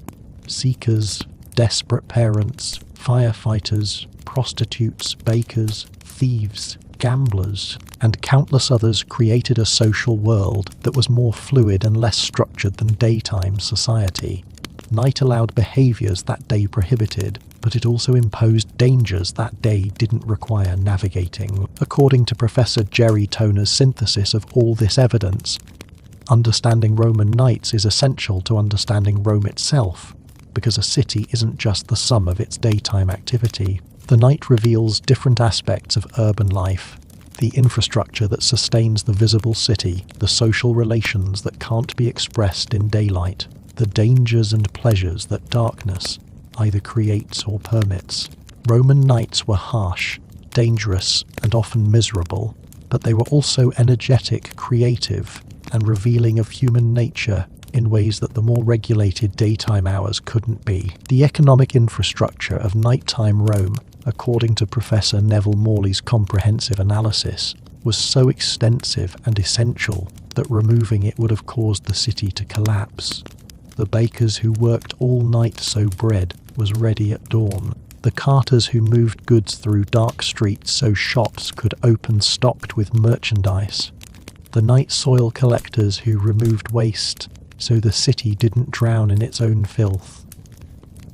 S1: seekers, desperate parents, firefighters, prostitutes, bakers, thieves, gamblers, and countless others created a social world that was more fluid and less structured than daytime society. Night allowed behaviours that day prohibited, but it also imposed dangers that day didn't require navigating. According to Professor Jerry Toner's synthesis of all this evidence, understanding Roman nights is essential to understanding Rome itself, because a city isn't just the sum of its daytime activity. The night reveals different aspects of urban life: the infrastructure that sustains the visible city, the social relations that can't be expressed in daylight, the dangers and pleasures that darkness either creates or permits. Roman nights were harsh, dangerous, and often miserable, but they were also energetic, creative, and revealing of human nature in ways that the more regulated daytime hours couldn't be. The economic infrastructure of nighttime Rome, according to Professor Neville Morley's comprehensive analysis, was so extensive and essential that removing it would have caused the city to collapse. The bakers who worked all night so bread was ready at dawn. The carters who moved goods through dark streets so shops could open stocked with merchandise. The night soil collectors who removed waste so the city didn't drown in its own filth.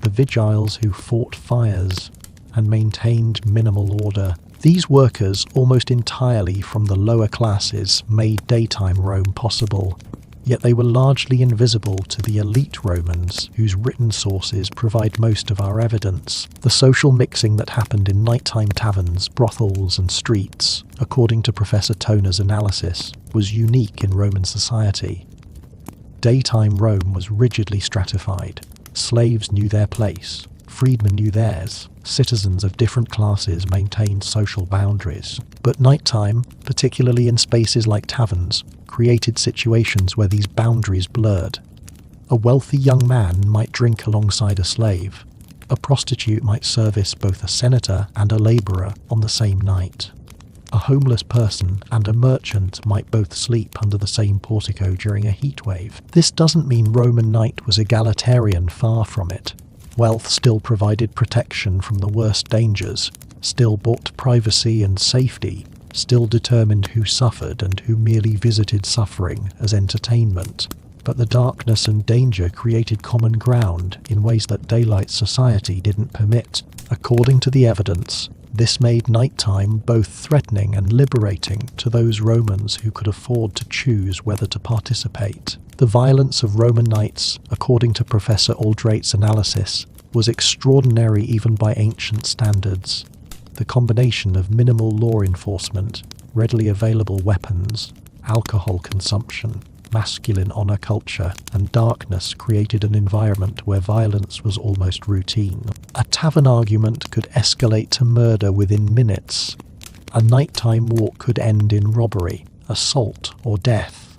S1: The vigiles who fought fires and maintained minimal order. These workers, almost entirely from the lower classes, made daytime Rome possible. Yet they were largely invisible to the elite Romans, whose written sources provide most of our evidence. The social mixing that happened in nighttime taverns, brothels, and streets, according to Professor Toner's analysis, was unique in Roman society. Daytime Rome was rigidly stratified. Slaves knew their place, freedmen knew theirs, citizens of different classes maintained social boundaries. But nighttime, particularly in spaces like taverns, created situations where these boundaries blurred. A wealthy young man might drink alongside a slave. A prostitute might service both a senator and a labourer on the same night. A homeless person and a merchant might both sleep under the same portico during a heatwave. This doesn't mean Roman night was egalitarian, far from it. Wealth still provided protection from the worst dangers, still bought privacy and safety, still determined who suffered and who merely visited suffering as entertainment. But the darkness and danger created common ground in ways that daylight society didn't permit. According to the evidence, this made nighttime both threatening and liberating to those Romans who could afford to choose whether to participate. The violence of Roman nights, according to Professor Aldrate's analysis, was extraordinary even by ancient standards. The combination of minimal law enforcement, readily available weapons, alcohol consumption, masculine honor culture, and darkness created an environment where violence was almost routine. A tavern argument could escalate to murder within minutes. A nighttime walk could end in robbery, assault, or death.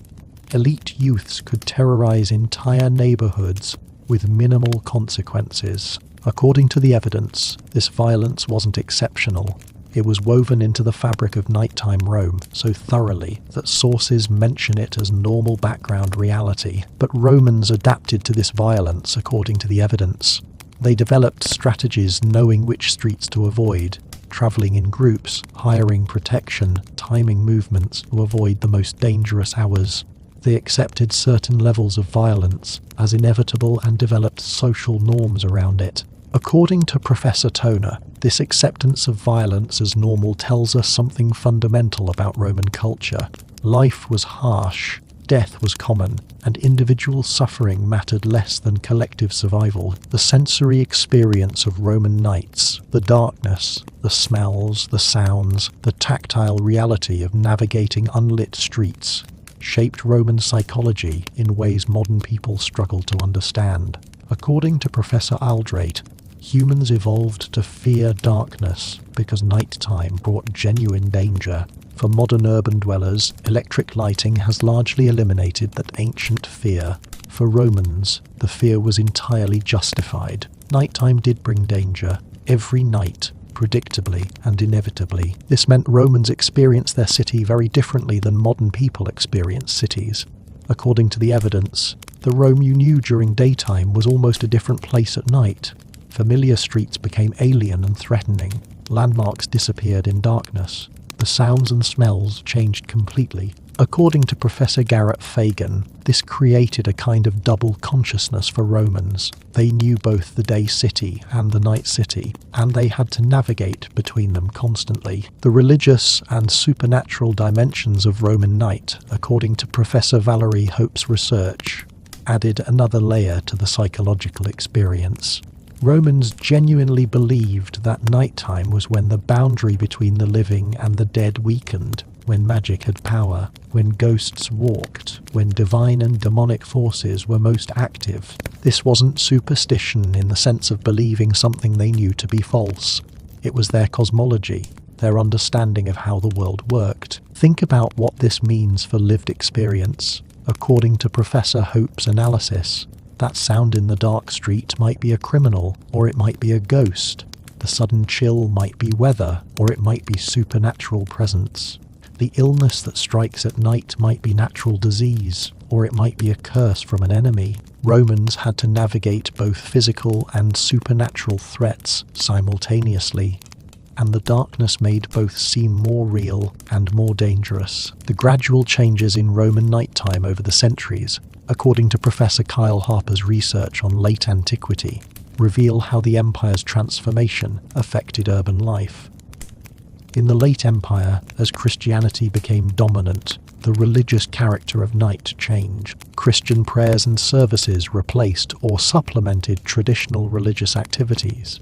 S1: Elite youths could terrorize entire neighborhoods with minimal consequences. According to the evidence, this violence wasn't exceptional. It was woven into the fabric of nighttime Rome so thoroughly that sources mention it as normal background reality. But Romans adapted to this violence according to the evidence. They developed strategies knowing which streets to avoid, travelling in groups, hiring protection, timing movements to avoid the most dangerous hours. They accepted certain levels of violence as inevitable and developed social norms around it. According to Professor Toner, this acceptance of violence as normal tells us something fundamental about Roman culture. Life was harsh, death was common, and individual suffering mattered less than collective survival. The sensory experience of Roman nights, the darkness, the smells, the sounds, the tactile reality of navigating unlit streets, shaped Roman psychology in ways modern people struggle to understand. According to Professor Aldrate, humans evolved to fear darkness because nighttime brought genuine danger. For modern urban dwellers, electric lighting has largely eliminated that ancient fear. For Romans, the fear was entirely justified. Nighttime did bring danger, every night, predictably and inevitably. This meant Romans experienced their city very differently than modern people experience cities. According to the evidence, the Rome you knew during daytime was almost a different place at night. Familiar streets became alien and threatening. Landmarks disappeared in darkness. The sounds and smells changed completely. According to Professor Garrett Fagan, this created a kind of double consciousness for Romans. They knew both the day city and the night city, and they had to navigate between them constantly. The religious and supernatural dimensions of Roman night, according to Professor Valerie Hope's research, added another layer to the psychological experience. Romans genuinely believed that nighttime was when the boundary between the living and the dead weakened, when magic had power, when ghosts walked, when divine and demonic forces were most active. This wasn't superstition in the sense of believing something they knew to be false. It was their cosmology, their understanding of how the world worked. Think about what this means for lived experience. According to Professor Hope's analysis, that sound in the dark street might be a criminal, or it might be a ghost. The sudden chill might be weather, or it might be supernatural presence. The illness that strikes at night might be natural disease, or it might be a curse from an enemy. Romans had to navigate both physical and supernatural threats simultaneously, and the darkness made both seem more real and more dangerous. The gradual changes in Roman nighttime over the centuries, according to Professor Kyle Harper's research on late antiquity, reveal how the empire's transformation affected urban life. In the late empire, as Christianity became dominant, the religious character of night changed. Christian prayers and services replaced or supplemented traditional religious activities.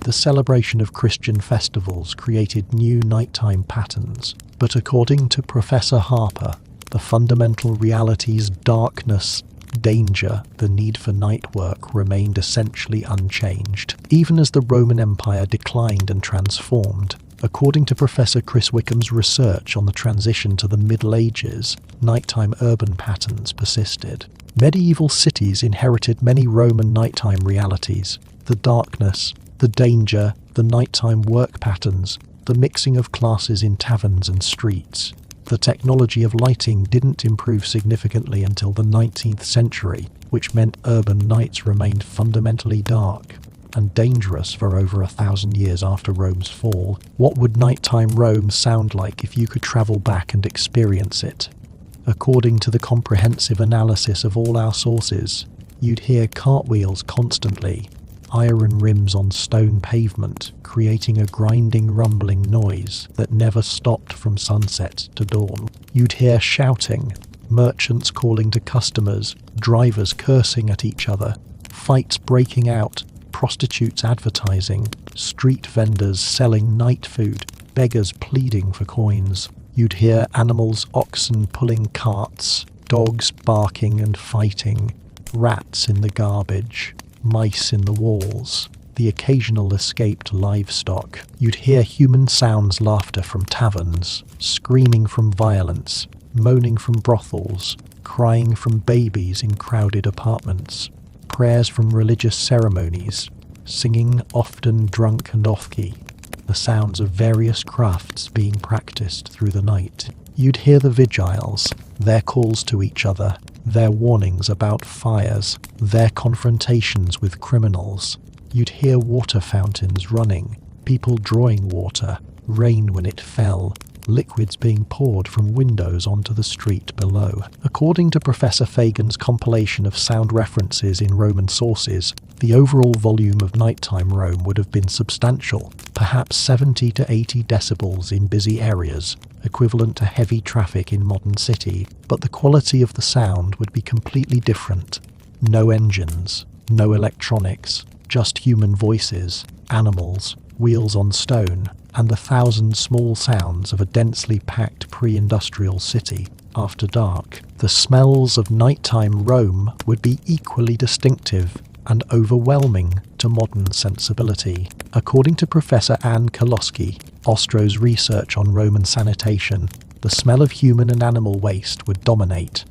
S1: The celebration of Christian festivals created new nighttime patterns, but according to Professor Harper, the fundamental realities, darkness, danger, the need for night work remained essentially unchanged, even as the Roman Empire declined and transformed. According to Professor Chris Wickham's research on the transition to the Middle Ages, nighttime urban patterns persisted. Medieval cities inherited many Roman nighttime realities: the darkness, the danger, the nighttime work patterns, the mixing of classes in taverns and streets. The technology of lighting didn't improve significantly until the 19th century, which meant urban nights remained fundamentally dark and dangerous for over 1,000 years after Rome's fall. What would nighttime Rome sound like if you could travel back and experience it? According to the comprehensive analysis of all our sources, you'd hear cartwheels constantly, iron rims on stone pavement, creating a grinding, rumbling noise that never stopped from sunset to dawn. You'd hear shouting, merchants calling to customers, drivers cursing at each other, fights breaking out, prostitutes advertising, street vendors selling night food, beggars pleading for coins. You'd hear animals, oxen pulling carts, dogs barking and fighting, rats in the garbage, mice in the walls, the occasional escaped livestock. You'd hear human sounds, laughter from taverns, screaming from violence, moaning from brothels, crying from babies in crowded apartments. prayers from religious ceremonies, singing often drunk and off-key, the sounds of various crafts being practiced through the night. You'd hear the vigiles, their calls to each other, their warnings about fires, their confrontations with criminals. You'd hear water fountains running, people drawing water, rain when it fell, liquids being poured from windows onto the street below. According to Professor Fagan's compilation of sound references in Roman sources, the overall volume of nighttime Rome would have been substantial, perhaps 70 to 80 decibels in busy areas, equivalent to heavy traffic in modern city, but the quality of the sound would be completely different. No engines, no electronics, just human voices, animals, wheels on stone, and the thousand small sounds of a densely packed pre-industrial city. After dark, the smells of nighttime Rome would be equally distinctive and overwhelming to modern sensibility. According to Professor Anne Kolosky, Ostro's research on Roman sanitation, the smell of human and animal waste would dominate.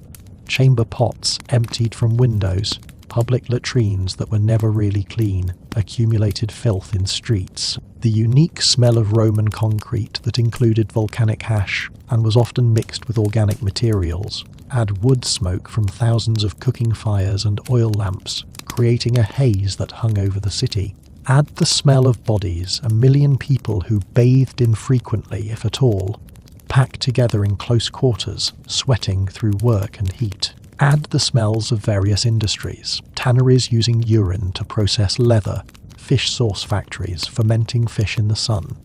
S1: Chamber pots emptied from windows, public latrines that were never really clean, accumulated filth in streets. The unique smell of Roman concrete that included volcanic ash and was often mixed with organic materials. Add wood smoke from thousands of cooking fires and oil lamps, creating a haze that hung over the city. Add the smell of bodies, 1 million people who bathed infrequently, if at all, packed together in close quarters, sweating through work and heat. Add the smells of various industries, tanneries using urine to process leather, fish sauce factories fermenting fish in the sun,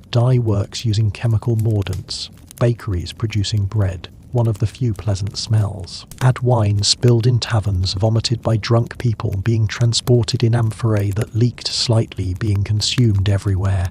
S1: dye works using chemical mordants, bakeries producing bread, one of the few pleasant smells. Add wine spilled in taverns, vomited by drunk people being transported in amphorae that leaked slightly, being consumed everywhere.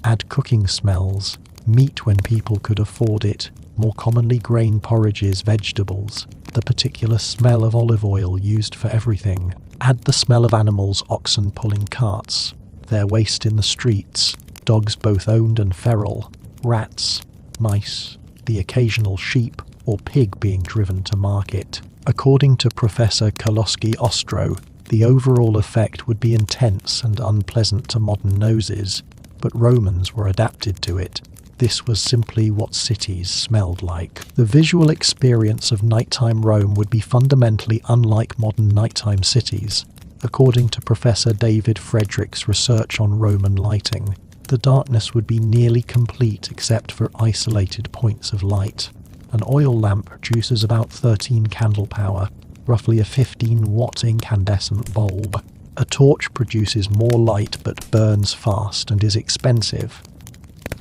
S1: Add cooking smells, meat when people could afford it, more commonly grain porridges, vegetables, the particular smell of olive oil used for everything. Add the smell of animals, oxen pulling carts, their waste in the streets, dogs both owned and feral, rats, mice, the occasional sheep or pig being driven to market. According to Professor Kolosky Ostro, the overall effect would be intense and unpleasant to modern noses, but Romans were adapted to it. This was simply what cities smelled like. The visual experience of nighttime Rome would be fundamentally unlike modern nighttime cities. According to Professor David Frederick's research on Roman lighting, the darkness would be nearly complete except for isolated points of light. An oil lamp produces about 13 candle power, roughly a 15-watt incandescent bulb. A torch produces more light but burns fast and is expensive.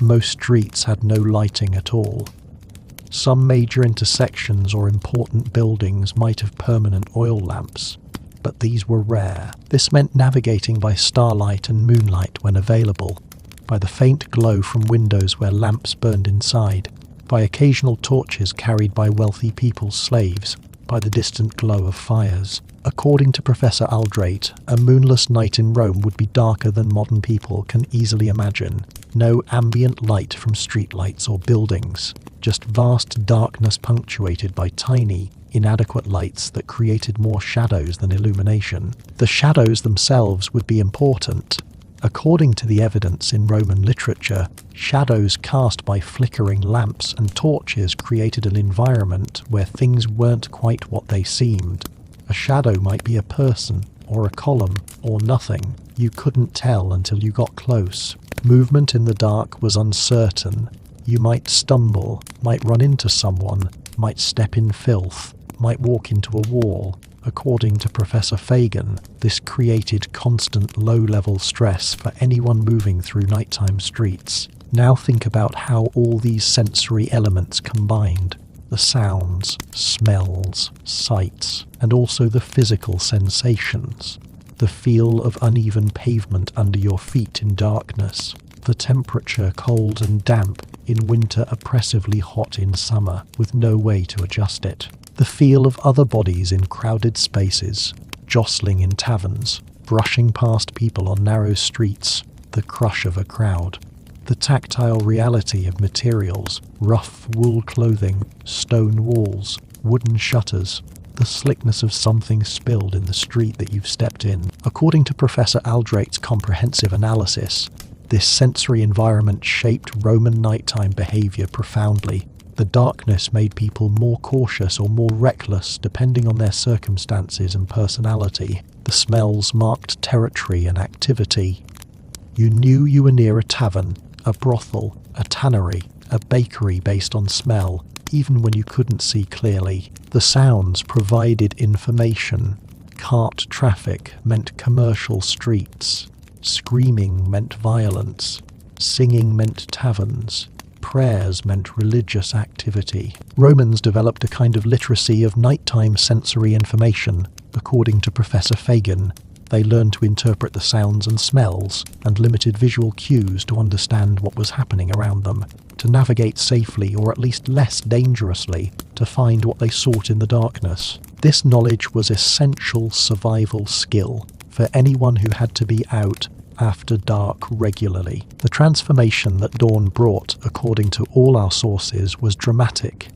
S1: Most streets had no lighting at all. Some major intersections or important buildings might have permanent oil lamps, but these were rare. This meant navigating by starlight and moonlight when available, by the faint glow from windows where lamps burned inside, by occasional torches carried by wealthy people's slaves, by the distant glow of fires. According to Professor Aldrate, a moonless night in Rome would be darker than modern people can easily imagine. No ambient light from streetlights or buildings, just vast darkness punctuated by tiny, inadequate lights that created more shadows than illumination. The shadows themselves would be important. According to the evidence in Roman literature, shadows cast by flickering lamps and torches created an environment where things weren't quite what they seemed. A shadow might be a person, or a column, or nothing. You couldn't tell until you got close. Movement in the dark was uncertain. You might stumble, might run into someone, might step in filth, might walk into a wall. According to Professor Fagan, this created constant low-level stress for anyone moving through nighttime streets. Now think about how all these sensory elements combined. The sounds, smells, sights, and also the physical sensations. The feel of uneven pavement under your feet in darkness. The temperature cold and damp in winter, oppressively hot in summer, with no way to adjust it. The feel of other bodies in crowded spaces, jostling in taverns, brushing past people on narrow streets, the crush of a crowd. The tactile reality of materials, rough wool clothing, stone walls, wooden shutters, the slickness of something spilled in the street that you've stepped in. According to Professor Aldrate's comprehensive analysis, this sensory environment shaped Roman nighttime behavior profoundly. The darkness made people more cautious or more reckless depending on their circumstances and personality. The smells marked territory and activity. You knew you were near a tavern, a brothel, a tannery, a bakery based on smell, even when you couldn't see clearly. The sounds provided information. Cart traffic meant commercial streets. Screaming meant violence. Singing meant taverns. Prayers meant religious activity. Romans developed a kind of literacy of nighttime sensory information. According to Professor Fagan, they learned to interpret the sounds and smells and limited visual cues to understand what was happening around them, to navigate safely or at least less dangerously, to find what they sought in the darkness. This knowledge was essential survival skill for anyone who had to be out after dark regularly. The transformation that dawn brought, according to all our sources, was dramatic.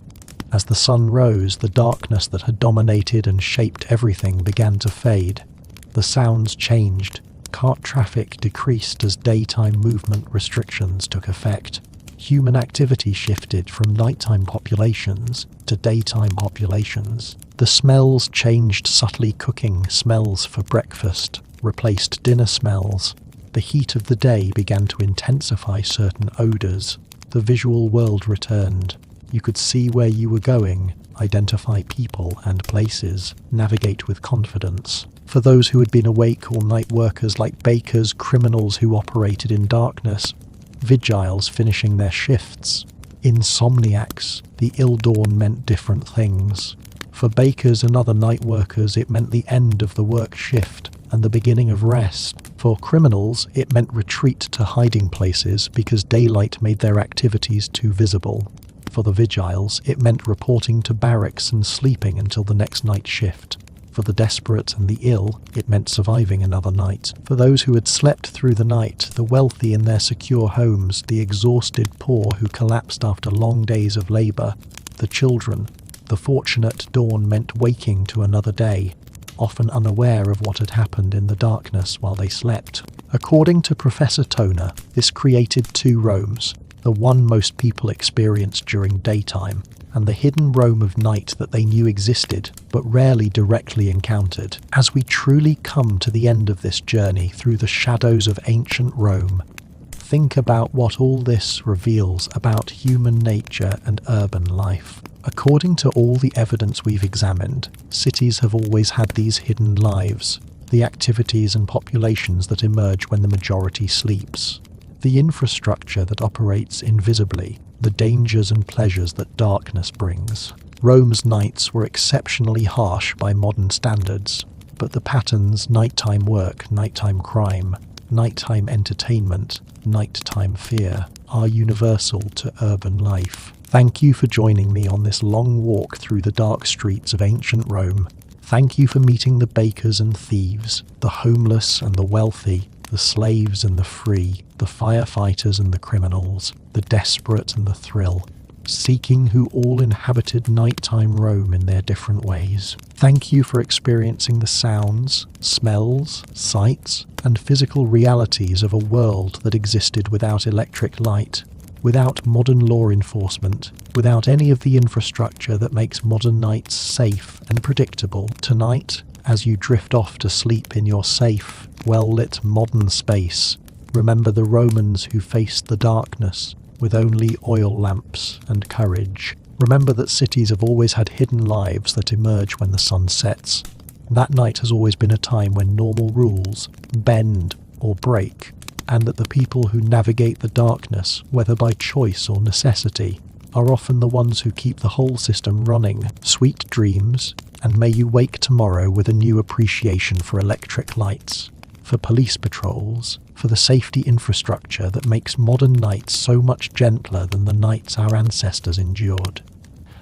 S1: As the sun rose, the darkness that had dominated and shaped everything began to fade. The sounds changed. Cart traffic decreased as daytime movement restrictions took effect. Human activity shifted from nighttime populations to daytime populations. The smells changed subtly. Cooking smells for breakfast replaced dinner smells. The heat of the day began to intensify certain odors. The visual world returned. You could see where you were going, identify people and places, navigate with confidence. For those who had been awake all night, workers like bakers, criminals who operated in darkness, vigiles finishing their shifts, insomniacs, the ill dawn meant different things. For bakers and other night workers, it meant the end of the work shift and the beginning of rest. For criminals, it meant retreat to hiding places because daylight made their activities too visible. For the vigiles, it meant reporting to barracks and sleeping until the next night shift. For the desperate and the ill, it meant surviving another night. For those who had slept through the night, the wealthy in their secure homes, the exhausted poor who collapsed after long days of labour, the children, the fortunate, dawn meant waking to another day, often unaware of what had happened in the darkness while they slept. According to Professor Toner, this created two Romes, the one most people experienced during daytime, and the hidden Rome of night that they knew existed, but rarely directly encountered. As we truly come to the end of this journey through the shadows of ancient Rome, think about what all this reveals about human nature and urban life. According to all the evidence we've examined, cities have always had these hidden lives, the activities and populations that emerge when the majority sleeps, the infrastructure that operates invisibly, the dangers and pleasures that darkness brings. Rome's nights were exceptionally harsh by modern standards, but the patterns, nighttime work, nighttime crime, nighttime entertainment, nighttime fear, are universal to urban life. Thank you for joining me on this long walk through the dark streets of ancient Rome. Thank you for meeting the bakers and thieves, the homeless and the wealthy, the slaves and the free, the firefighters and the criminals, the desperate and the thrill, seeking who all inhabited nighttime Rome in their different ways. Thank you for experiencing the sounds, smells, sights, and physical realities of a world that existed without electric light, without modern law enforcement, without any of the infrastructure that makes modern nights safe and predictable. Tonight, as you drift off to sleep in your safe, well-lit modern space, remember the Romans who faced the darkness with only oil lamps and courage. Remember that cities have always had hidden lives that emerge when the sun sets. That night has always been a time when normal rules bend or break, and that the people who navigate the darkness, whether by choice or necessity, are often the ones who keep the whole system running. Sweet dreams, and may you wake tomorrow with a new appreciation for electric lights, for police patrols, for the safety infrastructure that makes modern nights so much gentler than the nights our ancestors endured.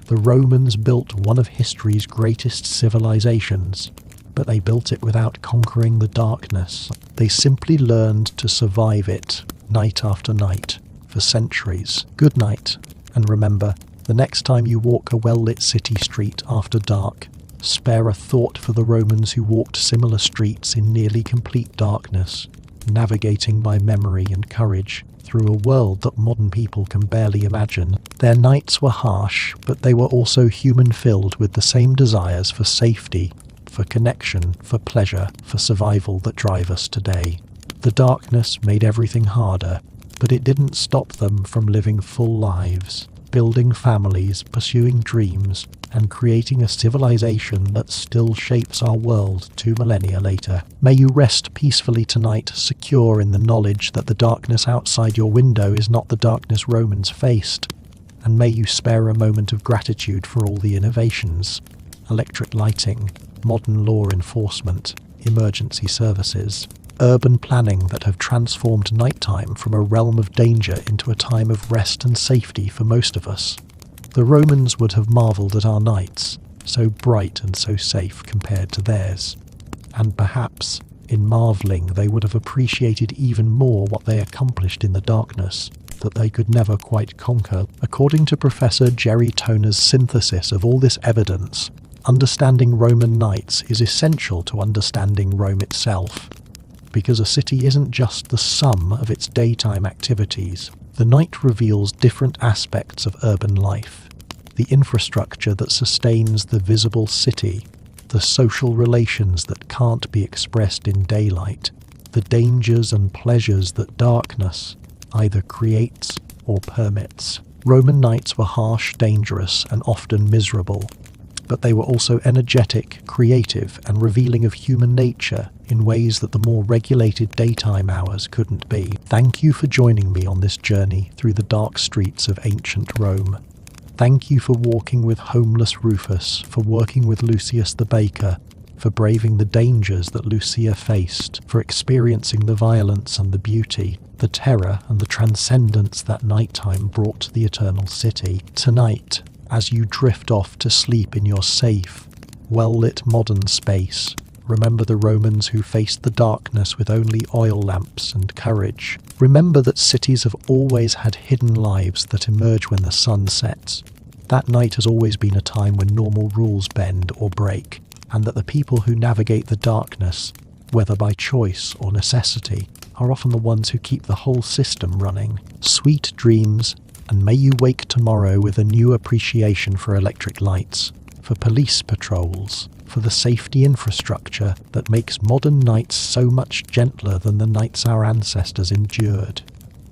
S1: The Romans built one of history's greatest civilizations, but they built it without conquering the darkness. They simply learned to survive it, night after night, for centuries. Good night, and remember, the next time you walk a well-lit city street after dark, Spare a thought for the Romans who walked similar streets in nearly complete darkness, navigating by memory and courage through a world that modern people can barely imagine. Their nights were harsh, but they were also human-filled with the same desires for safety, for connection, for pleasure, for survival that drive us today. The darkness made everything harder, but it didn't stop them from living full lives, building families, pursuing dreams, and creating a civilization that still shapes our world 2 millennia later. May you rest peacefully tonight, secure in the knowledge that the darkness outside your window is not the darkness Romans faced, and may you spare a moment of gratitude for all the innovations, electric lighting, modern law enforcement, emergency services, urban planning that have transformed nighttime from a realm of danger into a time of rest and safety for most of us. The Romans would have marvelled at our nights, so bright and so safe compared to theirs. And perhaps, in marvelling, they would have appreciated even more what they accomplished in the darkness, that they could never quite conquer. According to Professor Jerry Toner's synthesis of all this evidence, understanding Roman nights is essential to understanding Rome itself, because a city isn't just the sum of its daytime activities. The night reveals different aspects of urban life, the infrastructure that sustains the visible city, the social relations that can't be expressed in daylight, the dangers and pleasures that darkness either creates or permits. Roman nights were harsh, dangerous, and often miserable, but they were also energetic, creative, and revealing of human nature in ways that the more regulated daytime hours couldn't be. Thank you for joining me on this journey through the dark streets of ancient Rome. Thank you for walking with homeless Rufus, for working with Lucius the baker, for braving the dangers that Lucia faced, for experiencing the violence and the beauty, the terror and the transcendence that nighttime brought to the eternal city. Tonight, as you drift off to sleep in your safe, well-lit modern space, remember the Romans who faced the darkness with only oil lamps and courage. Remember that cities have always had hidden lives that emerge when the sun sets. That night has always been a time when normal rules bend or break, and that the people who navigate the darkness, whether by choice or necessity, are often the ones who keep the whole system running. Sweet dreams, and may you wake tomorrow with a new appreciation for electric lights, for police patrols, for the safety infrastructure that makes modern nights so much gentler than the nights our ancestors endured.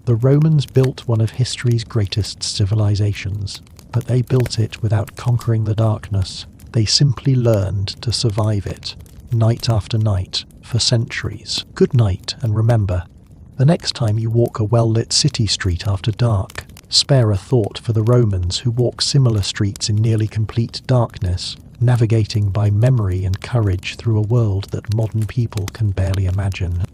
S1: The Romans built one of history's greatest civilizations, but they built it without conquering the darkness. They simply learned to survive it, night after night, for centuries. Good night, and remember, the next time you walk a well-lit city street after dark, spare a thought for the Romans who walk similar streets in nearly complete darkness, navigating by memory and courage through a world that modern people can barely imagine.